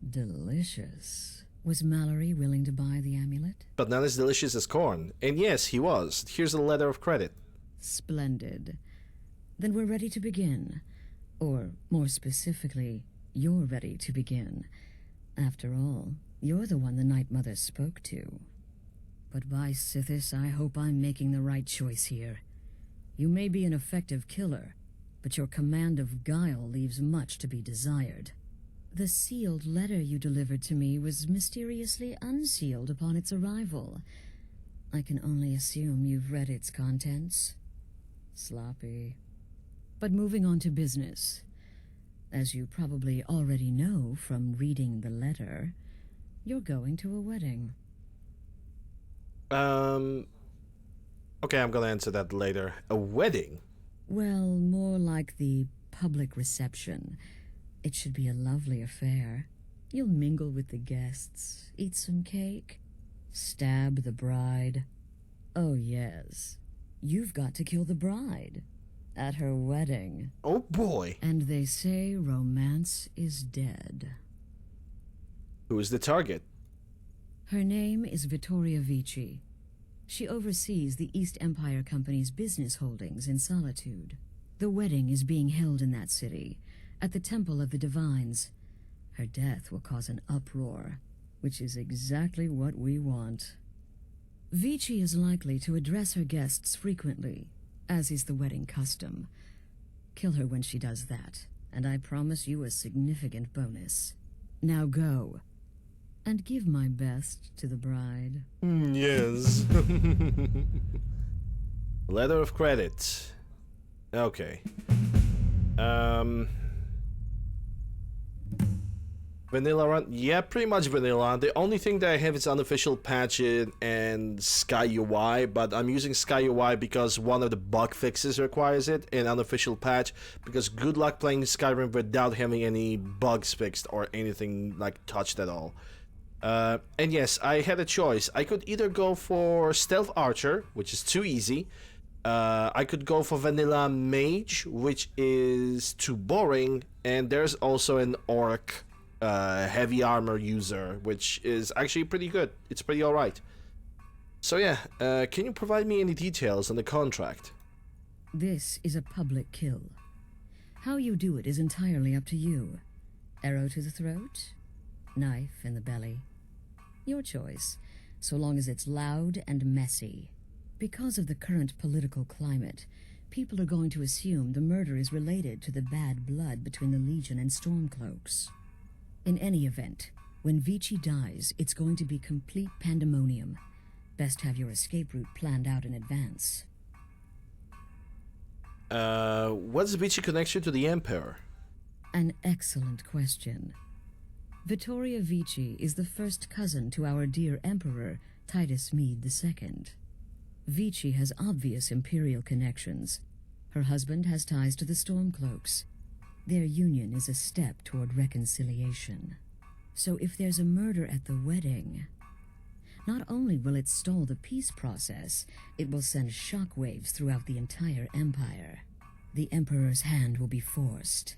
Delicious. Was Mallory willing to buy the amulet? But not as delicious as corn. And yes, he was. Here's a letter of credit. Splendid. Then we're ready to begin. Or, more specifically, you're ready to begin. After all, you're the one the Night Mother spoke to. But by Sithis, I hope I'm making the right choice here. You may be an effective killer, but your command of guile leaves much to be desired. The sealed letter you delivered to me was mysteriously unsealed upon its arrival. I can only assume you've read its contents. Sloppy. But moving on to business. As you probably already know from reading the letter, you're going to a wedding. Okay, I'm gonna answer that later. A wedding? Well, more like the public reception. It should be a lovely affair. You'll mingle with the guests, eat some cake, stab the bride. Oh yes, you've got to kill the bride. At her wedding. Oh boy. And they say romance is dead. Who is the target? Her name is Vittoria Vici. She oversees the East Empire Company's business holdings in Solitude. The wedding is being held in that city, at the Temple of the Divines. Her death will cause an uproar, which is exactly what we want. Vici is likely to address her guests frequently, as is the wedding custom. Kill her when she does that, and I promise you a significant bonus. Now go, and give my best to the bride. Yes. Letter of credit. Okay. Vanilla run? Yeah, pretty much vanilla. The only thing that I have is unofficial patch and Sky UI, but I'm using Sky UI because one of the bug fixes requires it, and unofficial patch because good luck playing Skyrim without having any bugs fixed or anything like touched at all. And yes, I had a choice. I could either go for Stealth Archer, which is too easy. I could go for Vanilla Mage, which is too boring, and there's also an Orc heavy armor user, which is actually pretty good. It's pretty alright. So yeah, can you provide me any details on the contract? This is a public kill. How you do it is entirely up to you. Arrow to the throat? Knife in the belly? Your choice, so long as it's loud and messy. Because of the current political climate, people are going to assume the murder is related to the bad blood between the Legion and Stormcloaks. In any event, when Vici dies, it's going to be complete pandemonium. Best have your escape route planned out in advance. What's Vici connection to the Emperor? An excellent question. Vittoria Vici is the first cousin to our dear Emperor, Titus Mede II. Vici has obvious imperial connections. Her husband has ties to the Stormcloaks. Their union is a step toward reconciliation. So if there's a murder at the wedding, not only will it stall the peace process, it will send shockwaves throughout the entire empire. The Emperor's hand will be forced.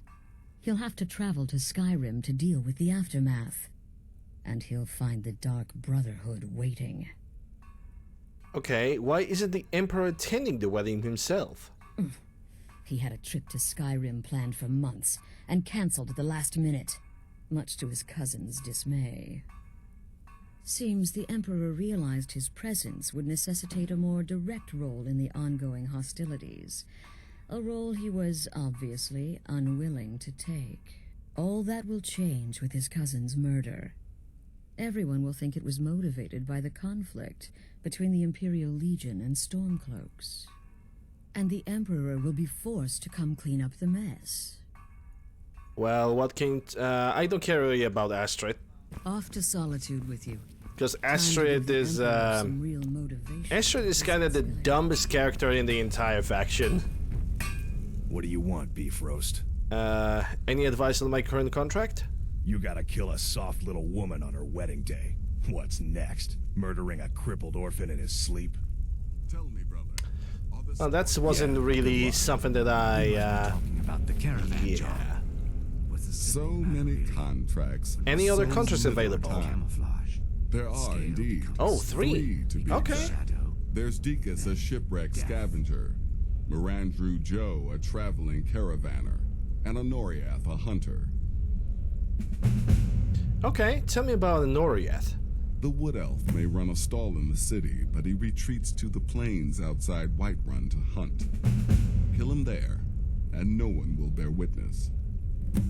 He'll have to travel to Skyrim to deal with the aftermath. And he'll find the Dark Brotherhood waiting. Okay, why isn't the Emperor attending the wedding himself? He had a trip to Skyrim planned for months and cancelled at the last minute, much to his cousin's dismay. Seems the Emperor realized his presence would necessitate a more direct role in the ongoing hostilities, a role he was obviously unwilling to take. All that will change with his cousin's murder. Everyone will think it was motivated by the conflict between the Imperial Legion and Stormcloaks. And the Emperor will be forced to come clean up the mess. Well, what can... I don't care really about Astrid. Off to Solitude with you. Because Astrid is... Astrid is kind of the dumbest character in the entire faction. What do you want, Beef Roast? Any advice on my current contract? You gotta kill a soft little woman on her wedding day. What's next? Murdering a crippled orphan in his sleep? Tell me, brother. Well, that wasn't really something that I... talking about the caravan job. So many contracts. Any other so contracts little available? Time. There are indeed. Oh, three to be okay. exact. There's Deacus, a shipwreck scavenger. Mirandrew Joe, a traveling caravaner. And Honoriath, a hunter. Okay, tell me about Honoriath. The Wood Elf may run a stall in the city, but he retreats to the plains outside Whiterun to hunt. Kill him there, and no one will bear witness.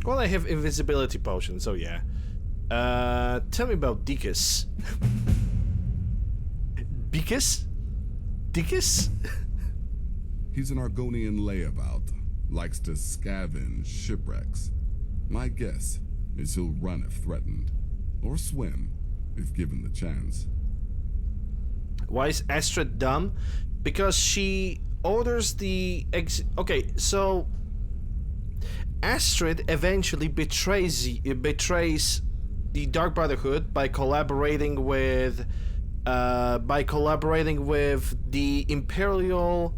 Well, I have invisibility potion, so yeah. Tell me about Deacus. Deacus? Deacus? He's an Argonian layabout, likes to scavenge shipwrecks. My guess is he'll run if threatened, or swim if given the chance. Why is Astrid dumb? Because she orders the okay, so Astrid eventually betrays the Dark Brotherhood by collaborating with the Imperial,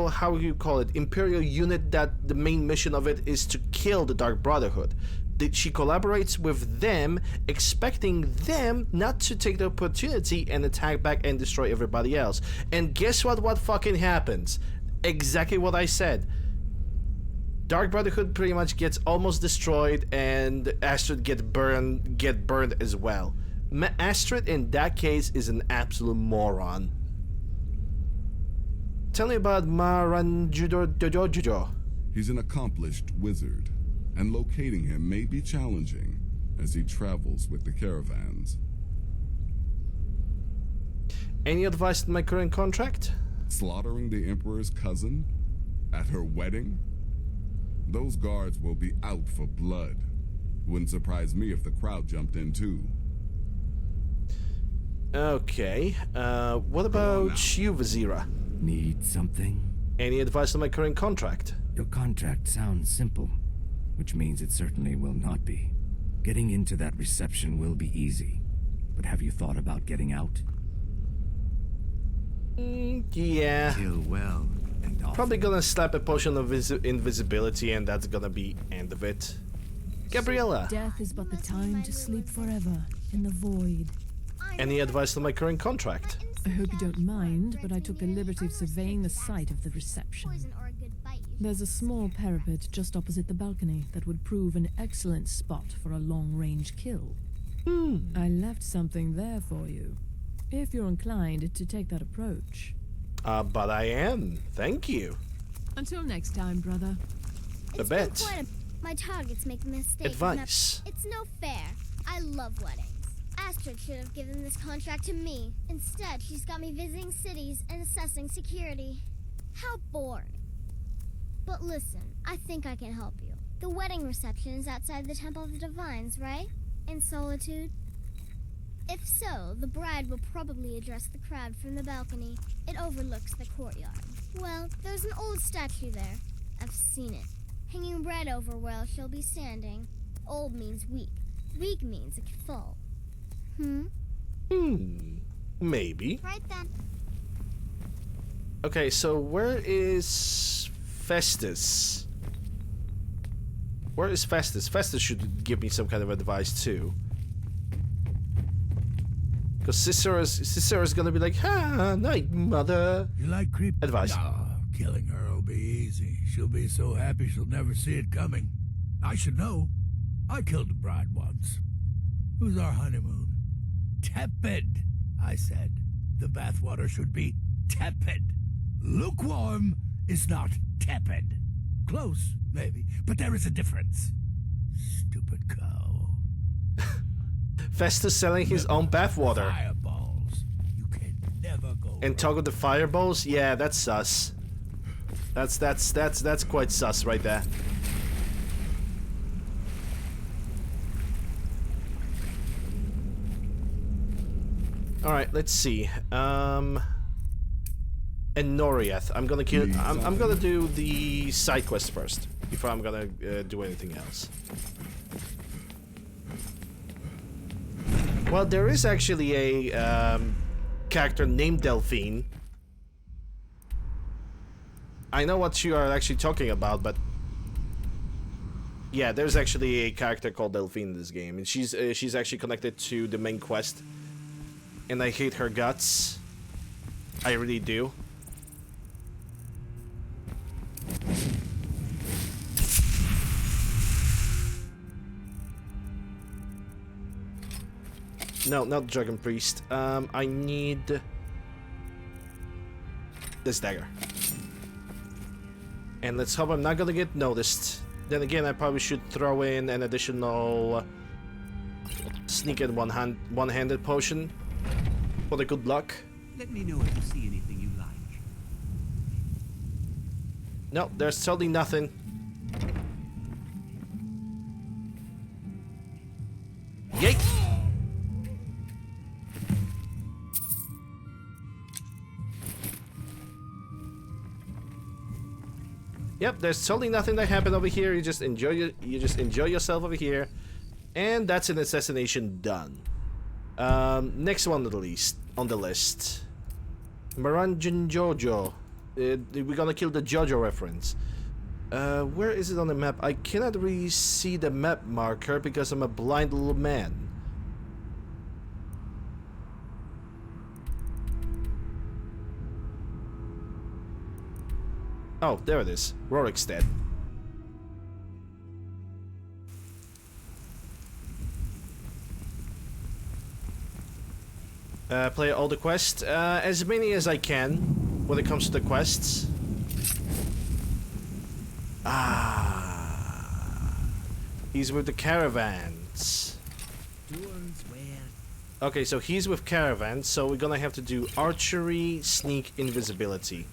how do you call it? Imperial unit that the main mission of it is to kill the Dark Brotherhood. She collaborates with them, expecting them not to take the opportunity and attack back and destroy everybody else. And guess what fucking happens? Exactly what I said. Dark Brotherhood pretty much gets almost destroyed, and Astrid get burned as well. Astrid in that case is an absolute moron. Tell me about Maranjudo. He's an accomplished wizard, and locating him may be challenging as he travels with the caravans. Any advice on my current contract? Slaughtering the Emperor's cousin? At her wedding? Those guards will be out for blood. Wouldn't surprise me if the crowd jumped in too. Okay, what about you, Vizira? Need something? Any advice on my current contract? Your contract sounds simple, which means it certainly will not be. Getting into that reception will be easy, but have you thought about getting out? Yeah. Kill well and often. Probably gonna slap a potion of invisibility, and that's gonna be end of it. Gabriella. Death is but the time to sleep forever in the void. Any advice on my current contract? I hope you don't mind, but I took the liberty of surveying the site of the reception. There's a small parapet just opposite the balcony that would prove an excellent spot for a long-range kill. I left something there for you, if you're inclined to take that approach. But I am. Thank you. Until next time, brother. A bet. My targets make mistakes. Advice. It's no fair. I love weddings. Astrid should have given this contract to me. Instead, she's got me visiting cities and assessing security. How boring. But listen, I think I can help you. The wedding reception is outside the Temple of the Divines, right? In Solitude? If so, the bride will probably address the crowd from the balcony. It overlooks the courtyard. Well, there's an old statue there. I've seen it. Hanging right over where she'll be standing. Old means weak. Weak means it could fall. Maybe. Right then. Okay, so where is Festus? Where is Festus? Festus should give me some kind of advice too. Because Cicero's gonna be like, "Ha, night, mother." You like creep? Advice. No, killing her will be easy. She'll be so happy she'll never see it coming. I should know. I killed a bride once. It was our honeymoon. Tepid, I said. The bathwater should be tepid. Lukewarm is not tepid. Close, maybe, but there is a difference. Stupid cow. Festus selling his own bathwater. Fireballs. You can never go. And talk with the fireballs? Yeah, that's sus. That's quite sus right there. Alright, let's see. And Noriath. I'm gonna kill. I'm gonna do the side quest first before I'm gonna do anything else. Well, there is actually a character named Delphine. I know what you are actually talking about, but yeah, there's actually a character called Delphine in this game, and she's actually connected to the main quest. And I hate her guts. I really do. No, not Dragon Priest. I need this dagger. And let's hope I'm not gonna get noticed. Then again, I probably should throw in an additional sneak and one-handed potion for the good luck. Let me know if you see anything you like. No, there's totally nothing. Yay! Yep, there's totally nothing that happened over here. You just enjoy yourself over here, and that's an assassination done. Next one on the list. Maranjan Jojo. We're gonna kill the Jojo reference. Where is it on the map? I cannot really see the map marker because I'm a blind little man. Oh, there it is. Rorikstead. Play all the quests. As many as I can when it comes to the quests. He's with the caravans. Okay, so he's with caravans, so we're gonna have to do archery, sneak, invisibility.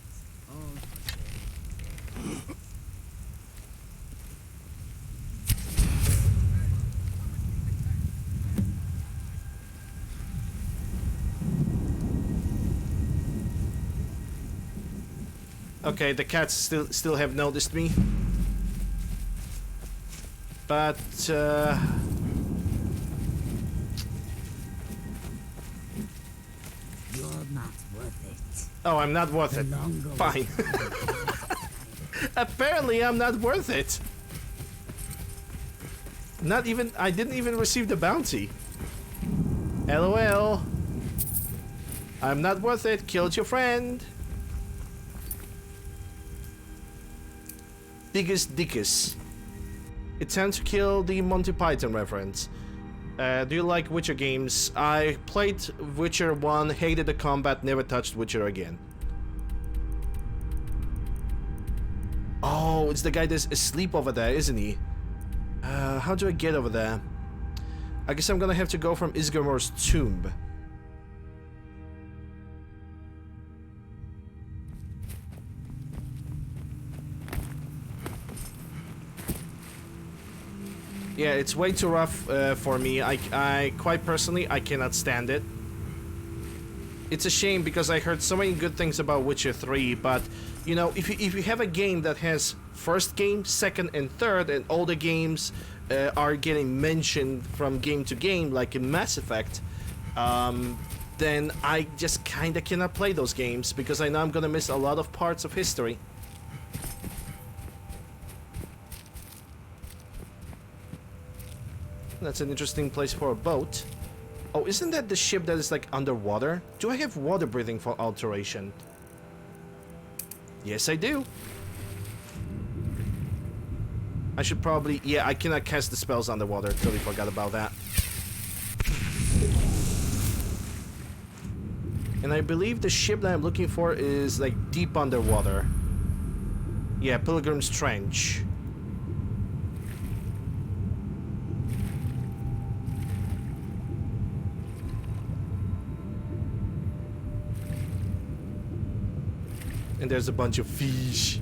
Okay, the cats still have noticed me, but You're not worth it. Oh, I'm not worth it. Fine. Apparently, I'm not worth it. Not even. I didn't even receive the bounty. LOL. I'm not worth it. Killed your friend. Dickus. It's time to kill the Monty Python reference. Do you like Witcher games? I played Witcher 1, hated the combat, never touched Witcher again. Oh, it's the guy that's asleep over there, isn't he? How do I get over there? I guess I'm gonna have to go from Isgramor's tomb. Yeah, it's way too rough for me. I quite personally, I cannot stand it. It's a shame because I heard so many good things about Witcher 3, but you know, if you have a game that has first game, second, and third, and all the games are getting mentioned from game to game, like in Mass Effect, then I just kinda cannot play those games because I know I'm gonna miss a lot of parts of history. That's an interesting place for a boat. Oh, isn't that the ship that is like underwater? Do I have water breathing for alteration? Yes, I do. I should probably... Yeah, I cannot cast the spells underwater. Totally forgot about that. And I believe the ship that I'm looking for is like deep underwater. Yeah, Pilgrim's Trench. And there's a bunch of fish.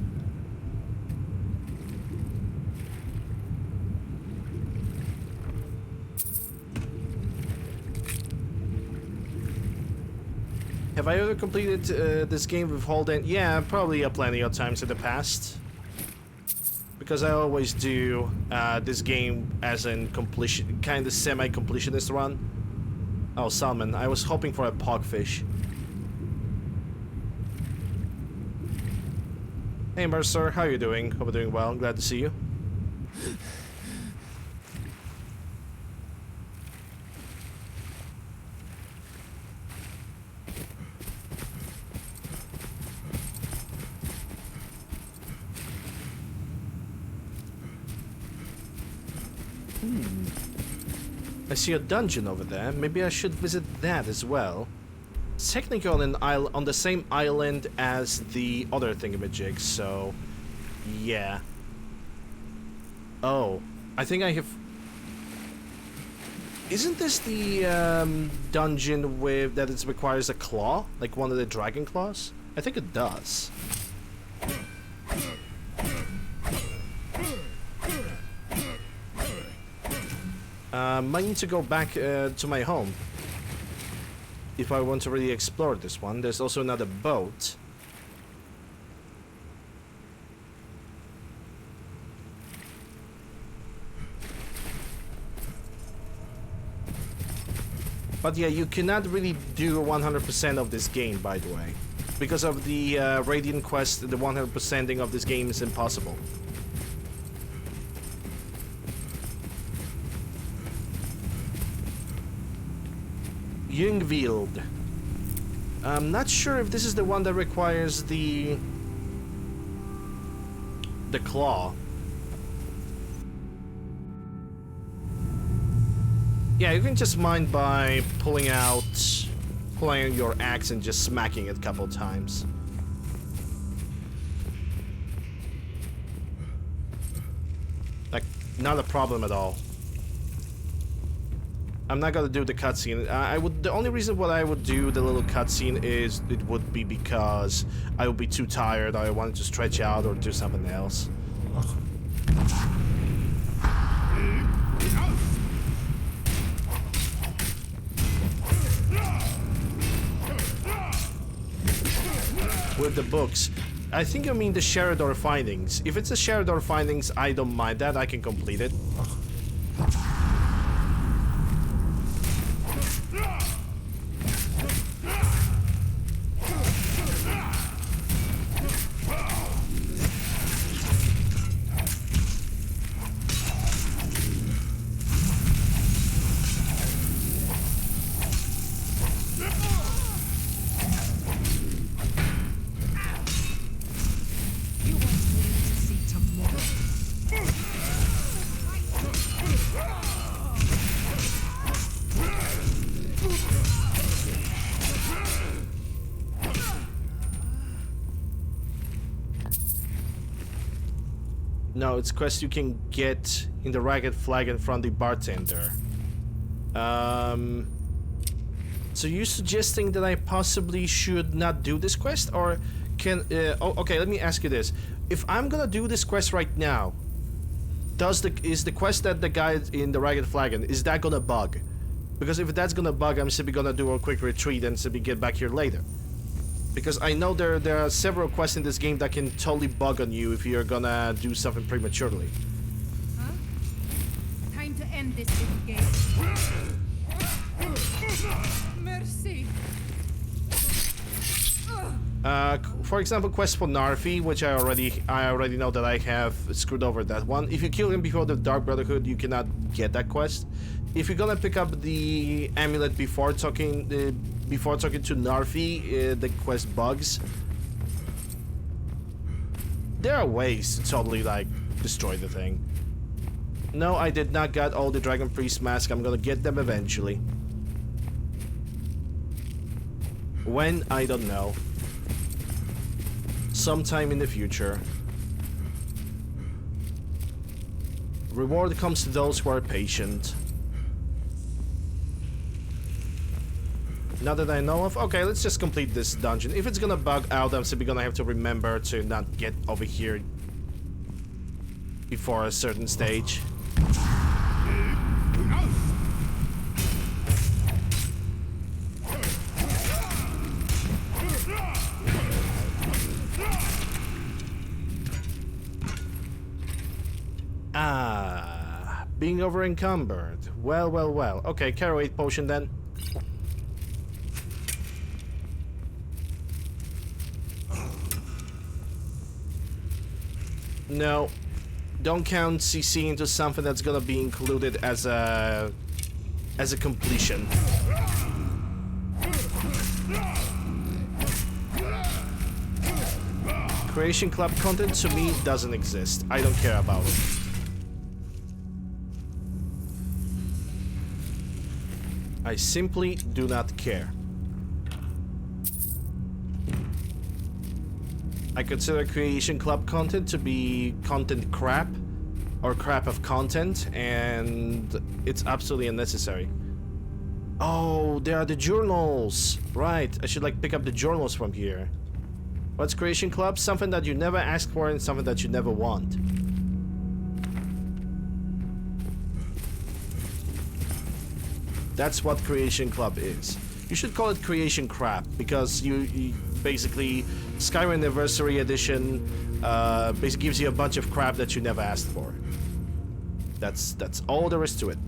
Have I ever completed this game with Holden? Yeah, probably plenty of times in the past. Because I always do this game as in completion, kind of semi-completionist run. Oh, salmon. I was hoping for a pogfish. Hey Mercer, how you doing? Hope you're doing well. Glad to see you. I see a dungeon over there. Maybe I should visit that as well. It's technically on the same island as the other thingamajigs, so yeah. Oh, I think I have. Isn't this the dungeon with that it requires a claw, like one of the dragon claws? I think it does. Might need to go back to my home if I want to really explore this one. There's also another boat. But yeah, you cannot really do 100% of this game, by the way. Because of the Radiant Quest, the 100%ing of this game is impossible. Jungvild. I'm not sure if this is the one that requires the claw. Yeah, you can just mine by pulling out your axe and just smacking it a couple times. Like, not a problem at all. I'm not gonna do the cutscene. The only reason why I would do the little cutscene is it would be because I would be too tired. I wanted to stretch out or do something else. With the books, I think you mean the Sherador findings. If it's the Sherador findings, I don't mind that. I can complete it. No, it's quest you can get in the ragged flag in front of the bartender. So you're suggesting that I possibly should not do this quest, or can? Oh, okay. Let me ask you this: if I'm gonna do this quest right now, is the quest that the guy in the Ragged Flagon, is that gonna bug? Because if that's gonna bug, I'm simply gonna do a quick retreat and simply get back here later. Because I know there are several quests in this game that can totally bug on you if you're gonna do something prematurely. Huh? Time to end this little game. Mercy. For example, quest for Narfi, which I already know that I have screwed over that one. If you kill him before the Dark Brotherhood, you cannot get that quest. If you're gonna pick up the amulet before talking to Narfi, the quest bugs. There are ways to totally like destroy the thing. No, I did not get all the Dragon Priest masks. I'm gonna get them eventually. When, I don't know. Sometime in the future. Reward comes to those who are patient. Not that I know of. Okay, let's just complete this dungeon. If it's gonna bug out, I'm simply gonna have to remember to not get over here before a certain stage. Being over encumbered. Well, well, well. Okay, carry weight potion then. No, don't count CC into something that's gonna be included as a completion. Creation Club content to me doesn't exist. I don't care about it. I simply do not care. I consider Creation Club content to be content crap, or crap of content, and it's absolutely unnecessary. Oh, there are the journals! Right, I should like pick up the journals from here. What's Creation Club? Something that you never ask for and something that you never want. That's what Creation Club is. You should call it Creation Crap, because you basically, Skyrim Anniversary Edition basically gives you a bunch of crap that you never asked for. That's all there is to it.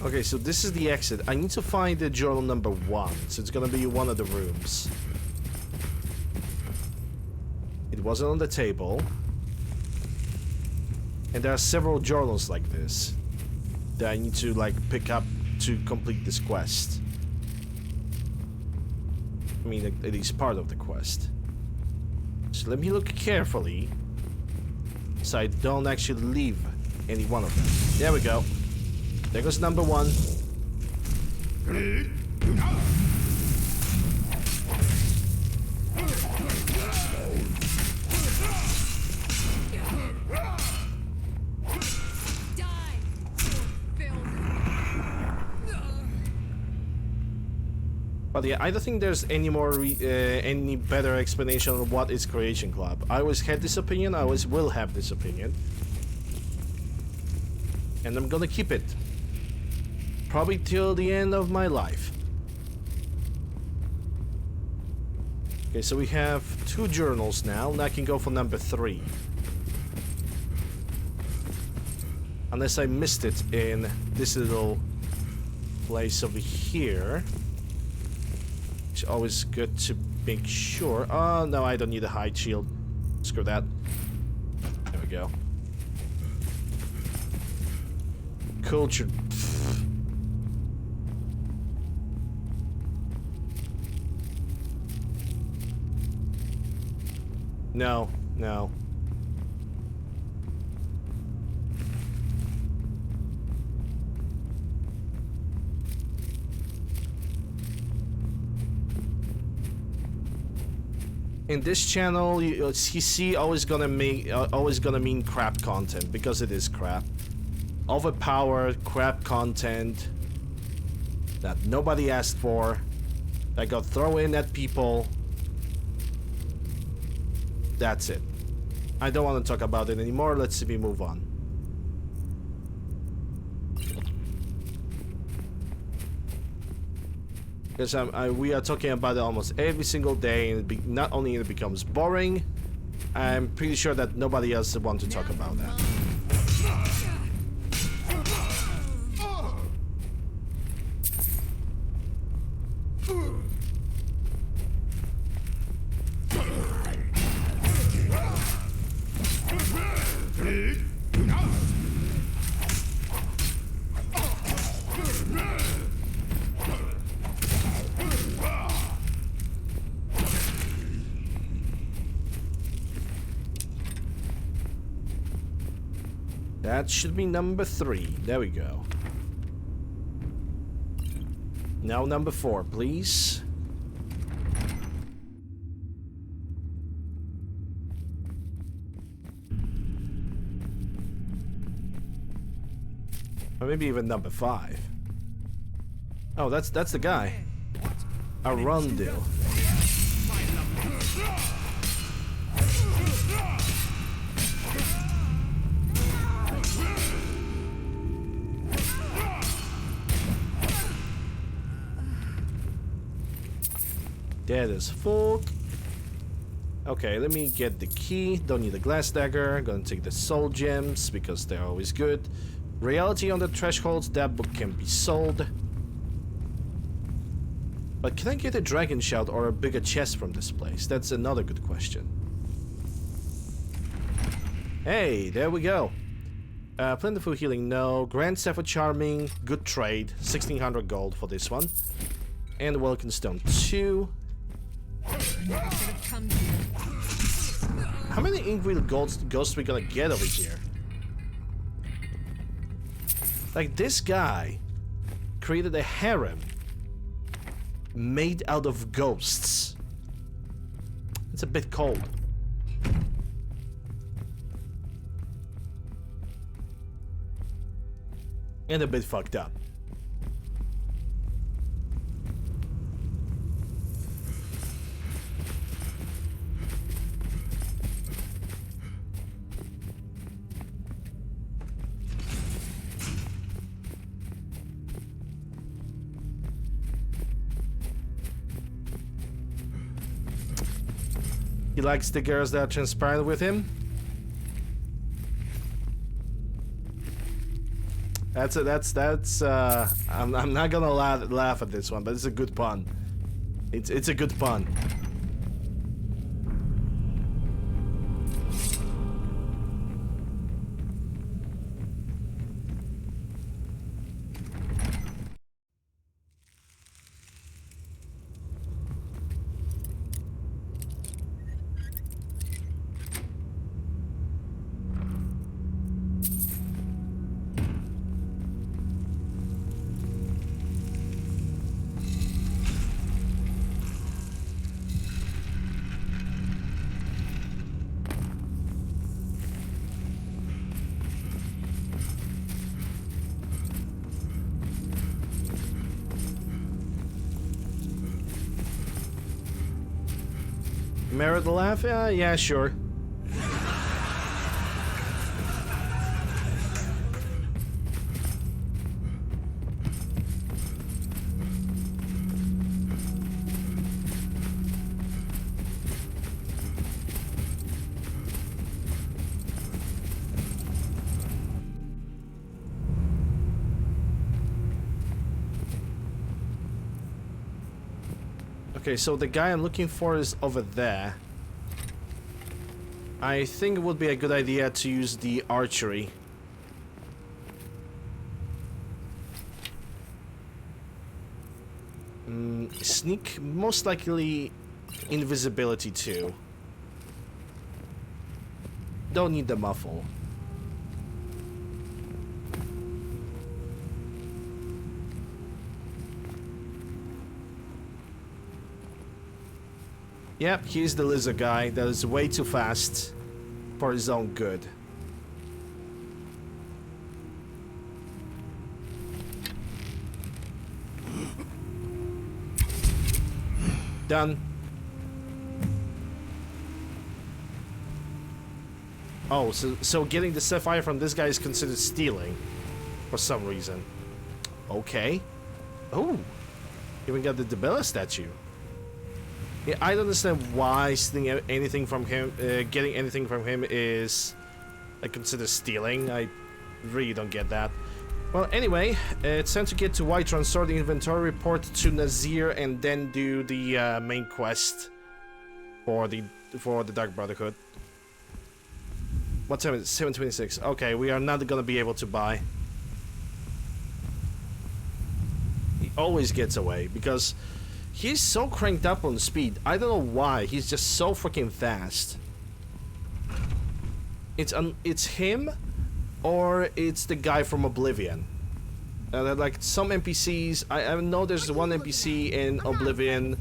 Okay, so this is the exit. I need to find the journal number 1, so it's gonna be one of the rooms. It wasn't on the table. And there are several journals like this that I need to like pick up to complete this quest. I mean, it is part of the quest. So let me look carefully so I don't actually leave any one of them. There we go. There goes number 1. But yeah, I don't think there's any more any better explanation of what is Creation Club. I always had this opinion, I always will have this opinion. And I'm gonna keep it. Probably till the end of my life. Okay, so we have 2 journals now, and I can go for number 3. Unless I missed it in this little place over here. It's always good to make sure. Oh, no, I don't need a hide shield. Screw that. we go. Culture. Pfft. No, no. In this channel, CC always gonna mean crap content, because it is crap. Overpowered crap content that nobody asked for, that got thrown in at people. That's it. I don't want to talk about it anymore. Let's move on. Because we are talking about it almost every single day, and not only it becomes boring, I'm pretty sure that nobody else wants to talk about that. That should be number 3. There we go. Now number 4, please. Or maybe even number 5. Oh, that's the guy. Arundel. Dead as fuck. Okay, let me get the key. Don't need a glass dagger. Gonna take the soul gems because they're always good. Reality on the thresholds. That book can be sold. But can I get a dragon shout or a bigger chest from this place? That's another good question. Hey, there we go. Plentiful healing, no. Grand Staff of Charming, good trade. 1600 gold for this one. And Welkin Stone 2. How many Inkweed ghosts we gonna get over here? Like, this guy created a harem made out of ghosts. It's a bit cold. And a bit fucked up. He likes the girls that are transparent with him. I'm not gonna laugh at this one, but it's a good pun. It's a good pun. Merit the laugh? Yeah, sure. Okay, so the guy I'm looking for is over there. I think it would be a good idea to use the archery. Sneak, most likely invisibility too. Don't need the muffle. Yep, he's the lizard guy that is way too fast for his own good. Done. Oh, so getting the sapphire from this guy is considered stealing for some reason. Okay. Oh, even got the Debella statue. Yeah, I don't understand why stealing anything from him, getting anything from him is considered stealing. I really don't get that. Well, anyway, it's time to get to Whiterun, sort the inventory, report to Nazir, and then do the main quest for the Dark Brotherhood. What time is it? 7:26. Okay, we are not gonna be able to buy. He always gets away because he's so cranked up on speed. I don't know why. He's just so freaking fast. It's him, or it's the guy from Oblivion. Like some NPCs, I know there's one NPC in Oblivion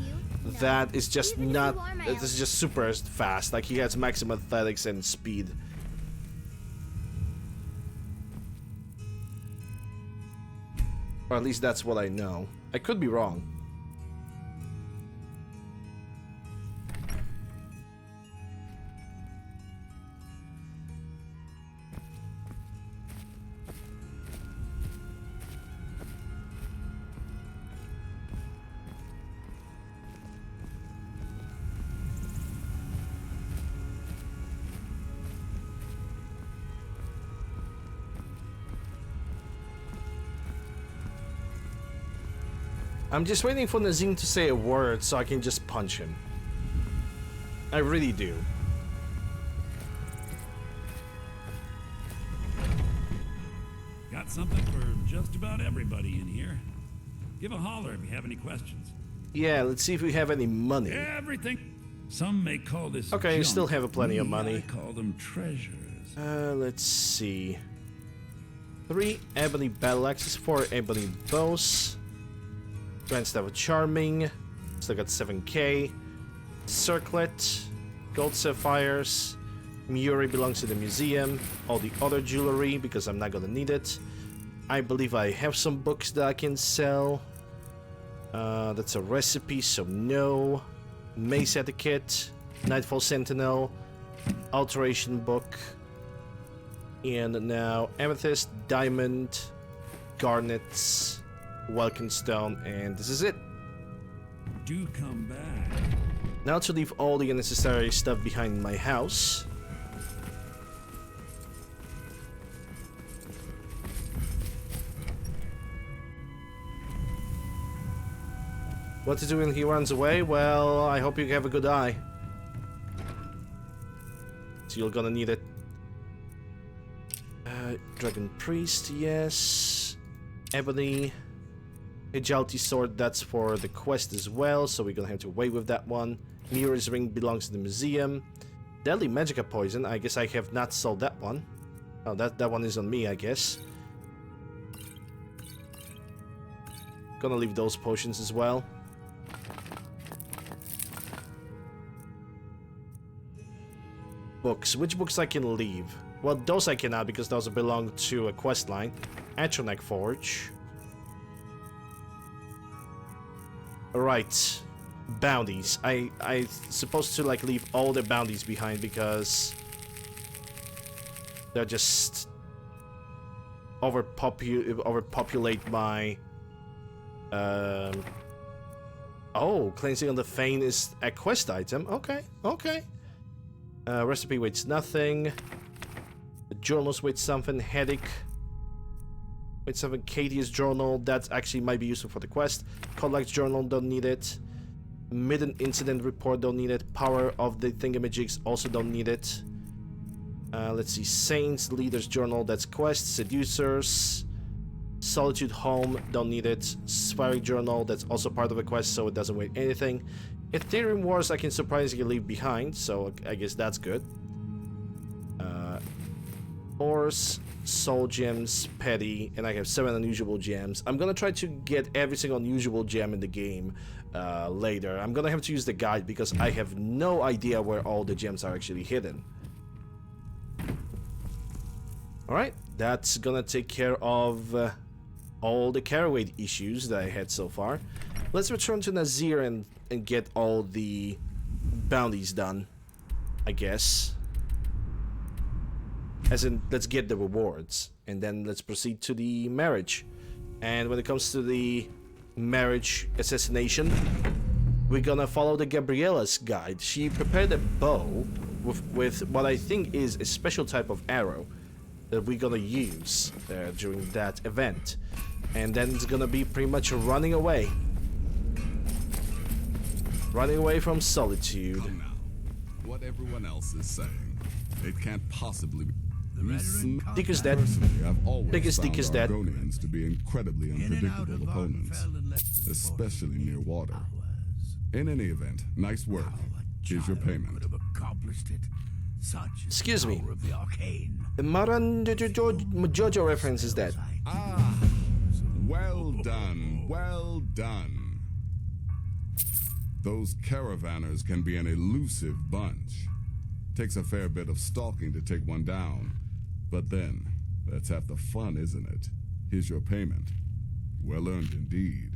that is just not. This is just super fast. Like he has maximum athletics and speed. Or at least that's what I know. I could be wrong. I'm just waiting for Nazim to say a word so I can just punch him. I really do. Got something for just about everybody in here. Give a holler if you have any questions. Yeah, let's see if we have any money. Everything. Some may call this okay, junk. you still have plenty of money. I call them treasures. Let's see. 3 ebony battle axes, 4 ebony bows. Grand Staff of Charming. Still got 7k. Circlet. Gold sapphires. Muri belongs to the museum. All the other jewelry because I'm not gonna need it. I believe I have some books that I can sell. That's a recipe, so no. Mace etiquette. Nightfall Sentinel. Alteration book. And now amethyst, diamond, garnets, welcome stone, and this is it. Do come back. Now to leave all the unnecessary stuff behind in my house. What to do when he runs away? Well, I hope you have a good eye. So you're gonna need it. Dragon Priest, yes. Ebony. Agility Sword, that's for the quest as well, so we're gonna have to wait with that one. Mirror's Ring belongs to the museum. Deadly Magica Poison, I guess I have not sold that one. Oh, that one is on me, I guess. Gonna leave those potions as well. Books. Which books I can leave? Well, those I cannot because those belong to a quest line. Atronach Forge. Alright. Bounties. I supposed to like leave all the bounties behind because they're just overpopulate my oh, cleansing on the Fane is a quest item. Okay, okay. Recipe weights nothing. The journals weight something. Headache weight something. Katie's journal, that actually might be useful for the quest. Collect journal, don't need it. Midden incident report, don't need it. Power of the thingamajigs, also don't need it. Let's see. Saints, Leader's Journal, that's quests, Seducers, Solitude Home, don't need it. Spheric Journal, that's also part of a quest, so it doesn't weigh anything. Ethereum Wars I can surprisingly leave behind, so I guess that's good. Horse, Soul Gems, Petty, and I have 7 unusual gems. I'm gonna try to get every single unusual gem in the game later. I'm gonna have to use the guide because I have no idea where all the gems are actually hidden. Alright, that's gonna take care of all the carry weight issues that I had so far. Let's return to Nazir and get all the bounties done, I guess. As in, let's get the rewards, and then let's proceed to the marriage. And when it comes to the marriage assassination, we're gonna follow the Gabriella's guide. She prepared a bow with what I think is a special type of arrow that we're gonna use during that event. And then it's gonna be pretty much running away. Running away from solitude. Come now. What everyone else is saying, it can't possibly be. Dick is dead. I've always Biggest Dick found is dead. Argonians to be incredibly unpredictable opponents, especially near water. In any event, nice work. Here's your payment. Excuse me. The Maran Jojo reference is that. Ah, well done, well done. Those caravanners can be an elusive bunch. Takes a fair bit of stalking to take one down. But then, that's half the fun, isn't it? Here's your payment. Well earned indeed.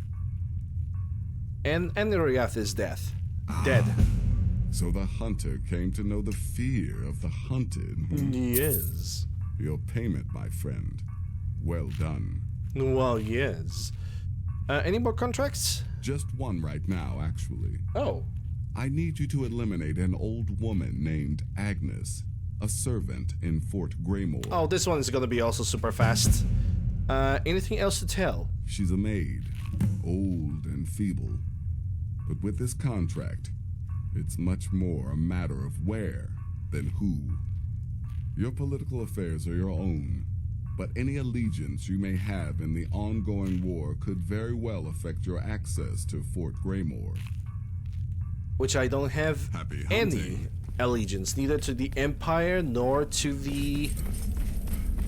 And Enriath is death. Dead. So the hunter came to know the fear of the hunted. Yes. Your payment, my friend. Well done. Well, yes. Any more contracts? Just one right now, actually. Oh. I need you to eliminate an old woman named Agnes, a servant in Fort Greymore. Oh, this one is gonna be also super fast. Anything else to tell? She's a maid, old and feeble. But with this contract, it's much more a matter of where than who. Your political affairs are your own, but any allegiance you may have in the ongoing war could very well affect your access to Fort Greymore. Which I don't have any allegiance, neither to the Empire nor to the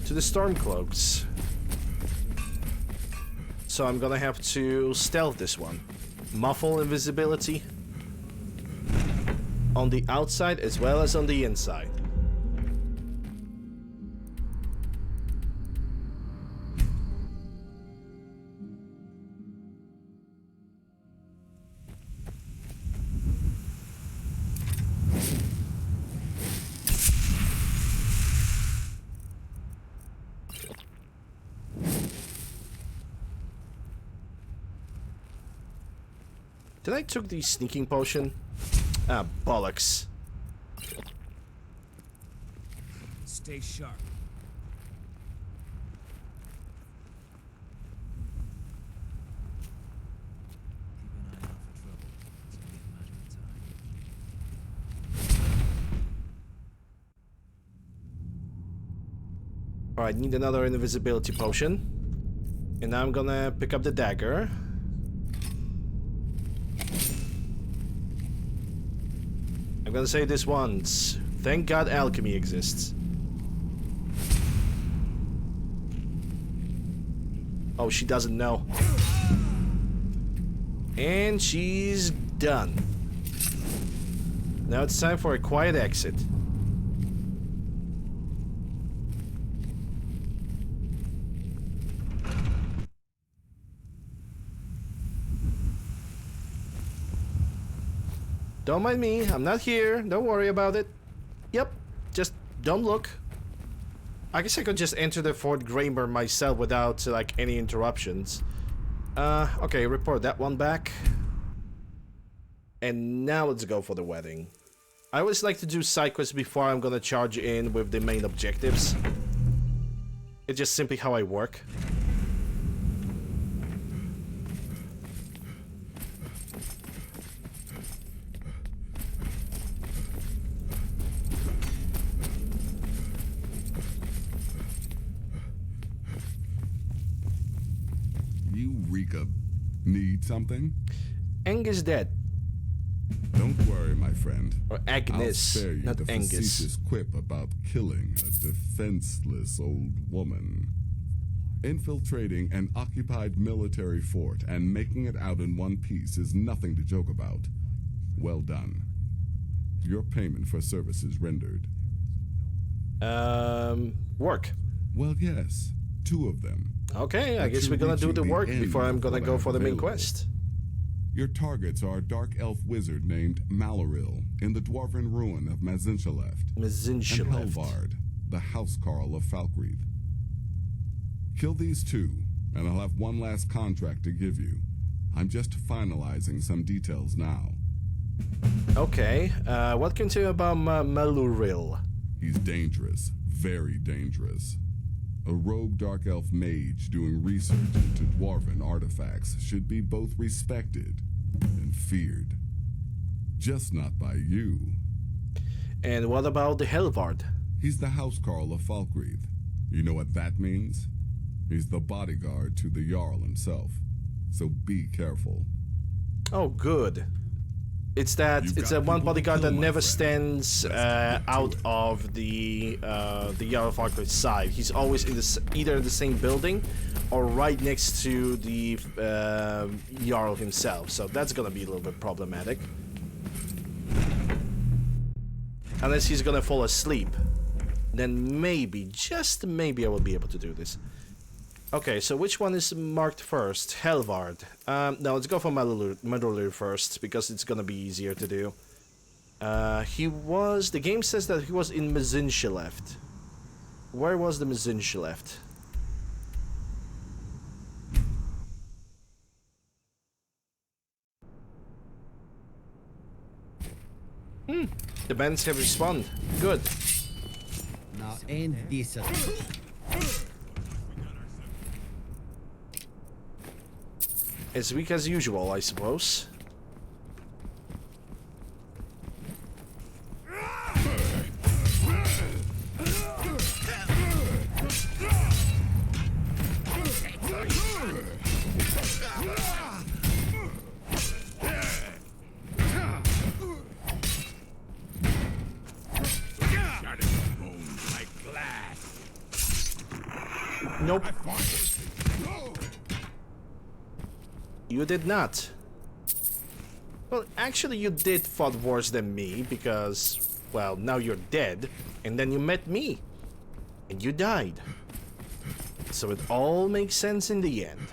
Stormcloaks. So I'm gonna have to stealth this one. Muffle invisibility on the outside as well as on the inside. Did I took the sneaking potion? Ah, bollocks. Stay sharp. Alright, need another invisibility potion. And now I'm gonna pick up the dagger. I'm gonna say this once. Thank God alchemy exists. Oh, she doesn't know. And she's done. Now it's time for a quiet exit. Don't mind me, I'm not here, don't worry about it. Yep, just don't look. I guess I could just enter the Fort Greymore myself without, like, any interruptions. Okay, report that one back. And now let's go for the wedding. I always like to do side quests before I'm gonna charge in with the main objectives. It's just simply how I work. Eureka. Need something? Ang is dead. Don't worry, my friend. Or Agnes, I'll spare you not the Angus. facetious quip about killing a defenseless old woman. Infiltrating an occupied military fort and making it out in one piece is nothing to joke about. Well done. Your payment for services rendered. Work. Well, yes. 2 of them. Okay, I guess we're gonna do the work before I'm gonna go for the main quest. Your targets are a dark elf wizard named Maloril in the dwarven ruin of Mazinchileft. And Helvard, the housecarl of Falkreath. Kill these 2, and I'll have one last contract to give you. I'm just finalizing some details now. Okay, what can you tell me about Maloril? He's dangerous, very dangerous. A rogue dark elf mage doing research into dwarven artifacts should be both respected and feared. Just not by you. And what about the Helvard? He's the housecarl of Falkreath. You know what that means? He's the bodyguard to the Jarl himself. So be careful. Oh, good. It's that one bodyguard that never stands out of the Jarl of Falkreath's side. He's always in either in the same building or right next to the Jarl himself. So that's gonna be a little bit problematic. Unless he's gonna fall asleep, then maybe, just maybe, I will be able to do this. Okay, so which one is marked first? Helvard. No, let's go for Maloril first, because it's gonna be easier to do. The game says that he was in Mazinchileft. Where was the Mazinchileft? The bands have respawned. Good. Now ain't this a... As weak as usual, I suppose. Nope. You did not. Well, actually you did fought worse than me because, well, now you're dead, and then you met me, and you died. So it all makes sense in the end.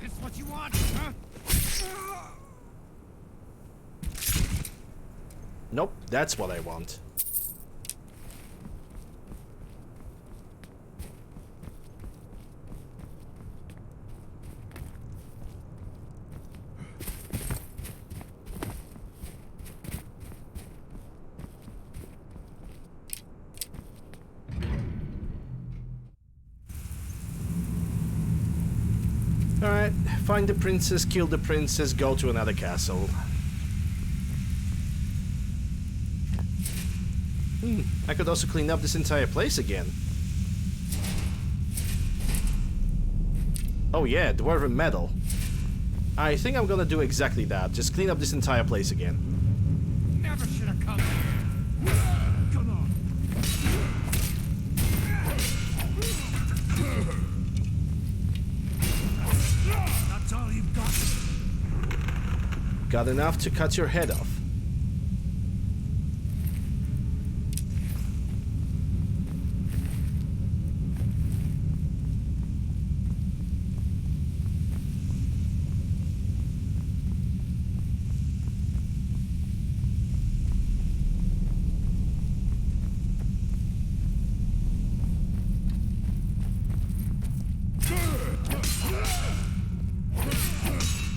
This what you want, huh? Nope, that's what I want. Alright, find the princess, kill the princess, go to another castle. I could also clean up this entire place again. Oh yeah, dwarven metal. I think I'm gonna do exactly that. Just clean up this entire place again. Never should have come. Come on. That's all you've got. Got enough to cut your head off.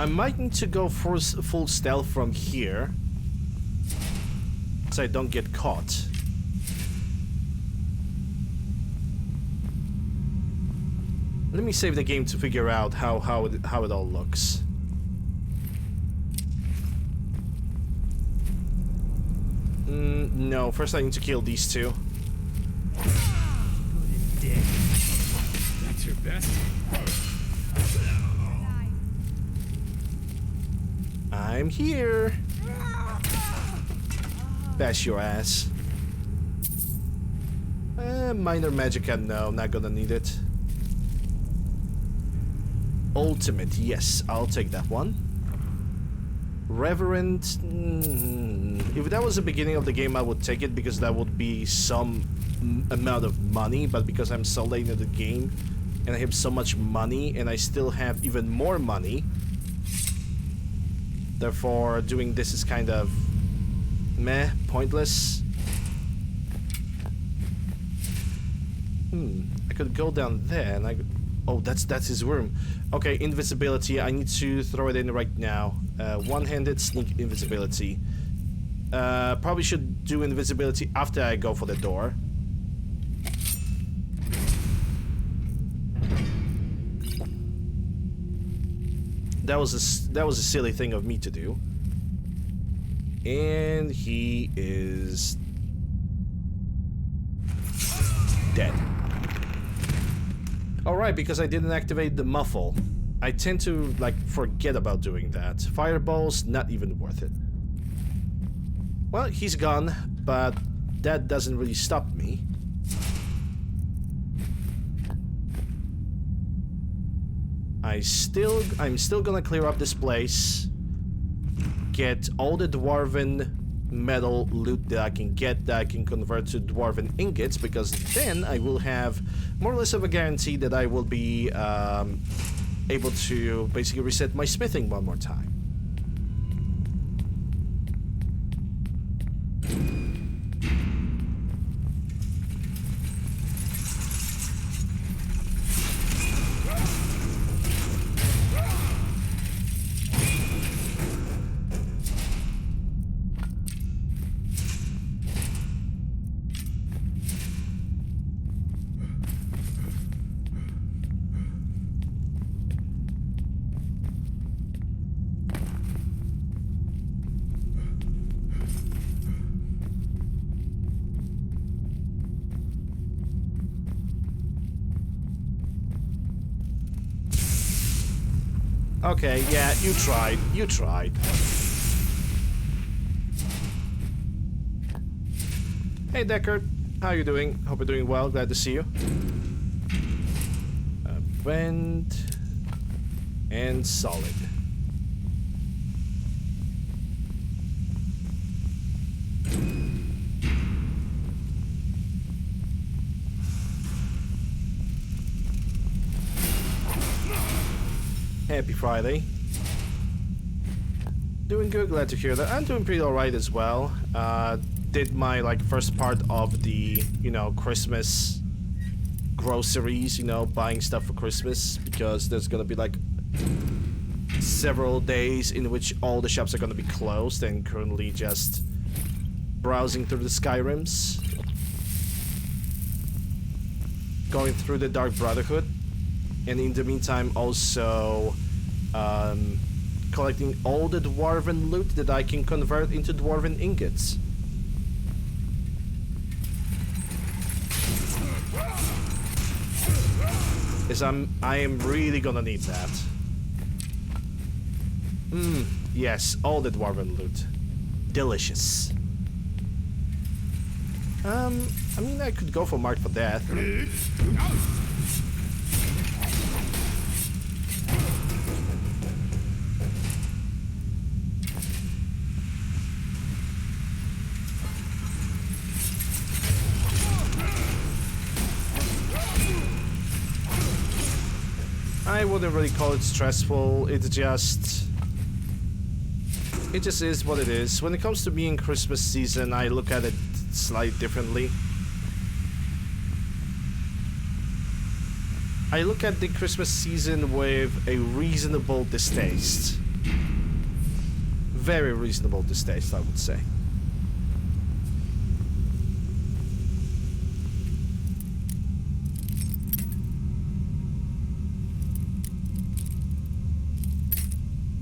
I might need to go for full stealth from here, so I don't get caught. Let me save the game to figure out how it all looks. No, first I need to kill these two. That's your best? I'm here. Bash your ass. Minor magicka, no, not gonna need it. Ultimate, yes, I'll take that one. Reverend, if that was the beginning of the game, I would take it because that would be some amount of money, but because I'm so late in the game and I have so much money and I still have even more money, therefore doing this is kind of meh, pointless. I could go down there and oh, that's his room. Okay, invisibility, I need to throw it in right now. One-handed sneak invisibility. Probably should do invisibility after I go for the door. That was a silly thing of me to do. And he is dead. Alright, because I didn't activate the muffle. I tend to, like, forget about doing that. Fireballs, not even worth it. Well, he's gone, but that doesn't really stop me. I'm still gonna clear up this place. Get all the dwarven metal loot that I can get that I can convert to dwarven ingots, because then I will have more or less of a guarantee that I will be able to basically reset my smithing one more time. Okay, yeah, you tried. You tried. Hey, Deckard. How you doing? Hope you're doing well. Glad to see you. Vent. And solid. Happy Friday. Doing good, glad to hear that. I'm doing pretty alright as well. Did my, like, first part of the, you know, Christmas groceries, you know, buying stuff for Christmas, because there's gonna be, like, several days in which all the shops are gonna be closed, and currently just browsing through the Skyrims. Going through the Dark Brotherhood. And in the meantime, also collecting all the dwarven loot that I can convert into dwarven ingots. As I am really gonna need that. Yes, all the dwarven loot. Delicious. I mean, I could go for Mark for Death. I wouldn't really call it stressful, it just is what it is. When it comes to being Christmas season, I look at it slightly differently. I look at the Christmas season with a reasonable distaste. Very reasonable distaste, I would say.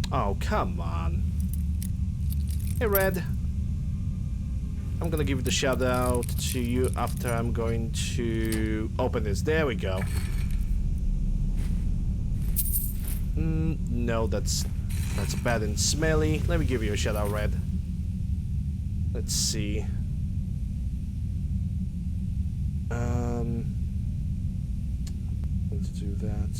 Oh, come on. Hey, Red. I'm gonna give the shout out to you after I'm going to open this. There we go. No, that's bad and smelly. Let me give you a shout out, Red. Let's see. Let's do that.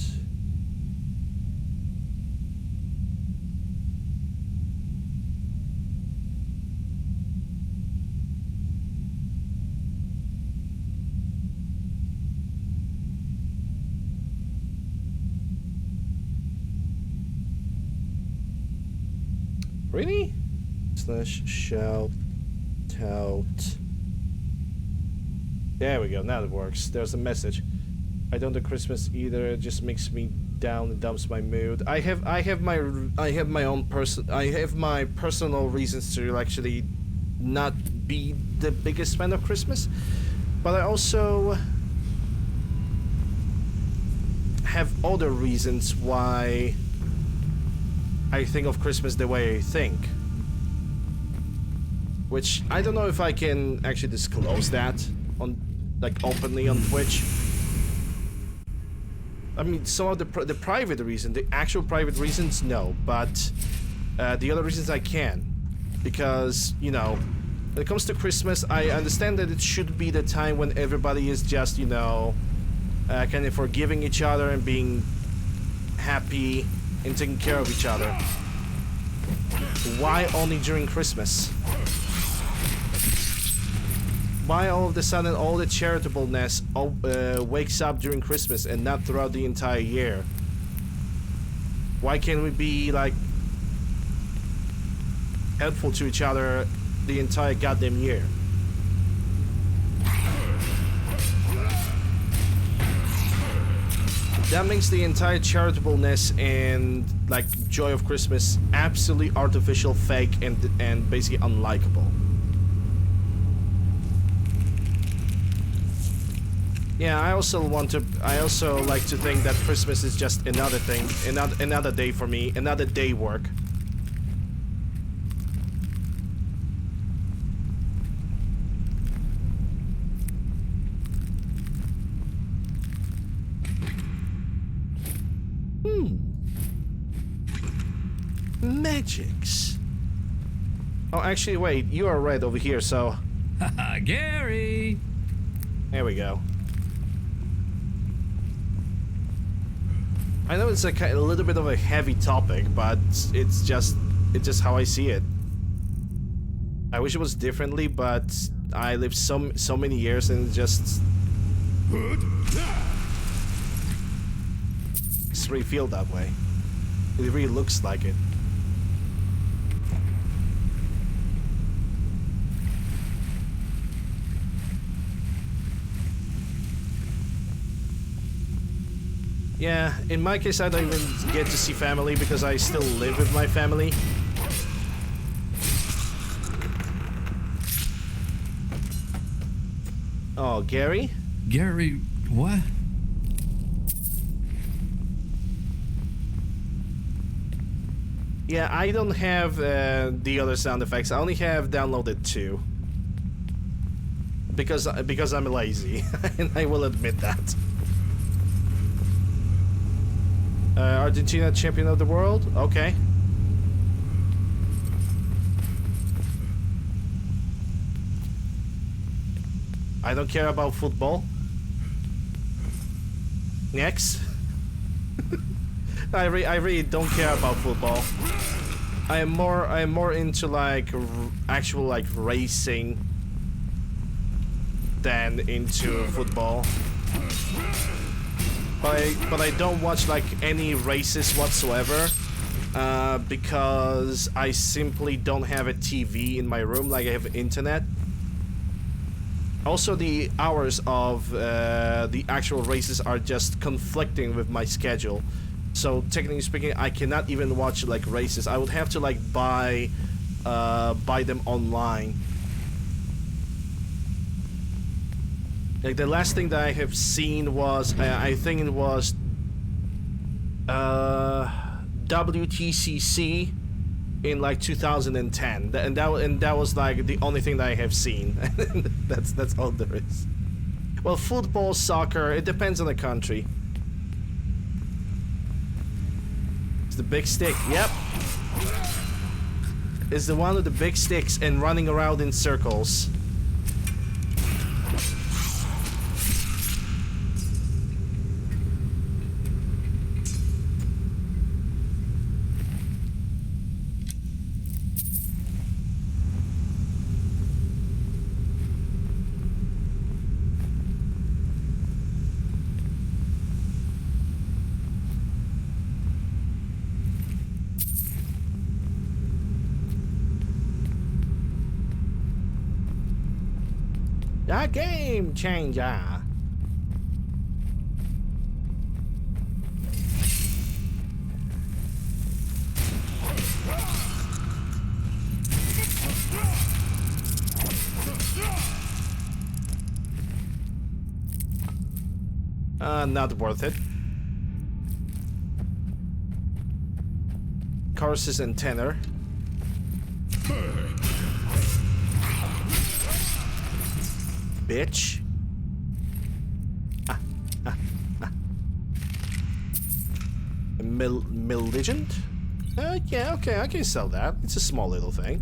Really? Slash shout out. There we go, now it works. There's a message. I don't do Christmas either, it just makes me down and dumps my mood. I have my personal reasons to actually not be the biggest fan of Christmas, but I also have other reasons why I think of Christmas the way I think. Which I don't know if I can actually disclose that on openly on Twitch. I mean, some of the private reason, the actual private reasons, no, but the other reasons I can, because you know, when it comes to Christmas, I understand that it should be the time when everybody is just, you know, kind of forgiving each other and being happy and taking care of each other. Why only during Christmas? Why all of a sudden all the charitableness wakes up during Christmas and not throughout the entire year? Why can't we be like helpful to each other the entire goddamn year? That makes the entire charitableness and like joy of Christmas absolutely artificial, fake, and basically unlikable. Yeah, I also like to think that Christmas is just another thing, another day for me, another day work. Magics. Oh, actually, wait, you are red over here, so... Haha, Gary! There we go. I know it's a little bit of a heavy topic, but it's just how I see it. I wish it was differently, but I lived so many years and just really feel that way. It really looks like it. Yeah, in my case I don't even get to see family because I still live with my family. Oh, Gary? Gary, what? Yeah, I don't have the other sound effects. I only have downloaded 2. Because I'm lazy, and I will admit that. Argentina champion of the world? Okay. I don't care about football. Next. I really don't care about football. I am more into like actual like racing than into football. But I don't watch like any races whatsoever because I simply don't have a TV in my room like I have internet. Also, the hours of the actual races are just conflicting with my schedule. So technically speaking, I cannot even watch like races. I would have to like buy them online. Like the last thing that I have seen was I think it was WTCC in like 2010, and that was like the only thing that I have seen. that's all there is. Well, football, soccer, it depends on the country. It's the big stick. Yep. It's the one with the big sticks and running around in circles. A game changer. Not worth it. Courses and tenor. Bitch. Malignant? Yeah, okay, I can sell that. It's a small little thing.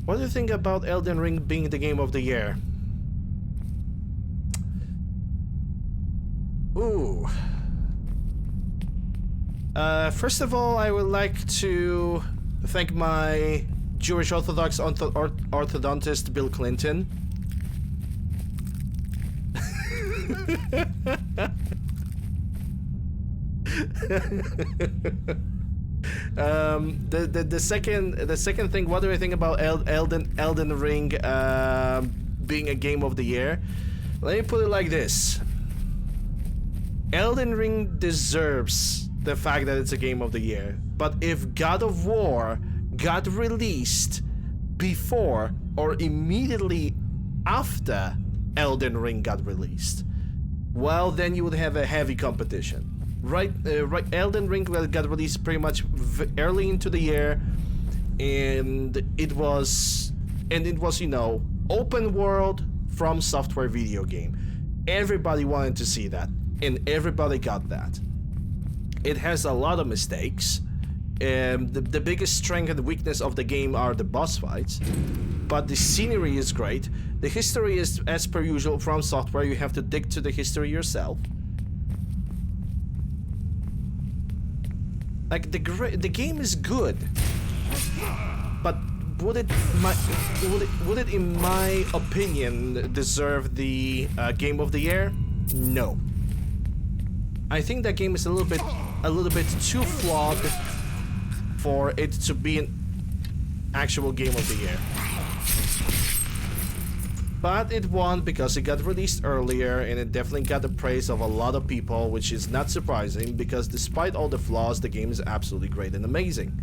What do you think about Elden Ring being the game of the year? Ooh. First of all, I would like to thank my Jewish Orthodox orthodontist Bill Clinton. The second thing, what do I think about Elden Ring being a game of the year? Let me put it like this. Elden Ring deserves the fact that it's a game of the year, but if God of War got released before or immediately after Elden Ring got released, well, then you would have a heavy competition. Right, Elden Ring got released pretty much early into the year, and it was, you know, open world From Software video game. Everybody wanted to see that, and everybody got that. It has a lot of mistakes. The biggest strength and weakness of the game are the boss fights, but the scenery is great. The history is, as per usual, From Software. You have to dig to the history yourself. Like, the game is good, but would it, in my opinion, deserve the game of the year? No. I think that game is a little bit too flawed for it to be an actual game of the year. But it won because it got released earlier, and it definitely got the praise of a lot of people, which is not surprising because despite all the flaws, the game is absolutely great and amazing.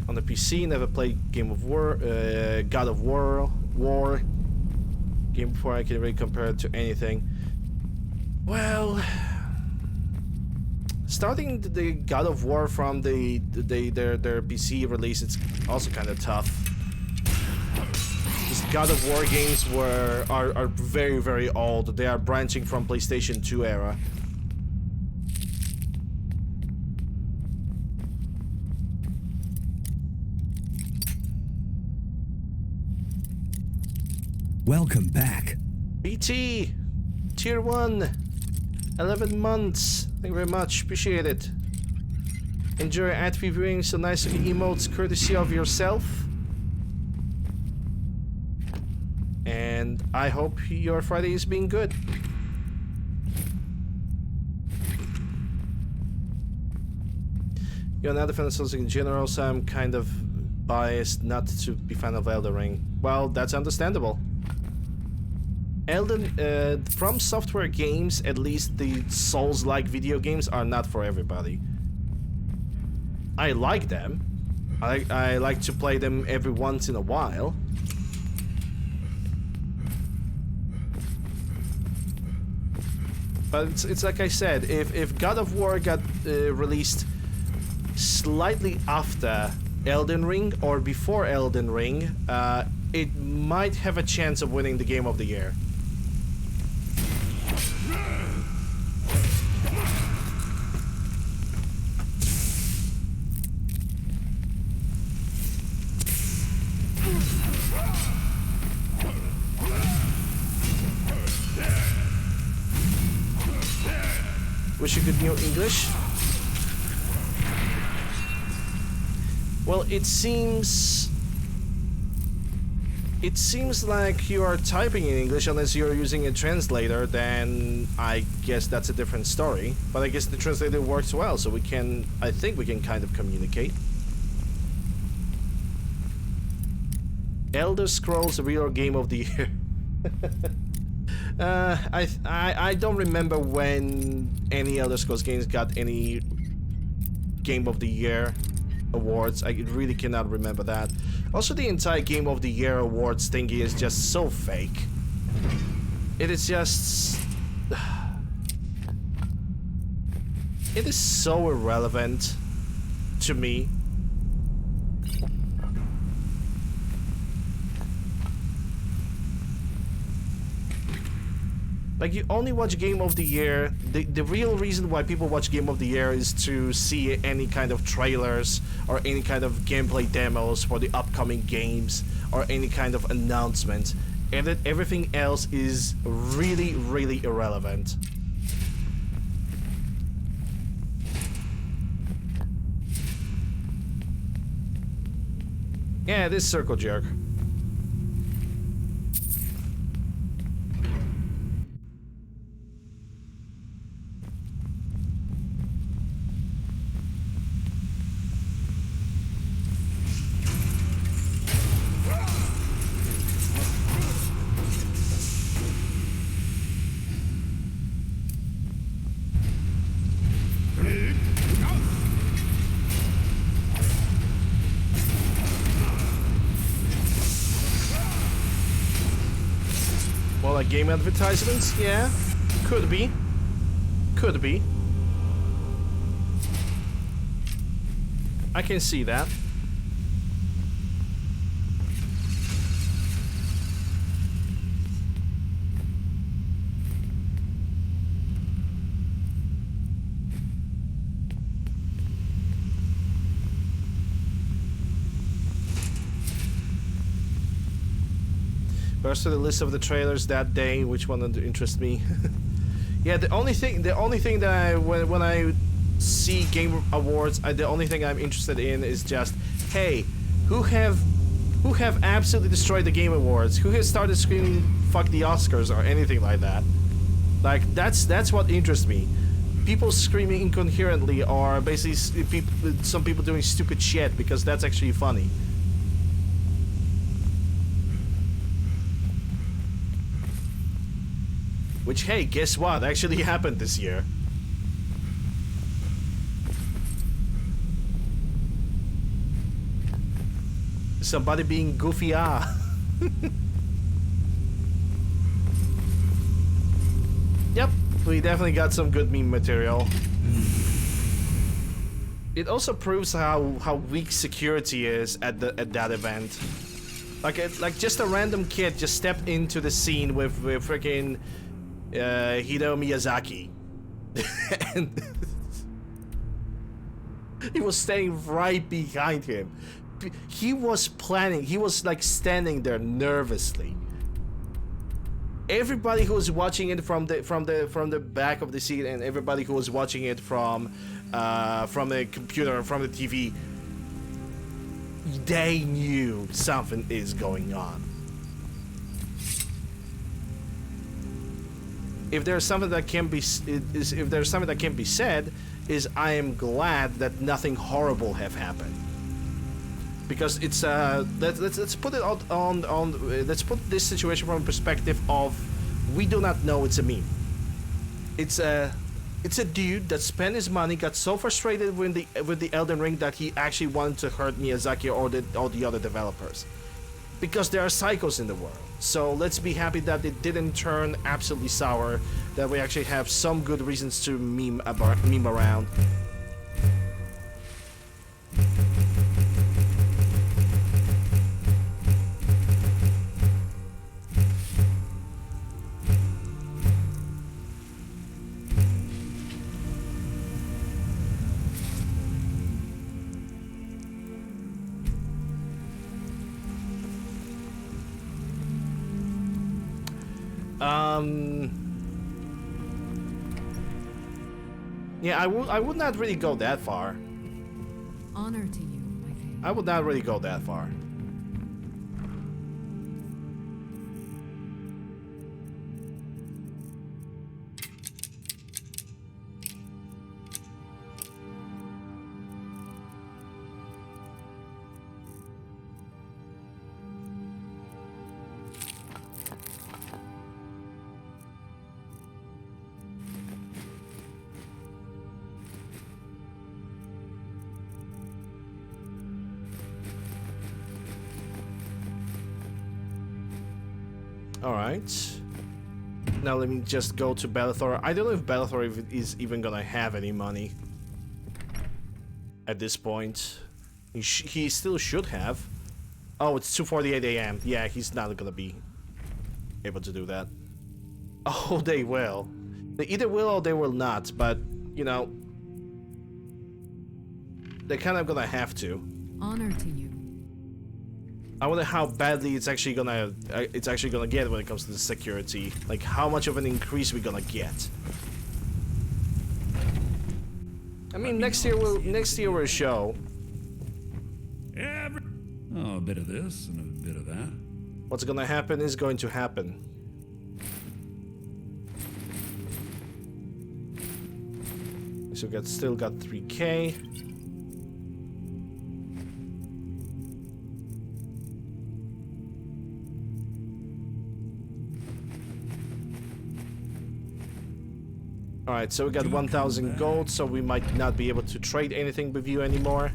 On the PC, never played God of War game before I can really compare it to anything. Well, starting the God of War from their PC release, it's also kind of tough. These God of War games are very, very old. They are branching from PlayStation 2 era. Welcome back. BT, Tier 1, 11 months. Thank you very much, appreciate it. Enjoy ad viewing some nice emotes courtesy of yourself. And I hope your Friday is being good. You're not a fan of Souls in general, so I'm kind of biased not to be fan of Elden Ring. Well, that's understandable. From Software games, at least the Souls-like video games, are not for everybody. I like them. I like to play them every once in a while. But it's like I said, if God of War got released slightly after Elden Ring or before Elden Ring, it might have a chance of winning the Game of the Year. Wish you could know English. Well, it seems like you are typing in English unless you're using a translator, then I guess that's a different story. But I guess the translator works well, so I think we can kind of communicate. Elder Scrolls Real Game of the Year. I don't remember when any Elder Scrolls games got any Game of the Year awards. I really cannot remember that. Also, the entire Game of the Year awards thingy is just so fake. It is just... It is so irrelevant to me. Like, you only watch Game of the Year. The real reason why people watch Game of the Year is to see any kind of trailers or any kind of gameplay demos for the upcoming games or any kind of announcement. And that everything else is really, really irrelevant. Yeah, this circle jerk. Game advertisements? Yeah, could be. Could be. I can see that. First to the list of the trailers that day, which one interests me? Yeah, the only thing that when I see Game Awards, the only thing I'm interested in is just, hey, who have absolutely destroyed the Game Awards? Who has started screaming "fuck the Oscars" or anything like that? Like that's what interests me. People screaming incoherently, or basically some people doing stupid shit, because that's actually funny. Which, hey, guess what? Actually happened this year. Somebody being goofy, Yep, we definitely got some good meme material. It also proves how weak security is at that event. Like just a random kid just stepped into the scene with freaking Hideo Miyazaki. And he was staying right behind him. He was planning, he was like standing there nervously. Everybody who was watching it from the back of the seat, and everybody who was watching it from the computer or from the TV, they knew something is going on. If there's something that can be said, is I am glad that nothing horrible have happened. Because it's let's put it on let's put this situation from a perspective of, we do not know it's a meme. It's It's a dude that spent his money, got so frustrated with the Elden Ring that he actually wanted to hurt Miyazaki or the other developers. Because there are psychos in the world. So let's be happy that it didn't turn absolutely sour, that we actually have some good reasons to meme around. Yeah, I would not really go that far. Honor to you, my king. I would not really go that far. Alright. Now let me just go to Bellathor. I don't know if Bellathor is even gonna have any money at this point. He still should have. Oh, it's 2:48 a.m. Yeah, he's not gonna be able to do that. Oh, they will. They either will or they will not, but, you know, they're kind of gonna have to. Honor to you. I wonder how badly it's actually gonna get when it comes to the security. Like, how much of an increase we're gonna get. I mean, next year we'll show. Oh, a bit of this and a bit of that. What's gonna happen is going to happen. So we still got 3K. Alright, so we got 1,000 gold, so we might not be able to trade anything with you anymore.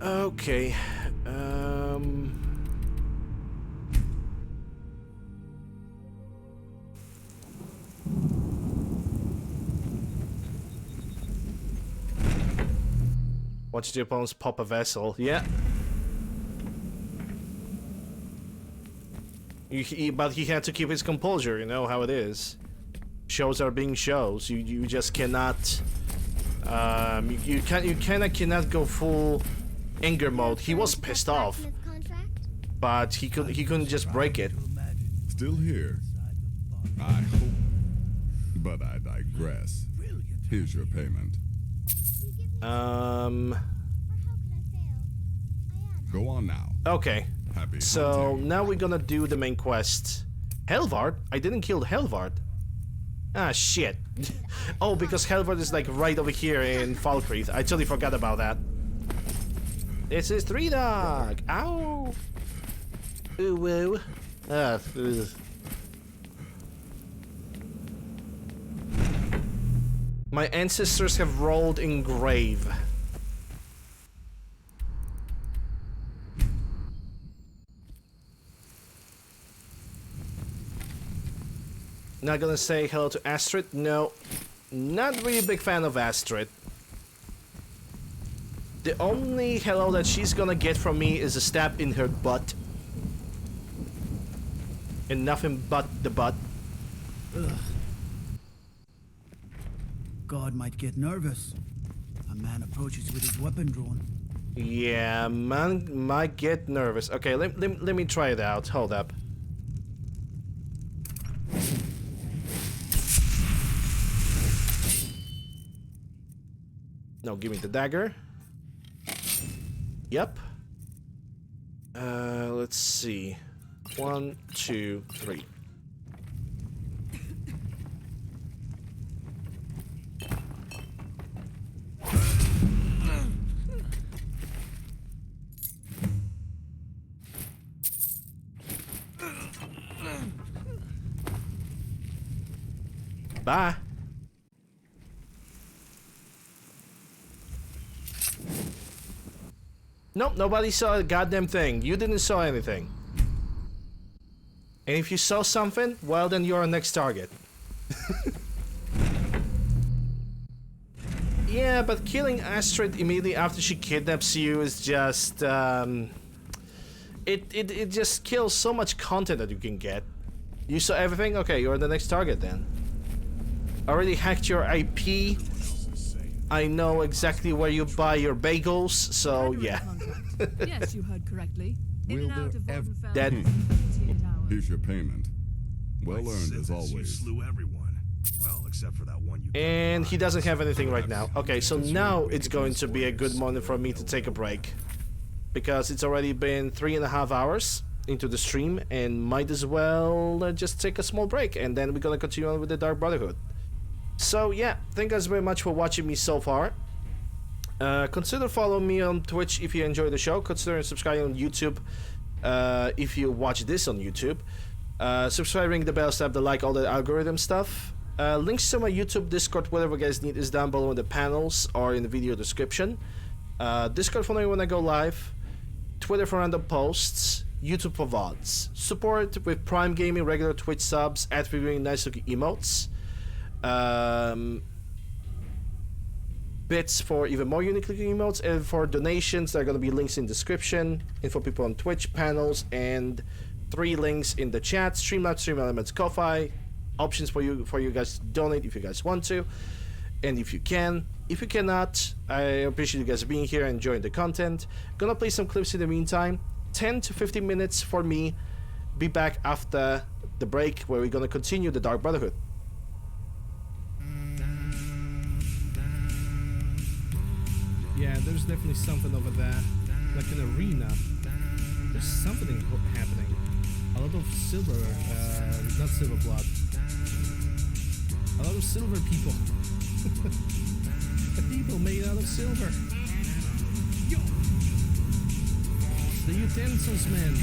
Okay. Watch the opponents pop a vessel. Yeah. But he had to keep his composure, you know how it is. Shows are being shows. You just cannot. You cannot go full anger mode. He was pissed off, but he couldn't just break it. Still here. I hope, but I digress. Here's your payment. Go on now. Okay. Happy so hunting. Now we're gonna do the main quest. Helvard? I didn't kill Helvard. Ah, shit. Oh, because Helvard is like right over here in Falkreath. I totally forgot about that. This is 3Dog. Ow. Ooh, woo. Ugh. My ancestors have rolled in grave. Not gonna say hello to Astrid? No. Not really a big fan of Astrid. The only hello that she's gonna get from me is a stab in her butt. And nothing but the butt. Ugh. God might get nervous. A man approaches with his weapon drawn. Yeah, man might get nervous. Okay, let me try it out. Hold up. No, give me the dagger. Yep. Let's see. 1, 2, 3. Bye. Nope, nobody saw a goddamn thing. You didn't saw anything. And if you saw something, well, then you're our next target. Yeah, but killing Astrid immediately after she kidnaps you is just, it just kills so much content that you can get. You saw everything? Okay, you're the next target then. Already hacked your IP. I know exactly where you buy your bagels, so yeah. Yes, you heard correctly. In and out of Vattenfell. Dead. Here's your payment. Well earned as You always. slew everyone. Well, except for that one you... And he doesn't have anything right now. Okay, so now it's going to be a good moment for me to take a break. Because it's already been 3.5 hours into the stream, and might as well just take a small break, and then we're gonna continue on with the Dark Brotherhood. So yeah, thank you guys very much for watching me so far. Consider following me on Twitch if you enjoy the show. Consider subscribing on YouTube if you watch this on YouTube. Subscribe, ring the bell, snap the like, all the algorithm stuff. Links to my YouTube, Discord, whatever you guys need is down below in the panels or in the video description. Discord for when I go live. Twitter for random posts. YouTube for VODs. Support with Prime Gaming, regular Twitch subs, ad reviewing nice looking emotes. Bits for even more unique looking emotes, and for donations there are going to be links in description, and for people on Twitch, panels, and 3 links in the chat. Streamlabs, Stream Elements, Ko-Fi, options for you guys to donate if you guys want to, and if you can. If you cannot, I appreciate you guys being here and enjoying the content. Gonna play some clips in the meantime. 10 to 15 minutes for me. Be back after the break where we're gonna continue the Dark Brotherhood. Yeah, there's definitely something over there. Like an arena. There's something happening. A lot of silver, not silver blood. A lot of silver people. The people made out of silver. Yo! The utensils, man.